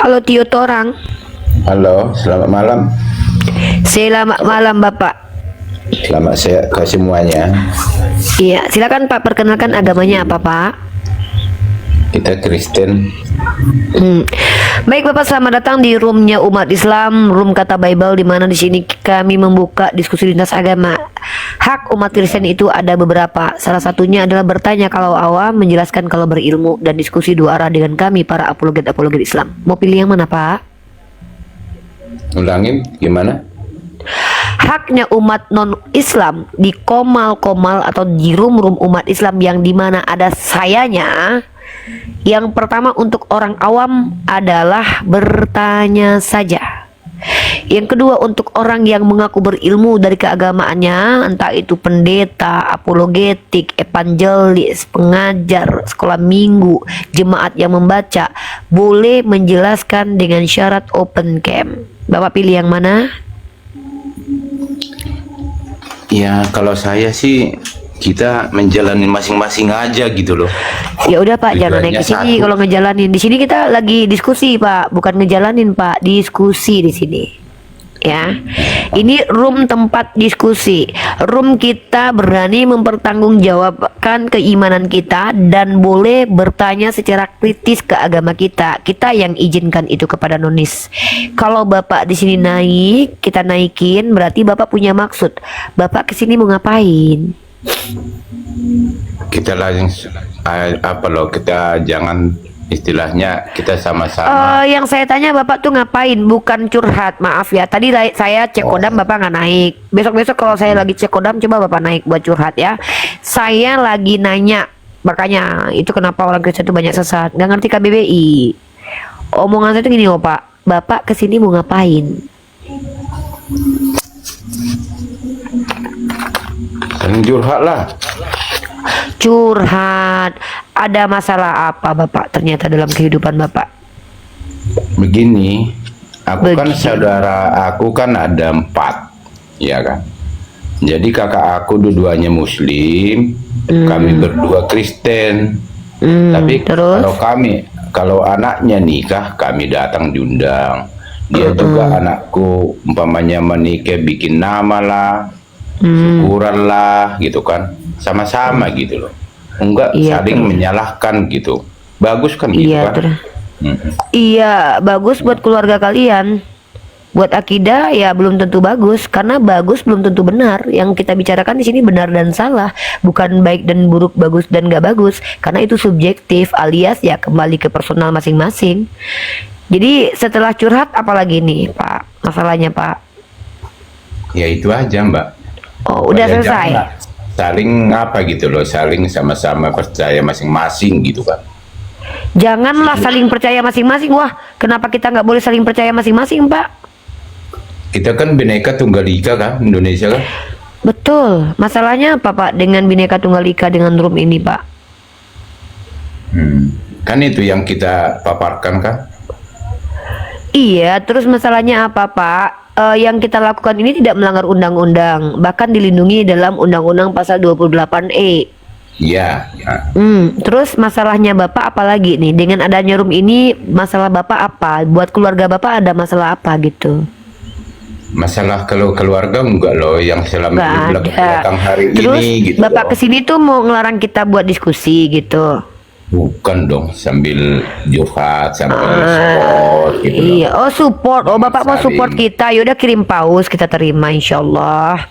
Halo Tio Torang. Halo, selamat malam. Selamat malam Bapak. Selamat sehat ke semuanya. Iya, silakan Pak, perkenalkan agamanya apa Pak? Kita Kristen. Baik Bapak, selamat datang di roomnya umat Islam, room kata Bible, di mana di sini kami membuka diskusi lintas agama. Hak umat Kristen itu ada beberapa. Salah satunya adalah bertanya kalau awam, menjelaskan kalau berilmu, dan diskusi dua arah dengan kami para apologet Islam. Mau pilih yang mana Pak? Ulangin gimana? Haknya umat non-Islam di komal-komal atau di room-room umat Islam yang dimana ada sayanya. Yang pertama untuk orang awam adalah bertanya saja. Yang kedua untuk orang yang mengaku berilmu dari keagamaannya, entah itu pendeta, apologetik, evangelis, pengajar, sekolah minggu, jemaat yang membaca, boleh menjelaskan dengan syarat open camp. Bapak pilih yang mana? Ya kalau saya sih kita menjalani masing-masing aja gitu loh. Ya udah Pak, jangan naik ke sini satu. kalau ngejalanin. Di sini kita lagi diskusi Pak, bukan ngejalanin Pak, diskusi di sini. Ya. Ini room tempat diskusi. Room kita berani mempertanggungjawabkan keimanan kita dan boleh bertanya secara kritis ke agama kita. Kita yang izinkan itu kepada nonis. Kalau Bapak di sini naik, kita naikin, berarti Bapak punya maksud. Bapak ke sini mau ngapain? Kita langsung kita jangan istilahnya kita sama-sama. Yang saya tanya Bapak tuh ngapain, bukan curhat. Maaf ya, tadi saya cek kodam Bapak nggak naik. Besok-besok kalau saya lagi cek kodam coba Bapak naik buat curhat ya. Saya lagi nanya, makanya itu kenapa orang Kristen itu banyak sesat, nggak ngerti KBBI. Omongan saya tuh gini, Pak, Bapak kesini mau ngapain? Saling curhat lah. Curhat. Ada masalah apa Bapak ternyata dalam kehidupan Bapak? Begini, aku kan saudara aku kan ada 4, ya kan. Jadi kakak aku dua-duanya Muslim, kami berdua Kristen. Tapi terus? kalau anaknya nikah kami datang diundang. Dia juga anakku umpamanya menikah bikin nama lah. syukuran lah gitu kan, sama-sama gitu loh, enggak Iya, saling menyalahkan gitu, bagus kan gitu Iya, kan. Iya, bagus buat keluarga kalian. Buat akidah ya belum tentu bagus, karena bagus belum tentu benar. Yang kita bicarakan di sini benar dan salah, bukan baik dan buruk, bagus dan gak bagus, karena itu subjektif alias ya kembali ke personal masing-masing. Jadi setelah curhat apalagi nih Pak masalahnya Pak? Ya itu aja Mbak. Oh udah Ya, selesai. jangan saling apa gitu loh, saling sama-sama percaya masing-masing gitu kan. Janganlah saling percaya masing-masing. Wah, kenapa kita nggak boleh saling percaya masing-masing Pak? Kita kan Bhinneka Tunggal Ika kan, Indonesia kan. Betul. Masalahnya apa Pak dengan Bhinneka Tunggal Ika dengan RUM ini Pak? Kan itu yang kita paparkan kan. Iya, terus masalahnya apa Pak? Yang kita lakukan ini tidak melanggar undang-undang, bahkan dilindungi dalam Undang-Undang Pasal 28E. Iya. Ya. Terus masalahnya Bapak apa lagi nih? Dengan adanya RUM ini, masalah Bapak apa? Buat keluarga Bapak ada masalah apa gitu? Masalah kalau keluarga enggak loh, yang selama Nggak ini ada. belakang hari Terus ini gitu Bapak loh. kesini tuh mau ngelarang kita buat diskusi gitu? Bukan dong, sambil curhat, sambil support gitu loh. Iya, oh support. Oh Bapak mau Saling. support kita. Yaudah kirim paus, kita terima insyaallah.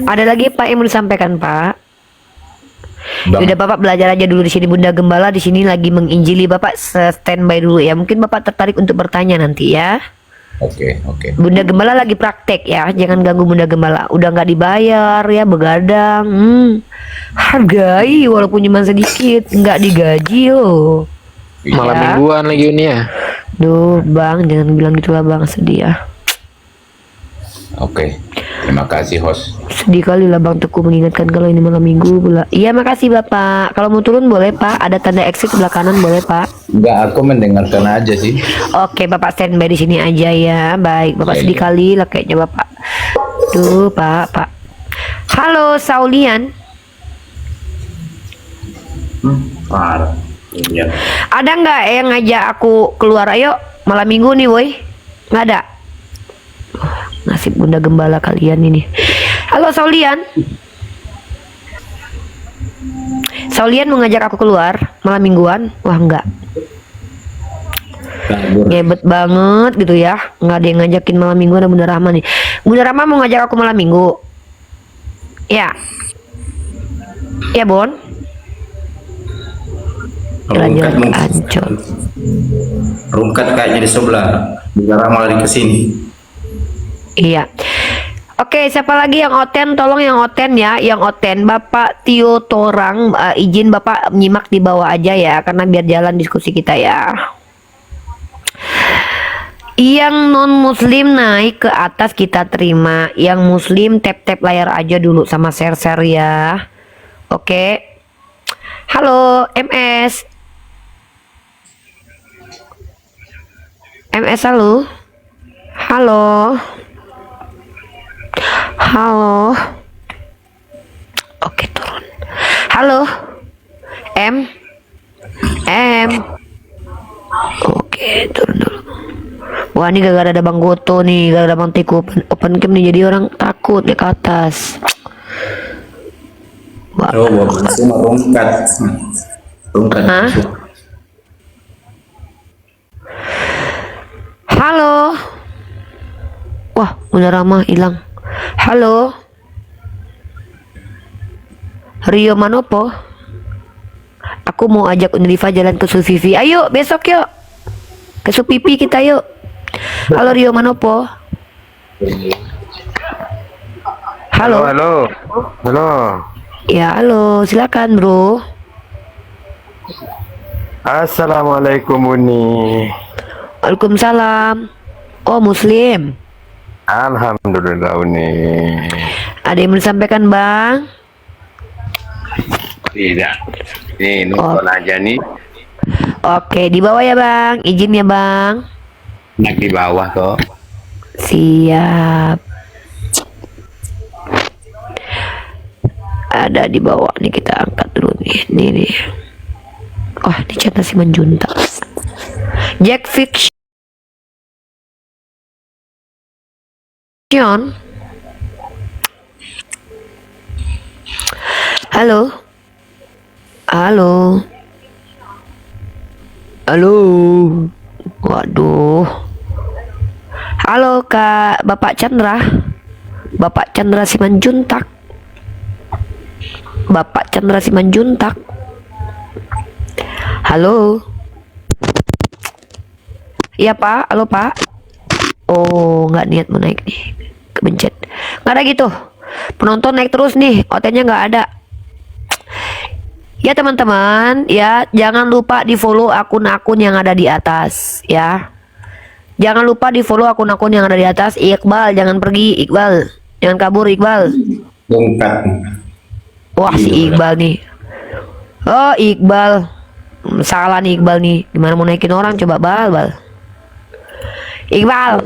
Ada lagi Pak yang mau disampaikan Pak? Bang, Udah Bapak belajar aja dulu di sini. Bunda Gembala di sini lagi menginjili, Bapak standby dulu ya. Mungkin Bapak tertarik untuk bertanya nanti ya. oke. Bunda Gembala lagi praktek ya, jangan ganggu Bunda Gembala. Udah nggak dibayar ya, begadang. Hargai walaupun cuma sedikit, nggak digaji loh. Malam Ya. mingguan lagi ini ya. Duh Bang, jangan bilang gitulah Bang, sedih ya. Oke. Terima kasih host. Sedih kali lah Bang Teguh mengingatkan kalau ini malam minggu pula. Iya makasih Bapak. Kalau mau turun boleh Pak, ada tanda exit sebelah kanan boleh Pak. Enggak, aku mendengarkan aja sih. Oke Bapak standby di sini aja ya. Baik Bapak Iya, sedih iya. kali lah kayaknya Bapak. Tuh Pak. Halo Saulian. Parah. Iya. Ada nggak yang ngajak aku keluar? Ayo malam minggu nih woi. Nggak ada. Nasib Bunda Gembala kalian ini. Halo Saulian. Saulian mau ngajak aku keluar malam mingguan? Wah enggak. Gebet banget gitu ya. Nggak ada yang ngajakin malam mingguan ada Bunda Rahma nih. Bunda Rahma mau ngajak aku malam minggu. Ya. Ya Bon. Rungkat Jalan-jalan ke Ancol. Rungkat kayaknya di sebelah. Bicara malah di kesini. Iya. Oke, siapa lagi yang oten? Tolong yang oten ya, yang oten. Bapak Tio Torang, izin Bapak nyimak di bawah aja ya, karena biar jalan diskusi kita ya. Yang non muslim naik ke atas kita terima, yang muslim tap-tap layar aja dulu sama share-share ya. Oke. Halo, MS. MS halo. Halo. Halo. Oke, turun. Halo. M. Oke, turun dulu. Wah, ini gara-gara ada Bang Goto nih, gara-gara Bang Tiku open cam nih, jadi orang takut naik ke atas. Wah. Oh, bapak semua rungkat. Rungkat. Hah? Halo. Wah, udah ramah hilang. Halo. Rio Manopo. Aku mau ajak Unriva jalan ke Suvivi. Ayo besok yuk. Ke Supipi kita yuk. Halo Rio Manopo. Halo. Halo. Ya, halo. Silakan, Bro. Assalamualaikum Uni. Waalaikumsalam. Oh, Muslim. Alhamdulillah Uni. Ada yang mau disampaikan, Bang? Tidak. Ini nonton aja nih. Oke, di bawah ya, Bang. Izin ya, Bang. Nak di bawah kok. Siap. Ada di bawah nih, kita angkat dulu nih. Nih. Oh, di chat si Manjunta. Jack Fiction. Yon. Halo. Halo. Halo. Waduh. Halo Kak Bapak Chandra. Bapak Chandra Simanjuntak. Bapak Chandra Simanjuntak. Halo. Iya Pak, halo Pak. Oh, nggak niat mau naik nih, kebencet. Nggak ada gitu. Penonton naik terus nih, OT-nya nggak ada. Ya teman-teman, ya jangan lupa di follow akun-akun yang ada di atas, ya. Jangan lupa di follow akun-akun yang ada di atas. Iqbal, jangan pergi, Iqbal. Jangan kabur, Iqbal. Bongkar. Wah, si Iqbal nih. Oh, Iqbal. Salah nih Iqbal nih. Gimana mau naikin orang coba, Bal. Iqbal.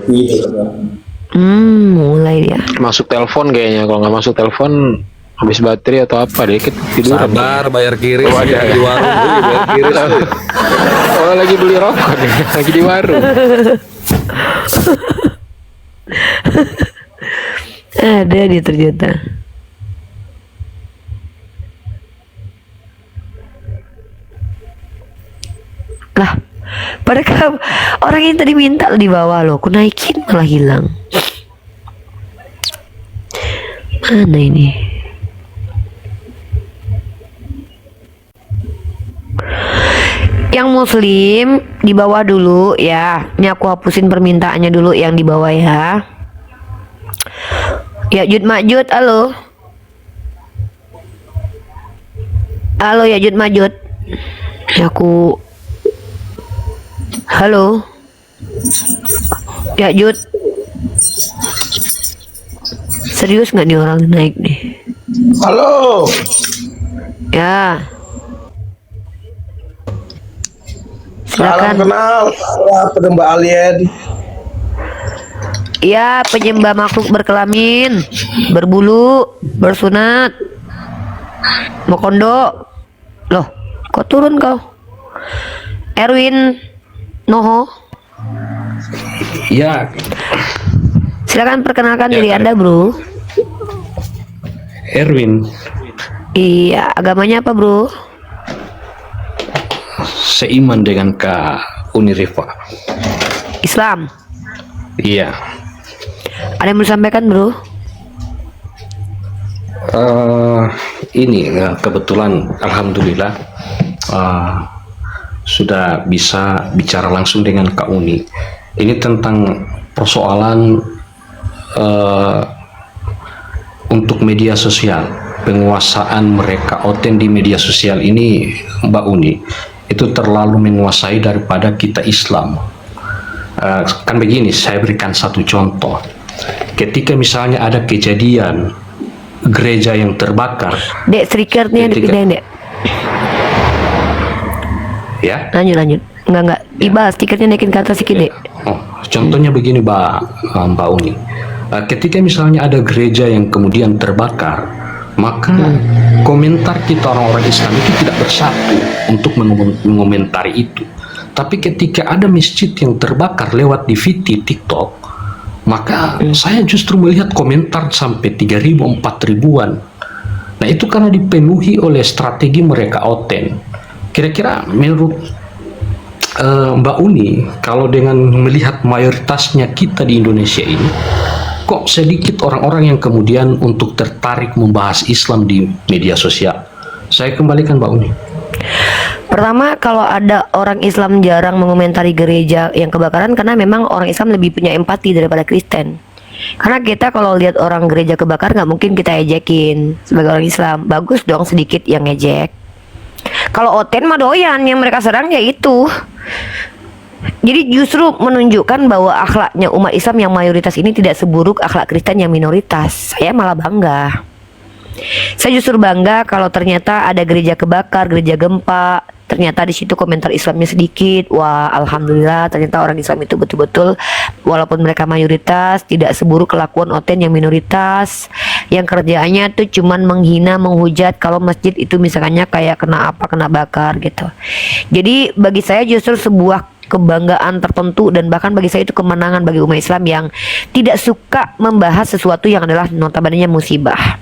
Mulai dia. Masuk telepon kayaknya. Kalau nggak masuk telepon habis baterai atau apa deh, tiduran. Sabar, bayar kiri Oh, ada. di warung. Bayar kiri. Oh, lagi beli rokok nih, lagi di warung. Ada dia ternyata. Lah, padahal orang yang tadi minta di bawah loh, aku naikin malah hilang. Mana ini? Yang muslim di bawah dulu ya. Ini aku hapusin permintaannya dulu yang di bawah ya. Ya Jud Majud, halo. Halo ya Jud Majud. Ya aku. Halo. Ya Jud. Serius nggak nih orang naik nih? Halo. Ya. Salam Silakan. kenal. Saya penyembah alien. Iya, penyembah makhluk berkelamin, berbulu, bersunat, mau kondo. Loh, kok turun kau? Erwin Noho. Ya, Silakan perkenalkan Ya, diri Kak. Anda, Bro. Erwin, Iya, agamanya apa, Bro? seiman dengan Kak Unirifa. Islam. Iya. Ada yang mau disampaikan, Bro? Ini kebetulan, alhamdulillah, sudah bisa bicara langsung dengan Kak Uni. Ini tentang persoalan untuk media sosial, penguasaan mereka oten di media sosial ini, Mbak Uni, itu terlalu menguasai daripada kita Islam. Kan begini, saya berikan satu contoh. Ketika misalnya ada kejadian gereja yang terbakar, Dek, strikernya Ketika- dipindahin, Dek. ya. Lanjut. Enggak. Iba, stikernya naikin ke atas sedikit, Dek. Oh, contohnya begini, Mbak Uni. Ketika misalnya ada gereja yang kemudian terbakar, maka komentar kita orang-orang Islam itu tidak bersatu untuk mengomentari itu. Tapi ketika ada masjid yang terbakar lewat DVD, TikTok, maka saya justru melihat komentar sampai 3.000, 4.000-an. Nah, itu karena dipenuhi oleh strategi mereka oten. Kira-kira menurut Mbak Uni, kalau dengan melihat mayoritasnya kita di Indonesia ini, kok sedikit orang-orang yang kemudian untuk tertarik membahas Islam di media sosial? Saya kembalikan Mbak Uni. Pertama, kalau ada orang Islam jarang mengomentari gereja yang kebakaran karena memang orang Islam lebih punya empati daripada Kristen. Karena kita kalau lihat orang gereja kebakar nggak mungkin kita ejekin sebagai orang Islam. Bagus dong sedikit yang ngejek. Kalau oten mah doyan, yang mereka serang ya itu. Jadi justru menunjukkan bahwa akhlaknya umat Islam yang mayoritas ini tidak seburuk akhlak Kristen yang minoritas. Saya malah bangga. Saya justru bangga kalau ternyata ada gereja kebakar, gereja gempa, ternyata di situ komentar Islamnya sedikit. Wah, alhamdulillah ternyata orang Islam itu betul-betul walaupun mereka mayoritas tidak seburuk kelakuan oten yang minoritas, yang kerjaannya tuh cuman menghina, menghujat kalau masjid itu misalnya kayak kena apa, kena bakar gitu. Jadi bagi saya justru sebuah kebanggaan tertentu, dan bahkan bagi saya itu kemenangan bagi umat Islam yang tidak suka membahas sesuatu yang adalah notabene musibah.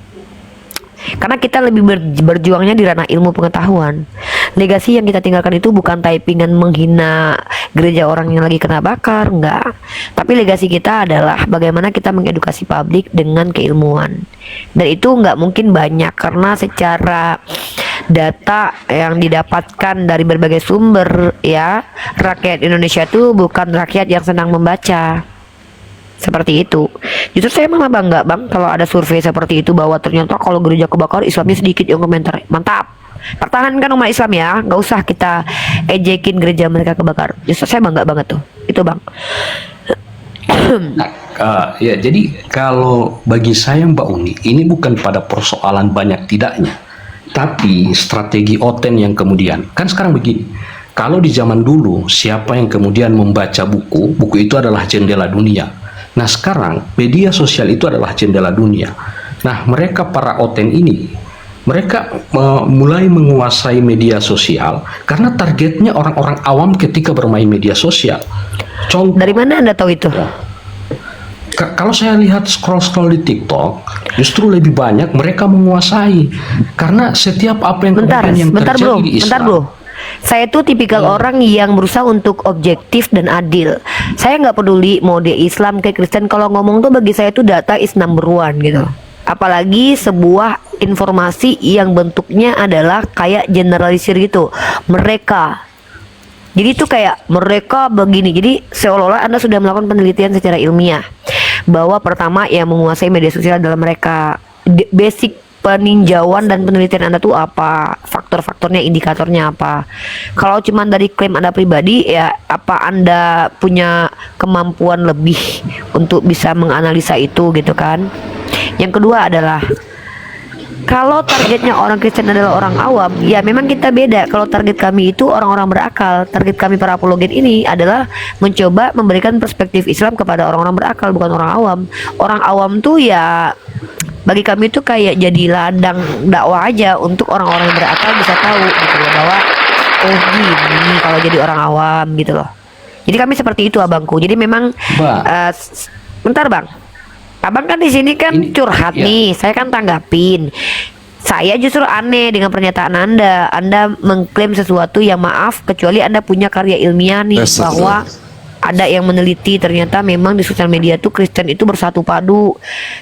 Karena kita lebih berjuangnya di ranah ilmu pengetahuan. Legasi yang kita tinggalkan itu bukan typingan menghina gereja orang yang lagi kena bakar, enggak. Tapi legasi kita adalah bagaimana kita mengedukasi publik dengan keilmuan. Dan itu enggak mungkin banyak, karena secara data yang didapatkan dari berbagai sumber, ya, rakyat Indonesia itu bukan rakyat yang senang membaca. Seperti itu. Justru saya malah bangga bang kalau ada survei seperti itu, bahwa ternyata kalau gereja kebakar Islamnya sedikit yang komentar. Mantap, pertahankan umat Islam ya, nggak usah kita ejekin gereja mereka kebakar. Justru saya bangga banget tuh itu bang. Nah, ya jadi kalau bagi saya Mbak Uni, ini bukan pada persoalan banyak tidaknya, tapi strategi Oten yang kemudian kan sekarang begini. Kalau di zaman dulu siapa yang kemudian membaca buku itu adalah jendela dunia. Nah sekarang media sosial itu adalah jendela dunia. Nah mereka para Oten ini, mereka mulai menguasai media sosial karena targetnya orang-orang awam ketika bermain media sosial. Contoh, dari mana Anda tahu itu? Kalau saya lihat scroll di TikTok, justru lebih banyak mereka menguasai karena setiap apa yang kemudian yang terjadi di Islam. Bentar bro. Saya tuh tipikal orang yang berusaha untuk objektif dan adil. Saya nggak peduli mau dia Islam kayak Kristen. Kalau ngomong tuh bagi saya tuh data is number one gitu. Apalagi sebuah informasi yang bentuknya adalah kayak generalisir gitu. Mereka. Jadi tuh kayak mereka begini. Jadi seolah-olah Anda sudah melakukan penelitian secara ilmiah bahwa pertama yang menguasai media sosial adalah mereka. Basic peninjauan dan penelitian Anda tuh apa, faktor-faktornya, indikatornya apa. Kalau cuman dari klaim Anda pribadi, ya apa Anda punya kemampuan lebih untuk bisa menganalisa itu gitu kan. Yang kedua adalah kalau targetnya orang Kristen adalah orang awam, ya memang kita beda. Kalau target kami itu orang-orang berakal. Target kami para apologet ini adalah mencoba memberikan perspektif Islam kepada orang-orang berakal, bukan orang awam. Orang awam tuh ya bagi kami itu kayak jadi ladang dakwah aja untuk orang-orang yang berakal bisa tahu gitu loh, bahwa oh gini kalau jadi orang awam gitu loh. Jadi kami seperti itu abangku. Jadi memang bentar bang, abang kan di sini kan curhat nih, saya kan tanggapin. Saya justru aneh dengan pernyataan Anda. Anda mengklaim sesuatu yang maaf, kecuali Anda punya karya ilmiah nih bahwa ada yang meneliti ternyata memang di sosial media tuh Kristen itu bersatu padu.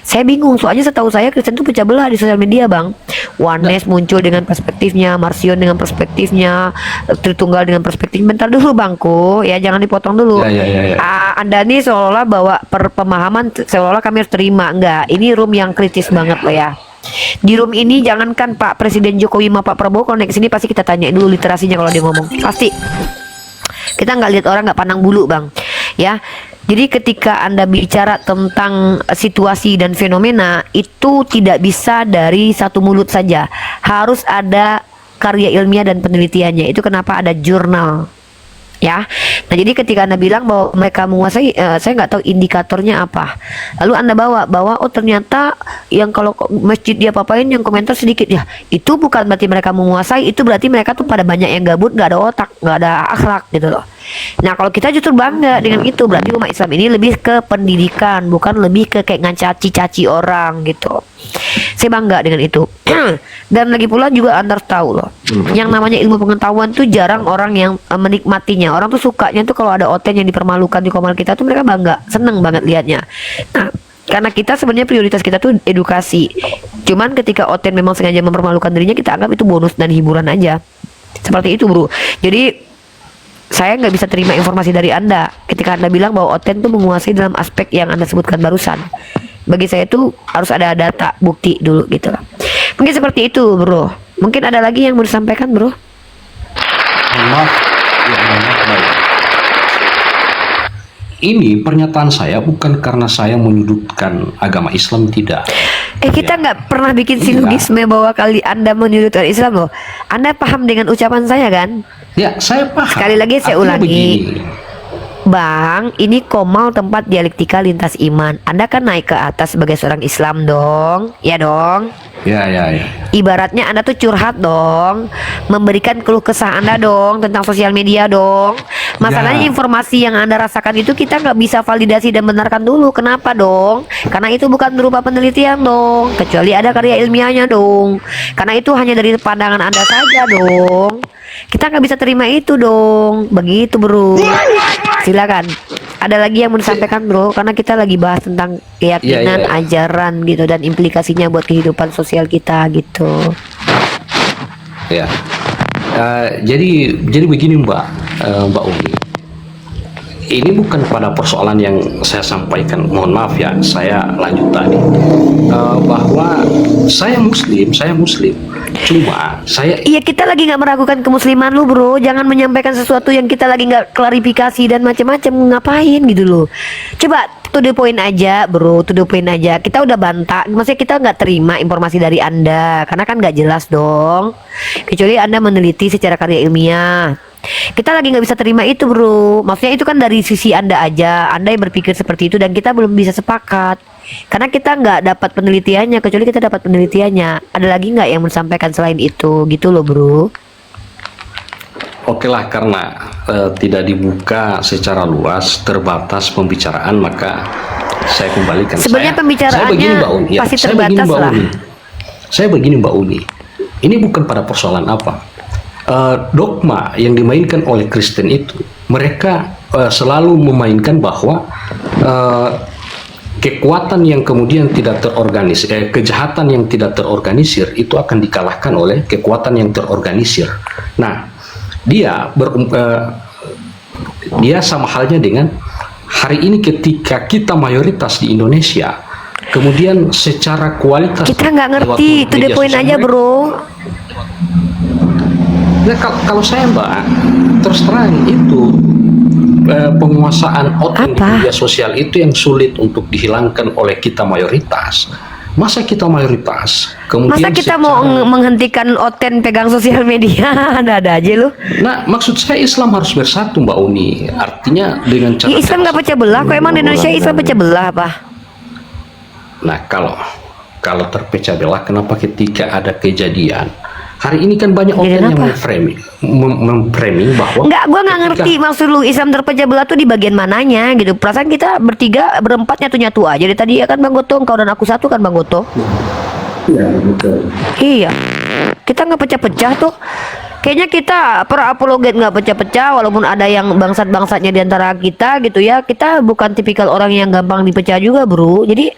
Saya bingung, soalnya setahu saya Kristen tuh pecah belah di sosial media bang. Oneness muncul dengan perspektifnya, Marsion dengan perspektifnya, Tritunggal dengan perspektif. Bentar dulu bangku, ya jangan dipotong dulu. Anda nih seolah-olah bawa pemahaman seolah-olah kami harus terima. Enggak, ini room yang kritis banget loh ya. Di room ini jangankan Pak Presiden Jokowi sama Pak Prabowo, kalau naik sini pasti kita tanya dulu literasinya kalau dia ngomong. Pasti. Kita nggak lihat orang, nggak pandang bulu bang, ya. Jadi ketika Anda bicara tentang situasi dan fenomena itu tidak bisa dari satu mulut saja, harus ada karya ilmiah dan penelitiannya. Itu kenapa ada jurnal, ya. Nah jadi ketika Anda bilang bahwa mereka menguasai, saya nggak tahu indikatornya apa. Lalu Anda bawa bahwa oh ternyata yang kalau masjid dia papain yang komentar sedikit, ya itu bukan berarti mereka menguasai, itu berarti mereka tuh pada banyak yang gabut, nggak ada otak, nggak ada akhlak gitu loh. Nah kalau kita justru bangga dengan itu, berarti umat Islam ini lebih ke pendidikan, bukan lebih ke kayak ngecaci-caci orang gitu. Saya bangga dengan itu. Dan lagi pula juga Anda harus tahu loh, yang namanya ilmu pengetahuan tuh jarang orang yang menikmatinya. Orang tuh sukanya tuh kalau ada Oten yang dipermalukan di komal kita tuh mereka bangga, seneng banget liatnya. Nah karena kita sebenarnya prioritas kita tuh edukasi. Cuman ketika Oten memang sengaja mempermalukan dirinya, kita anggap itu bonus dan hiburan aja. Seperti itu bro. Jadi saya nggak bisa terima informasi dari Anda ketika Anda bilang bahwa Oten tuh menguasai dalam aspek yang Anda sebutkan barusan. Bagi saya itu harus ada data, bukti dulu gitu lah. Mungkin seperti itu bro. Mungkin ada lagi yang mau disampaikan bro? Maaf. Ini pernyataan saya bukan karena saya menyudutkan agama Islam, tidak. Kita nggak pernah bikin silogisme bahwa kali Anda menyudutkan Islam loh. Anda paham dengan ucapan saya kan? Ya, saya paham. Sekali lagi saya Artinya ulangi. begini. Bang, ini Komal tempat dialektika lintas iman. Anda kan naik ke atas sebagai seorang Islam dong, ya dong. Ya. Ibaratnya Anda tuh curhat dong, memberikan keluh kesah Anda dong tentang sosial media dong. Masalahnya informasi yang Anda rasakan itu kita nggak bisa validasi dan benarkan dulu. Kenapa dong? Karena itu bukan berupa penelitian dong, kecuali ada karya ilmiahnya dong. Karena itu hanya dari pandangan Anda saja dong. Kita nggak bisa terima itu dong. Begitu bro. Silakan. Ada lagi yang mau disampaikan bro? Karena kita lagi bahas tentang keyakinan, ajaran gitu dan implikasinya buat kehidupan sosial kita gitu. Ya. Jadi begini Mbak Uni. Ini bukan pada persoalan yang saya sampaikan. Mohon maaf ya, saya lanjut tadi bahwa saya Muslim. Cuma saya Iya, kita lagi nggak meragukan kemusliman lu bro. Jangan menyampaikan sesuatu yang kita lagi nggak klarifikasi dan macam-macam. Ngapain gitu loh. Coba to the point aja bro, to the point aja. Kita udah bantah, maksudnya kita nggak terima informasi dari Anda karena kan nggak jelas dong. Kecuali Anda meneliti secara karya ilmiah. Kita lagi nggak bisa terima itu bro. Maksudnya itu kan dari sisi Anda aja, Anda yang berpikir seperti itu dan kita belum bisa sepakat karena kita nggak dapat penelitiannya. Kecuali kita dapat penelitiannya, ada lagi nggak yang menyampaikan selain itu gitu loh bro. Oke lah, karena tidak dibuka secara luas, terbatas pembicaraan, maka saya kembalikan. Sebenarnya pembicaraannya saya begini, Mbak Uni. pasti terbatas lah. Saya begini Mbak Uni, ini bukan pada persoalan apa. Dogma yang dimainkan oleh Kristen itu, mereka selalu memainkan bahwa kekuatan yang kemudian tidak terorganisir, kejahatan yang tidak terorganisir itu akan dikalahkan oleh kekuatan yang terorganisir. Nah, dia sama halnya dengan hari ini ketika kita mayoritas di Indonesia, kemudian secara kualitas kita nggak ngerti, itu the point aja bro. Nah, kalau saya Mbak, terus terang itu penguasaan otak di media sosial itu yang sulit untuk dihilangkan oleh kita mayoritas. Masa kita mayoritas, kemudian masa kita mau menghentikan oten pegang sosial media? Ada aja loh. Nah, maksud saya Islam harus bersatu Mbak Uni. Artinya dengan cara Islam nggak pecah belah. Kok emang di Indonesia Islam pecah belah apa? Nah, kalau terpecah belah, kenapa ketika ada kejadian hari ini kan banyak orang yang memframing bahwa enggak, gua nggak ngerti maksud lu Islam terpecah belah tuh di bagian mananya gitu. Perasaan kita bertiga berempat nyatu aja dari tadi ya kan Bang Goto, engkau dan aku satu kan Bang Goto. Iya betul. Iya, kita nggak pecah-pecah tuh. Kayaknya kita para apologet nggak pecah-pecah, walaupun ada yang bangsat-bangsatnya di antara kita gitu ya. Kita bukan tipikal orang yang gampang dipecah juga bro. Jadi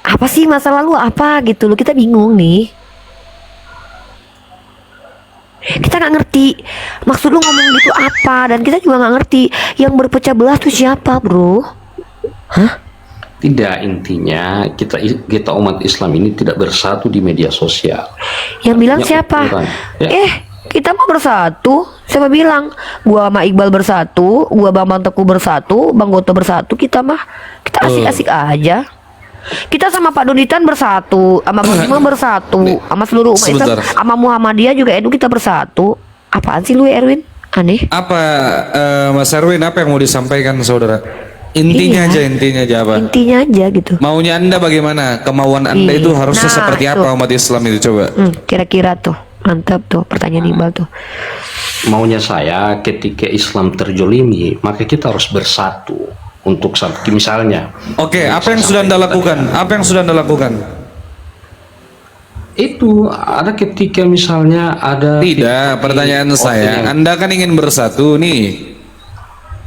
apa sih masa lalu apa gitu loh, kita bingung nih. Kita nggak ngerti maksud lu ngomong gitu apa, dan kita juga nggak ngerti yang berpecah belah tuh siapa bro. Hah? Tidak, intinya kita umat Islam ini tidak bersatu di media sosial. Yang bilang siapa? Ya. Kita mah bersatu. Siapa bilang? Gua sama Iqbal bersatu, gua Bambang Teguh bersatu, Bang Goto bersatu. Kita asik-asik aja. Kita sama Pak Donitan bersatu, sama Bang Imam bersatu, sama seluruh umat Islam, sama Muhammadiyah juga Edu kita bersatu. Apaan sih lu Erwin? Aneh. Apa Mas Erwin, apa yang mau disampaikan saudara? Intinya aja apa? Intinya aja gitu. Maunya Anda bagaimana? Kemauan Anda itu harusnya seperti apa umat Islam itu coba? Kira-kira tuh. Mantap tuh pertanyaan Iqbal tuh. Maunya saya ketika Islam terjolimi, maka kita harus bersatu. Untuk misalnya. Oke, apa yang sudah Anda lakukan? Apa yang sudah Anda lakukan? Itu ada ketika misalnya ada. Tidak, pertanyaan saya. Anda kan ingin bersatu nih.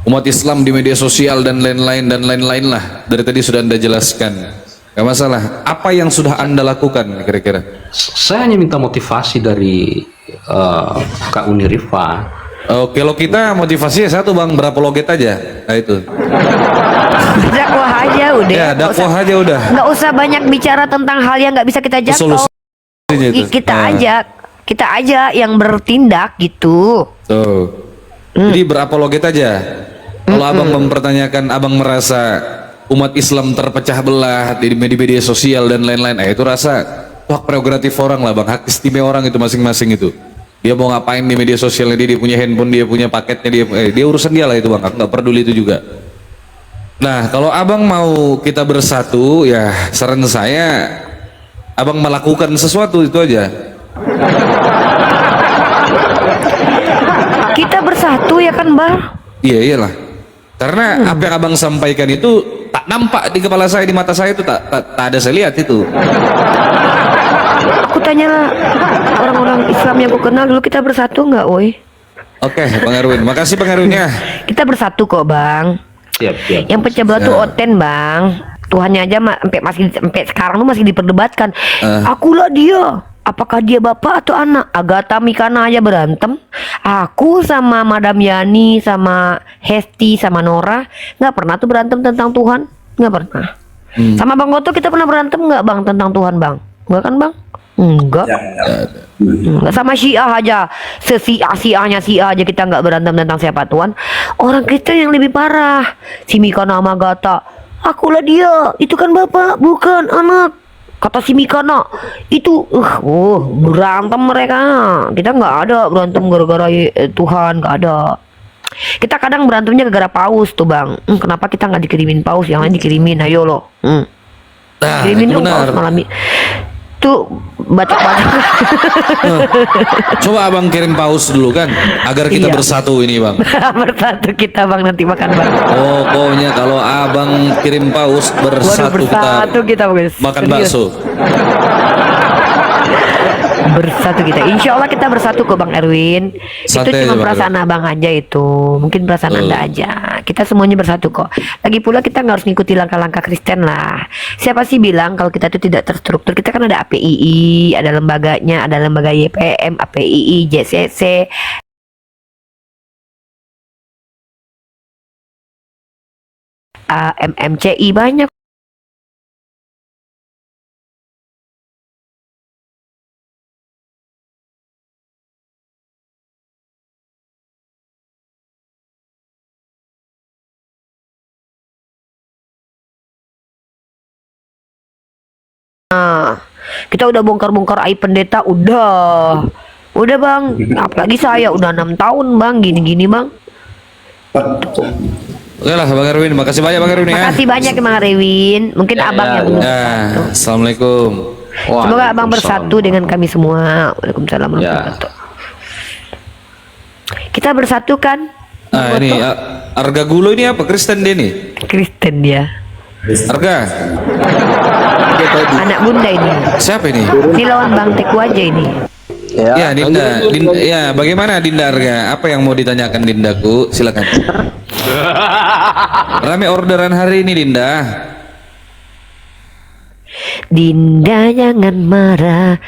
Umat Islam di media sosial dan lain-lain lah. Dari tadi sudah Anda jelaskan. Gak masalah. Apa yang sudah Anda lakukan kira-kira? Saya hanya minta motivasi dari Kak Unirifa. Kalau kita motivasinya satu Bang, berapa loget aja? Nah itu. Dakwah aja udah. Ya, dakwah aja udah. Nggak usah banyak bicara tentang hal yang nggak bisa kita jangkau. Kita aja yang bertindak gitu. Jadi berapa loget aja? Kalau Abang mempertanyakan, Abang merasa umat Islam terpecah belah di media sosial dan lain-lain, itu rasa hak prerogatif orang lah Bang, hak istimewa orang itu masing-masing itu. Dia mau ngapain di media sosialnya, dia punya handphone, dia punya paketnya, dia urusan dia lah itu Bang, aku nggak peduli itu juga. Nah, kalau Abang mau kita bersatu, ya saran saya Abang melakukan sesuatu itu aja. Kita bersatu ya kan Bang? Iya iyalah. Karena apa yang abang sampaikan itu tak nampak di kepala saya, di mata saya itu tak ada saya lihat itu. Aku tanya orang-orang Islam yang aku kenal dulu, kita bersatu nggak, woi? Oke, Bang Erwin. Makasih Bang Erwin ya. Kita bersatu kok, Bang. Siap. Yang pecah belah tuh Oten, Bang. Tuhannya aja sampai sekarang tuh masih diperdebatkan. Akulah dia. Apakah dia bapak atau anak? Agatha Mikana aja berantem. Aku sama Madam Yani, sama Hesti, sama Nora nggak pernah tuh berantem tentang Tuhan. Nggak pernah. Sama Bang Goto kita pernah berantem nggak, Bang, tentang Tuhan, Bang? Nggak kan, Bang? Enggak. Nggak. Sama Syiah aja, Syiahnya Syiah aja kita nggak berantem tentang siapa Tuhan. Orang Kristen yang lebih parah. Si Mikana sama Agatha, akulah dia. Itu kan bapak, bukan anak. Kata si Mikana itu, berantem mereka. Kita nggak ada berantem gara-gara Tuhan, nggak ada. Kita kadang berantemnya gara-gara paus tuh, Bang. Kenapa kita nggak dikirimin paus, yang lain dikirimin? Ayo lo. Nah, Kirimin itu dong paus benar. malam ini. Tuh baca-baca. Coba abang kirim paus dulu kan, agar kita Iya. bersatu ini bang. Bersatu kita, Bang, nanti makan, Bang. Pokoknya kalau abang kirim paus Waduh, bersatu bersatu kita, guys. makan Serius. bakso. Bersatu kita, insya Allah kita bersatu kok, Bang Erwin. Santai Itu aja, cuma Bang perasaan abang aja, itu mungkin perasaan anda aja. Kita semuanya bersatu kok. Lagi pula kita nggak harus ngikuti langkah-langkah Kristen lah. Siapa sih bilang kalau kita itu tidak terstruktur? Kita kan ada APII, ada lembaganya, ada lembaga YPM, APII, JCC, MMCI, banyak. Nah, kita udah bongkar-bongkar aib pendeta, udah Bang. Apalagi saya udah 6 tahun, Bang, gini-gini, Bang. Oke lah Bang Erwin, makasih banyak Bang Erwin ya. Makasih banyak Bang Rewin. Mungkin abang yang belum bersatu. Assalamualaikum. Semoga abang bersatu dengan kami semua. Waalaikumsalam warahmatullahi wabarakatuh. Kita bersatu kan? Ah ini Arga Gulo ini apa? Kristen dia nih? Kristen dia. Arga. Anak bunda ini. Siapa ini? Ini lawan Bang Teku aja ini. Ya, Dinda. Ya, bagaimana Dinda Arga? Apa yang mau ditanyakan Dindaku? Silakan. Rame orderan hari ini Dinda. Dinda jangan marah,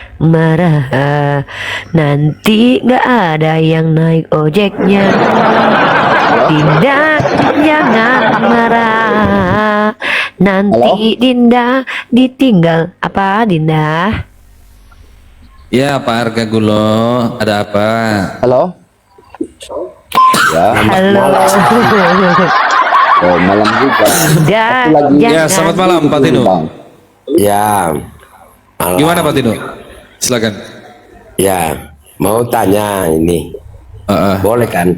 nanti nggak ada yang naik ojeknya. Dinda jangan marah, nanti Dinda ditinggal. Apa, Dinda? Ya, Pak Arga Gulo, ada apa? Halo. Ya, Halo. malam juga. Dinda, Ya, jangan. selamat malam Pak Tino. Ya, Gimana Pak Tino? Silakan. ya mau tanya ini, boleh kan?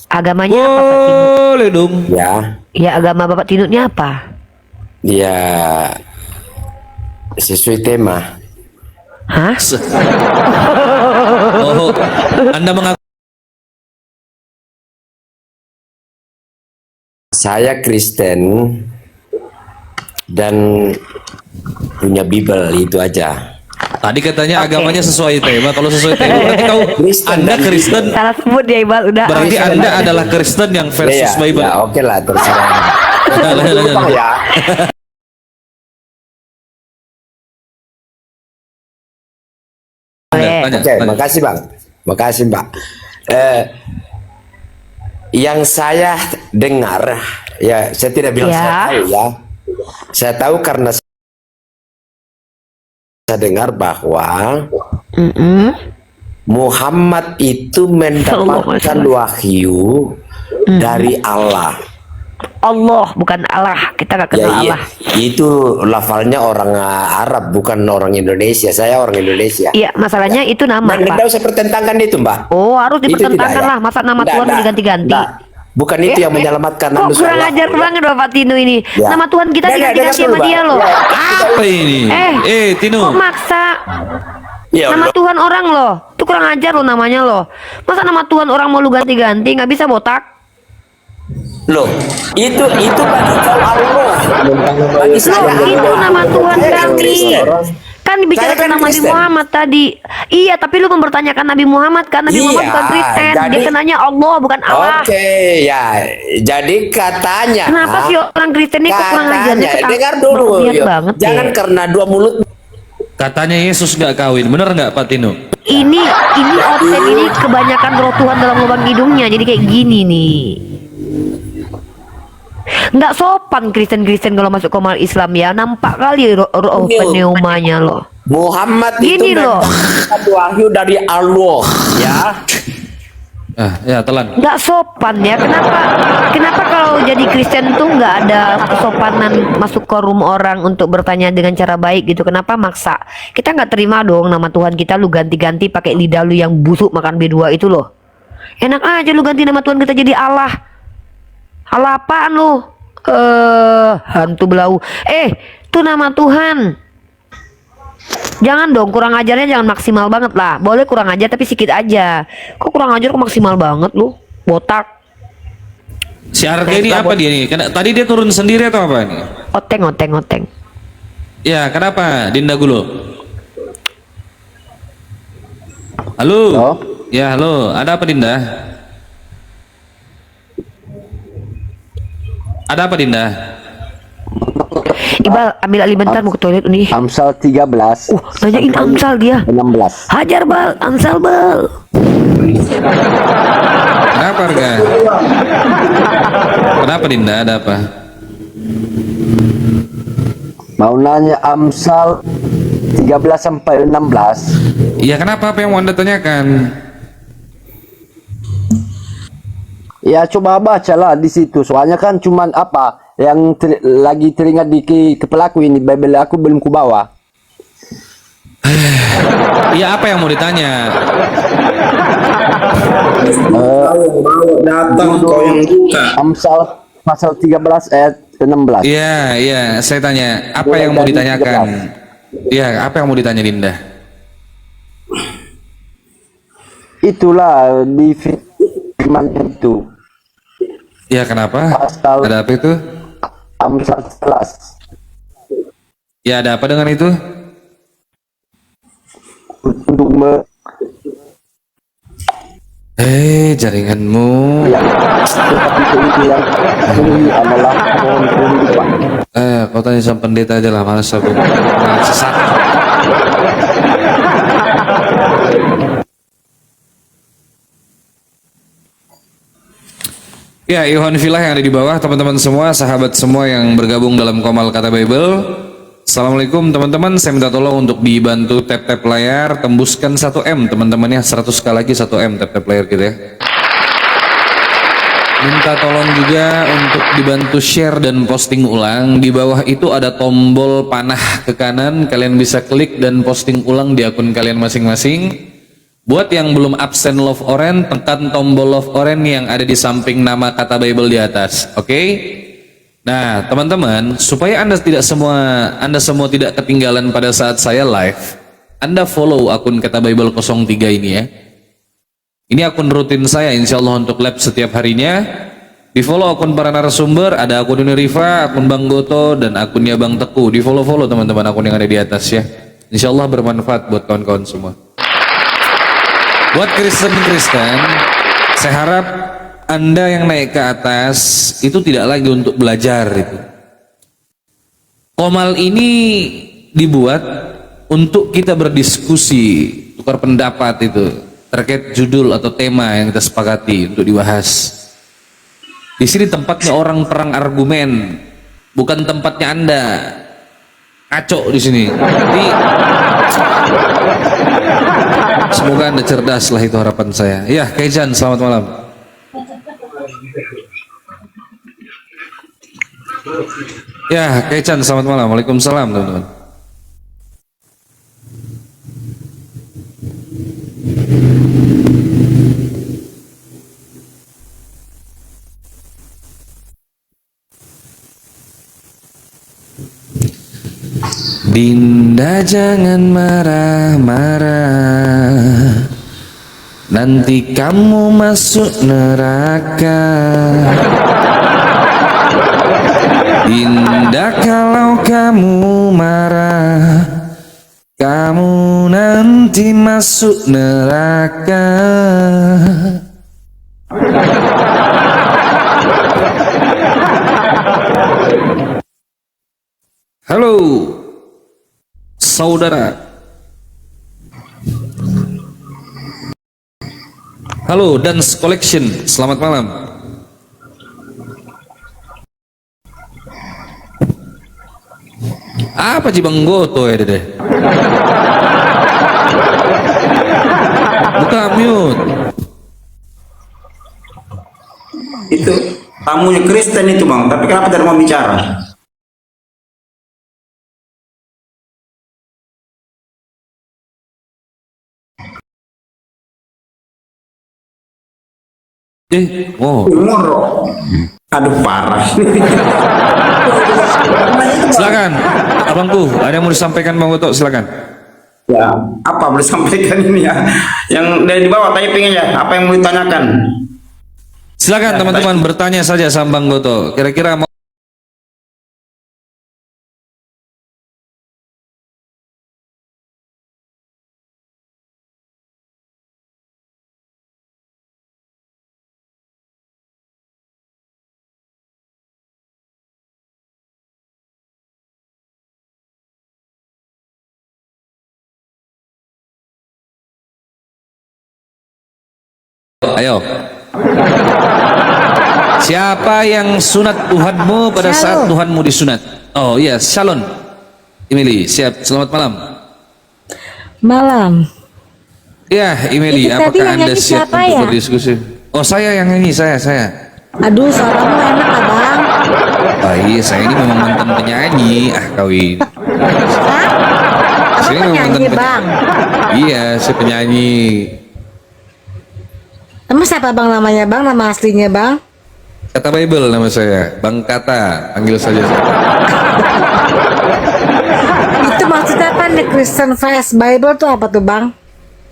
Agamanya apa, Pak Tino? Boleh dong. Ya, Ya, agama Bapak Tino ini apa? ya sesuai tema. Hah? Oh, Anda mengaku Saya Kristen dan punya Bible, itu aja. tadi katanya agamanya sesuai tema. Kalau sesuai tema berarti kau Anda Kristen. Salah sebut ya, Iqbal, udah. Berarti Anda adalah Kristen yang versus Ya, Bible. ya, oke lah, terserah. Ya. Tanya, Oke, tanya. makasih Bang. Makasih Mbak. Yang saya dengar, ya saya tidak bilang Ya. saya tahu ya. Saya tahu karena saya dengar bahwa Muhammad itu mendapatkan wahyu dari Allah. Allah, bukan Allah. Kita nggak kenal Ya, iya. Allah. Itu lafalnya orang Arab, bukan orang Indonesia. Saya orang Indonesia. Iya, masalahnya itu nama, Nah, Pak. tidak usah pertentangkan itu, Mbak. Oh, harus Itu tidak, dipertentangkan ya? lah. Masa nama Nggak, Tuhan nggak, diganti-ganti? nggak. Bukan itu yang menyelamatkan Kok manusia. kurang ajar banget Bapak Tino ini. Ya. Nama Tuhan kita Nggak, diganti-ganti dengar sama dulu, dia Pak. loh. Apa ini? Tino. Kok maksa? Ya, Nama Allah. Tuhan orang loh. Itu kurang ajar loh namanya loh. Masa nama Tuhan orang mau lu ganti-ganti? Nggak bisa botak? Loh, itu bagi kau Allah. Bagi saya Itu nama Tuhan kami. Kristen. Kan dibicarakan Saya kan nama Nabi Kristen. Muhammad tadi. Iya, tapi lu mempertanyakan Nabi Muhammad kan Nabi Iya, Muhammad bukan Kristen. Dia jadi- kenanya Allah bukan Allah. Oke, ya. Jadi katanya. Kenapa sih orang Kristen ini kok kurang ajarnya Katanya, dengar dulu. berlebihan Yo. banget Jangan deh. karena dua mulut. Katanya Yesus nggak kawin, bener nggak Pak Tino? Ini outfit ini kebanyakan roh Tuhan dalam lubang hidungnya jadi kayak gini nih. Nggak sopan Kristen kalau masuk komal Islam ya. Nampak kali roh pneumanya loh. Muhammad Gini itu loh. mendapat wahyu dari Allah, ya. Ya telan. Nggak sopan ya. Kenapa kalau jadi Kristen tuh nggak ada kesopanan masuk ke room orang untuk bertanya dengan cara baik gitu? Kenapa maksa? Kita nggak terima dong nama Tuhan kita lu ganti-ganti pakai lidah lu yang busuk makan B2 itu loh. Enak aja lu ganti nama Tuhan kita jadi Allah. Allah apaan lu? Hantu belau. Itu nama Tuhan. Jangan dong, kurang ajarnya jangan maksimal banget lah. Boleh kurang ajar tapi sedikit aja. Kok kurang ajar kok maksimal banget lu? Botak. Si Arga ini apa dia nih? Tadi dia turun sendiri atau apa nih? Oteng. Ya, kenapa? Dinda Gulo. Halo. Ya, halo. Ada apa Dinda? Ada apa Dinda? Ibal, ambil alih bentar mau ke toilet nih. Amsal 13. Nanyain Amsal dia. 16. Hajar Bal, Amsal Bal. Kenapa Arga? Kenapa Dinda? Ada apa? Mau nanya Amsal 13 sampai 16. Iya, kenapa? Apa yang mau Anda tanyakan? Ya coba bacalah di situ. Soalnya kan cuman apa yang lagi teringat di kepalaku ini, Bible aku belum kubawa. Iya, apa yang mau ditanya? Datang kau yang buka. Amsal pasal 13 ayat 16. Iya, saya tanya, apa yang mau ditanyakan? Iya, apa yang mau ditanya Dinda? Itulah di firman itu. Ya, kenapa? Pasal Ada apa itu? Amsal 11. Ya, ada apa dengan itu? Untuk jaringanmu. itu yang adalah pohon kehidupan. Kau tanya sama pendeta aja lah, malas aku. Sesat. Ya, Ikhwan Filah yang ada di bawah, teman-teman semua, sahabat semua yang bergabung dalam Komal Kata Bible. Assalamualaikum teman-teman, saya minta tolong untuk dibantu tap-tap layar, tembuskan 1M teman-teman ya, 100 kali lagi 1M tap-tap layar gitu ya. Minta tolong juga untuk dibantu share dan posting ulang. Di bawah itu ada tombol panah ke kanan, kalian bisa klik dan posting ulang di akun kalian masing-masing. Buat yang belum absen love orange, tekan tombol love orange yang ada di samping nama kata Bible di atas. Oke? Nah, teman-teman, supaya Anda semua tidak ketinggalan pada saat saya live, Anda follow akun kata Bible 03 ini ya. Ini akun rutin saya insya Allah untuk live setiap harinya. Di follow akun para narasumber, ada akun Uniriva, akun Bang Goto, dan akunnya Bang Teku. Di follow teman-teman akun yang ada di atas ya. Insya Allah bermanfaat buat kawan-kawan semua. Buat Kristen-Kristen, saya harap Anda yang naik ke atas itu tidak lagi untuk belajar itu. Komal ini dibuat untuk kita berdiskusi, tukar pendapat itu terkait judul atau tema yang kita sepakati untuk dibahas. Di sini tempatnya orang perang argumen, bukan tempatnya Anda ngaco di sini. Jadi semoga Anda cerdas lah, itu harapan saya. Ya, Kejan, selamat malam. Ya, Kecan, selamat malam. Waalaikumsalam, teman-teman. Dinda jangan marah-marah, nanti kamu masuk neraka. Indah kalau kamu marah, kamu nanti masuk neraka. Halo, saudara. Halo, Dance Collection. Selamat malam. Apa Bang Goto ya deh? Buka mute. Itu tamunya Kristen itu bang, tapi kenapa tidak mau bicara? Oh. Aduh parah. Silakan, abangku. Ada yang mau disampaikan Bang Goto? Silakan. Ya, apa boleh sampaikan ini ya? Yang dari bawah typing aja. Apa yang mau ditanyakan? Silakan teman-teman bertanya saja sama Bang Goto. Kira-kira mau ayo. Siapa yang sunat Tuhanmu pada saat Tuhanmu disunat? Oh iya, Shalom. Emily, siap. Selamat malam. Malam. Ya, Emily, Itu tadi apakah yang Anda nyanyi siap siapa untuk ya? berdiskusi? Oh, saya yang nyanyi, saya. Aduh, suaramu enak abang. Oh iya, saya ini memang mantan penyanyi. Kawin. Abang Saya memang penyanyi bang. Iya, saya penyanyi. Emang siapa bang namanya bang? Nama aslinya bang? Kata Bible nama saya, Bang Kata. Panggil saja saya. Itu maksudnya apa nih Christian vs Bible tuh apa tuh bang?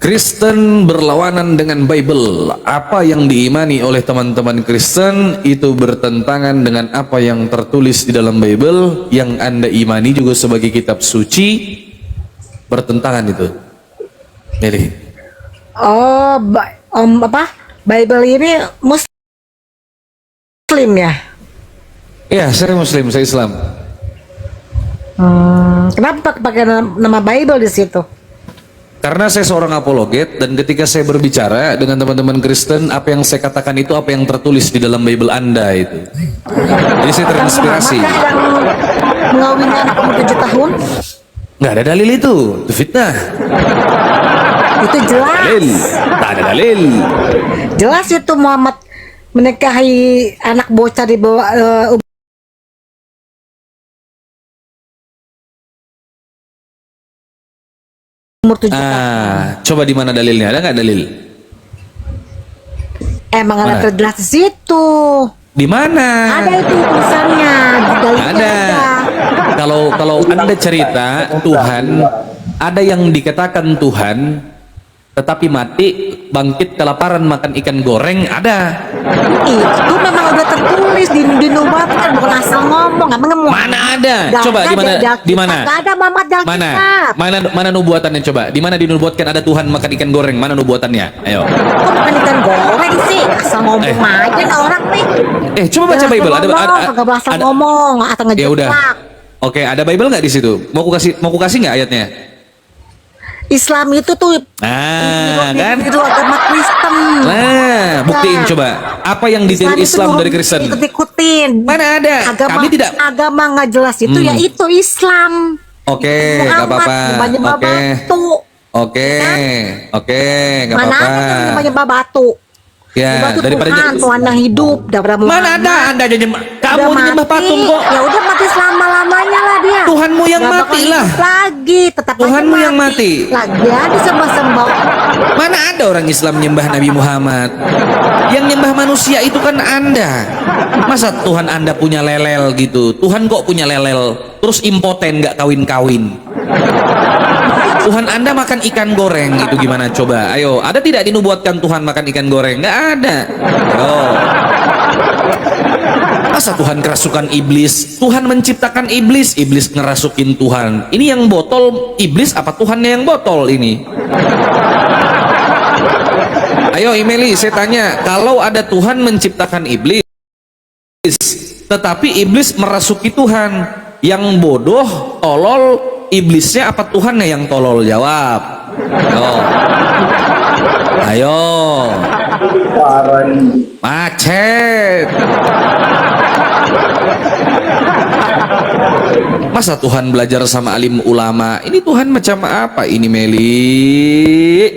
Kristen berlawanan dengan Bible. Apa yang diimani oleh teman-teman Kristen itu bertentangan dengan apa yang tertulis di dalam Bible. Yang Anda imani juga sebagai kitab suci, bertentangan itu. Jadi. Oh, apa? Bible ini Muslim ya? Iya, saya Muslim, saya Islam. Kenapa pakai nama Bible di situ? Karena saya seorang apologet dan ketika saya berbicara dengan teman-teman Kristen, apa yang saya katakan itu apa yang tertulis di dalam Bible Anda itu. Jadi saya terinspirasi. Apakah yang mengawini anak umur 7 tahun? Nggak ada dalil itu fitnah. Itu jelas. Dalil, tak ada dalil. Jelas itu Muhammad menikahi anak bocah di bawah umur 7 tahun. Coba di mana dalilnya? Ada nggak dalil? Emang ada terjelas di situ. Di mana? Ada itu tulisannya, di dalilnya ada. Kalau Anda cerita Tuhan, ada yang dikatakan Tuhan tetapi mati, bangkit kelaparan makan ikan goreng, ada. Itu memang udah tertulis dinubuatkan, bukan asal ngomong. Mana ada? Coba di mana? Di mana? Gak ada Muhammad Alkitab. Mana nubuatannya coba? Di mana dinubuatkan ada Tuhan makan ikan goreng? Mana nubuatannya? Ayo. Kok makan ikan goreng sih? Asal ngomong aja orang nih. Coba baca Bible. Kagak asal ngomong, asal ngejeplak. Ya udah. Oke, ada Bible nggak di situ? Mau ku kasih nggak ayatnya? Islam itu tuh kan? Itu agama Kristen. Nah, buktiin coba. Apa yang ditiru Islam dari Kristen? Ikut-ikutin. Mana ada? Kami tidak. Agama nggak jelas itu ya itu Islam. Oke, nggak apa-apa. Oke, nggak apa-apa. Mana ada menyembah batu? Ya, daripada Tuhan yang hidup, daripada mana ada Anda nyembah? Kamu nyembah patung kok. Ya udah mati selama-lamanya lah dia. Tuhanmu yang mati lah. Lagi, tetap Tuhanmu yang mati. Lagi ada sembah-sembah. Mana ada orang Islam nyembah Nabi Muhammad? Yang nyembah manusia itu kan Anda. Masa Tuhan Anda punya lelel gitu? Tuhan kok punya lelel? Terus impoten nggak kawin-kawin? Tuhan Anda makan ikan goreng itu gimana coba? Ayo, ada tidak dinubuatkan Tuhan makan ikan goreng? Nggak ada. Masa Tuhan kerasukan iblis? Tuhan menciptakan iblis, iblis ngerasukin Tuhan. Ini yang botol iblis apa Tuhannya yang botol ini? Ayo Imeli, saya tanya, kalau ada Tuhan menciptakan iblis, tetapi iblis merasuki Tuhan, yang bodoh, tolol, iblisnya apa Tuhannya yang tolol? Jawab. Ayo. Macet. Masa Tuhan belajar sama alim ulama? Ini Tuhan macam apa ini, Meli?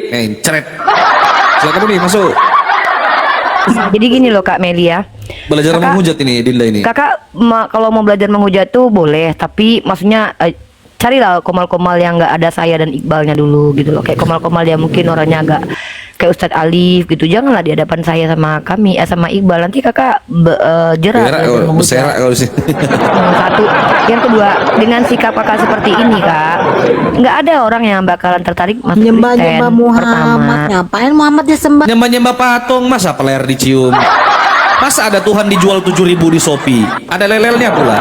Mencret. Silakan nih masuk. Jadi gini loh Kak Meli ya. Belajar menghujat ini Dinda ini. Kakak kalau mau belajar menghujat tuh boleh, tapi maksudnya carilah komal-komal yang nggak ada saya dan Iqbalnya dulu gitu loh. Kayak komal-komal yang mungkin orangnya agak kayak Ustadz Alif gitu. Janganlah di hadapan saya sama kami, sama Iqbal, nanti kakak jerak. Beserak kalau sih. Satu. Yang kedua, dengan sikap kakak seperti ini Kak, nggak ada orang yang bakalan tertarik masuk Kristen. Muhammad, ngapain Muhammad disembah? Nyembah-nyembah patung, masa peler dicium? Masa ada Tuhan dijual 7.000 di Shopee? Ada lelelnya pula.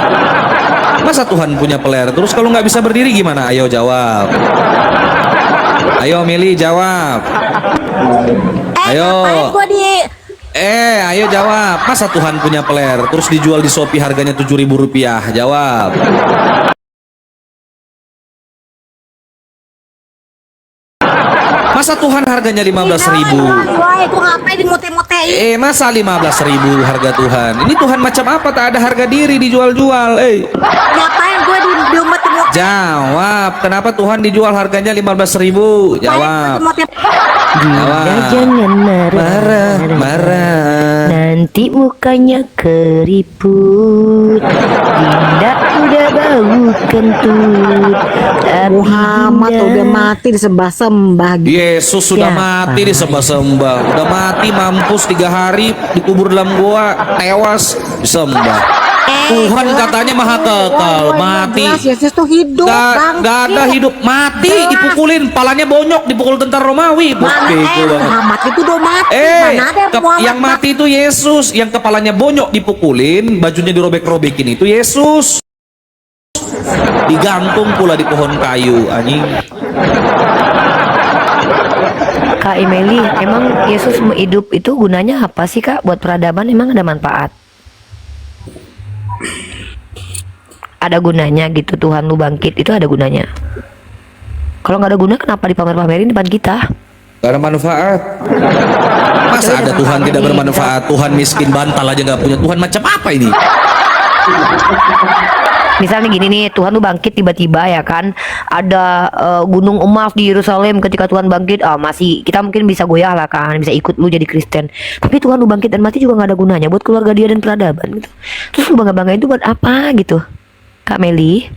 Masa Tuhan punya peler? Terus kalau nggak bisa berdiri gimana? Ayo jawab. Ayo Meli jawab. Ayo. Ayo jawab. Masa Tuhan punya peler terus dijual di Shopee harganya 7.000 rupiah? Jawab. Masa Tuhan harganya 15.000? Gue ngapain dimute-mutein? Masa 15.000 harga Tuhan? Ini Tuhan macam apa? Tak ada harga diri dijual-jual. Ngapain gue dimute-mutein? Jawab. Kenapa Tuhan dijual harganya 15.000? Jawab. Jangan marah, nanti mukanya keriput. Dinda udah bau kentut, Muhammad udah mati disembah-sembah. Yesus sudah mati disembah-sembah. Udah mati mampus 3 hari dikubur dalam gua, tewas disembah. Tuhan katanya maha kekal, mati. Yesus tuh hidup, Gak ada hidup, mati, dipukulin, palanya bonyok, dipukul tentara Romawi. Muhammad itu udah mati. Mana ada Yang mati itu Yesus, yang kepalanya bonyok dipukulin, bajunya dirobek-robekin itu Yesus. Digantung pula di pohon kayu, anjing. Kak Emily, emang Yesus hidup itu gunanya apa sih Kak? Buat peradaban emang ada manfaat? Ada gunanya gitu, Tuhan lu bangkit itu ada gunanya. Kalau nggak ada guna kenapa dipamer-pamerin depan kita? Gak ada manfaat. Masa ada Tuhan tidak bermanfaat? Tuhan miskin bantal aja nggak punya. Tuhan macam apa ini? Misalnya gini nih, Tuhan lu bangkit tiba-tiba ya kan, ada gunung emas di Yerusalem ketika Tuhan bangkit, masih kita mungkin bisa goyah lah kan, bisa ikut lu jadi Kristen. Tapi Tuhan lu bangkit dan mati juga nggak ada gunanya buat keluarga dia dan peradaban gitu. Terus lu bangga-bangga itu buat apa gitu, Kak Meli?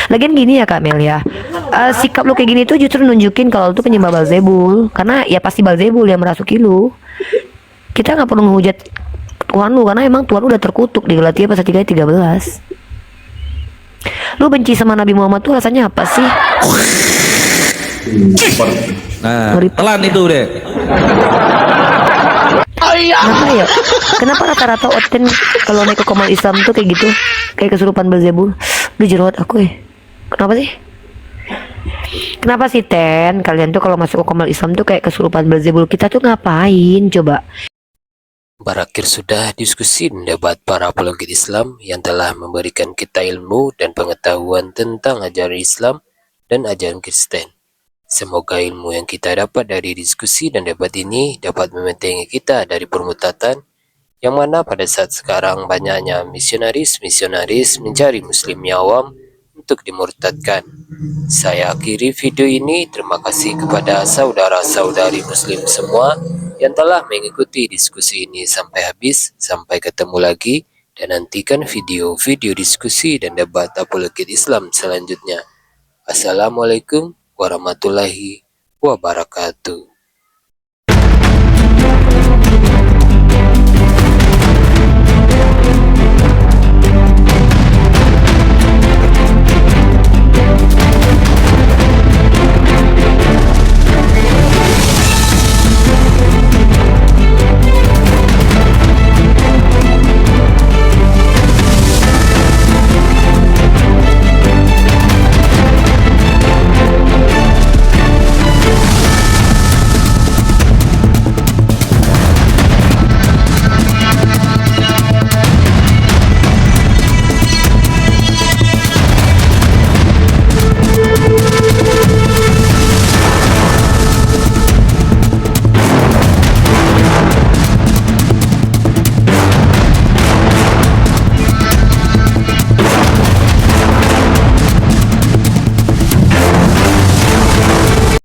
Lagian gini ya Kak Mel ya, sikap lu kayak gini tuh justru nunjukin kalau lu tuh penyembah Balzebul, karena ya pasti Balzebul yang merasuki lu. Kita nggak perlu menghujat Tuhan lu, karena emang Tuhan lu udah terkutuk di Galatia pasal 3 ayat 13. Lu benci sama Nabi Muhammad tuh rasanya apa sih? Nah, telan itu deh. Kenapa ya? Kenapa rata-rata oten kalau naik ke komal Islam tuh kayak gitu? Kayak kesurupan Belzebul. Lu jerawat aku ya. Kenapa sih? Kenapa sih Ten? Kalian tuh kalau masuk ke komal Islam tuh kayak kesurupan Belzebul. Kita tuh ngapain coba? Berakhir sudah diskusi dan debat para apologet Islam yang telah memberikan kita ilmu dan pengetahuan tentang ajaran Islam dan ajaran Kristen. Semoga ilmu yang kita dapat dari diskusi dan debat ini dapat membentengi kita dari permutatan yang mana pada saat sekarang banyaknya misionaris mencari muslim awam untuk dimurtadkan. Saya akhiri video ini. Terima kasih kepada saudara-saudari muslim semua yang telah mengikuti diskusi ini sampai habis. Sampai ketemu lagi dan nantikan video-video diskusi dan debat apologet Islam selanjutnya. Assalamualaikum warahmatullahi wabarakatuh.